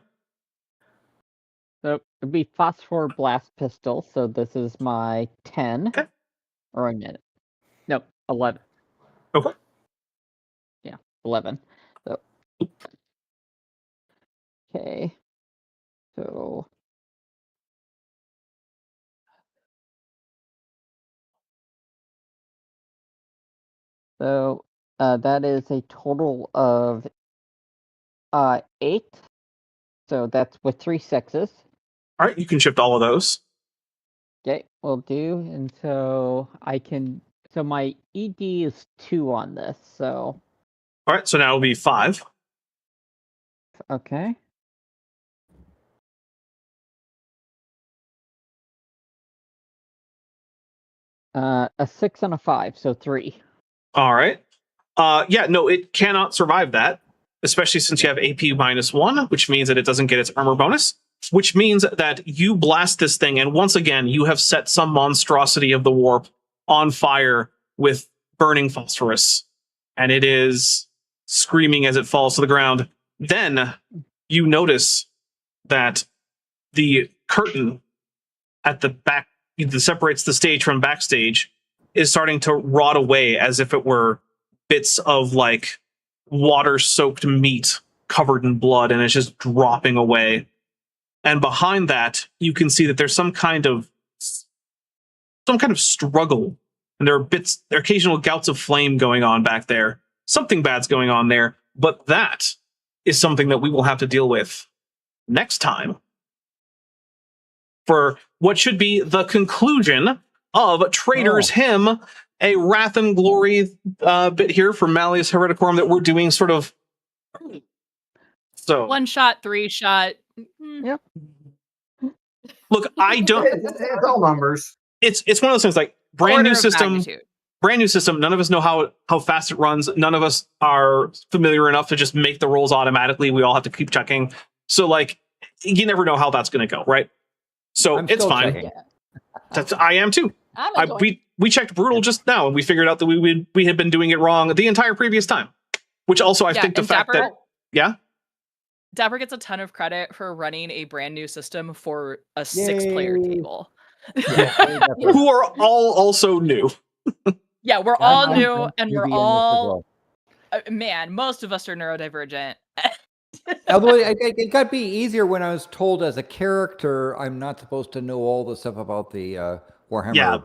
So it'd be Phosphor Blast Pistol. So this is my 10. Okay. Or a minute. No, 11. Okay. Yeah, 11. So. Okay. So. So that is a total of 8. So that's with 3 6s. All right, you can shift all of those. Okay, will do. And so I can. So my ED is 2 on this. So. All right, so now it'll be 5. Okay. A 6 and a 5, so 3. All right. Yeah, no, it cannot survive that, especially since you have AP -1, which means that it doesn't get its armor bonus, which means that you blast this thing, and once again, you have set some monstrosity of the warp on fire with burning phosphorus, and it is screaming as it falls to the ground. Then you notice that the curtain at the back that separates the stage from backstage is starting to rot away as if it were bits of like water-soaked meat covered in blood, and it's just dropping away. And behind that, you can see that there's some kind of struggle, and there are occasional gouts of flame going on back there. Something bad's going on there, but that is something that we will have to deal with next time for what should be the conclusion of Traitor's Hymn, a Wrath and Glory bit here for Malleus Hereticorum that we're doing sort of. So 1 shot, 3 shot. Yep. Look, I don't. It's all numbers. It's one of those things like brand new Order of system. magnitude. Brand new system. None of us know how fast it runs. None of us are familiar enough to just make the rolls automatically. We all have to keep checking. So like, you never know how that's going to go, right? So it's fine. I am too. We checked brutal just now, and we figured out that we had been doing it wrong the entire previous time. Which also I think the fact that Dapper gets a ton of credit for running a brand new system for a 6-player table. Who are all also new. Yeah, we're all new, and we're all man. Most of us are neurodivergent. Although it got to be easier when I was told as a character I'm not supposed to know all the stuff about the Warhammer. Yeah,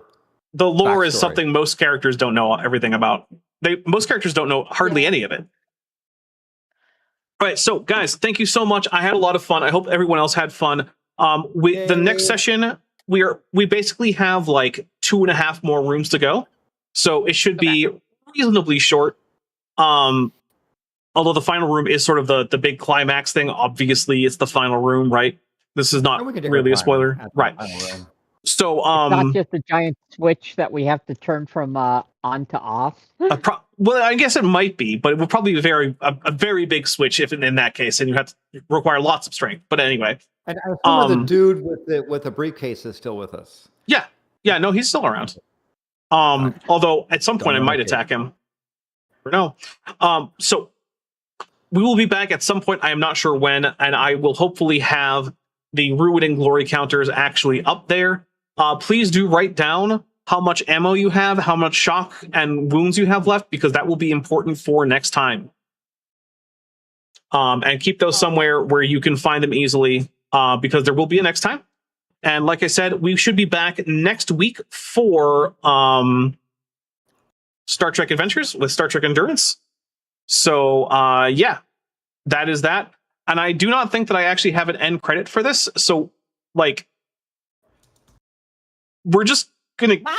the lore is backstory. something most characters don't know everything about. Most characters don't know hardly any of it. All right, so guys, thank you so much. I had a lot of fun. I hope everyone else had fun. The next session, we basically have like 2.5 more rooms to go, so it should be reasonably short. Although the final room is sort of the big climax thing. Obviously, it's the final room, right? This is not And we can take really our a time spoiler, at the right? final room. So, It's not just a giant switch that we have to turn from on to off. well, I guess it might be, but it would probably be a very big switch if in that case, and you have to require lots of strength. But anyway, and some of the dude with the briefcase is still with us. Yeah, no, he's still around. Although at some point I might attack him. Or no. So we will be back at some point. I am not sure when, and I will hopefully have the Ruin and Glory counters actually up there. Please do write down how much ammo you have, how much shock and wounds you have left, because that will be important for next time. And keep those somewhere where you can find them easily, because there will be a next time. And like I said, we should be back next week for Star Trek Adventures with Star Trek Endurance. So, yeah, that is that. And I do not think that I actually have an end credit for this. So, like, we're just gonna... Bye!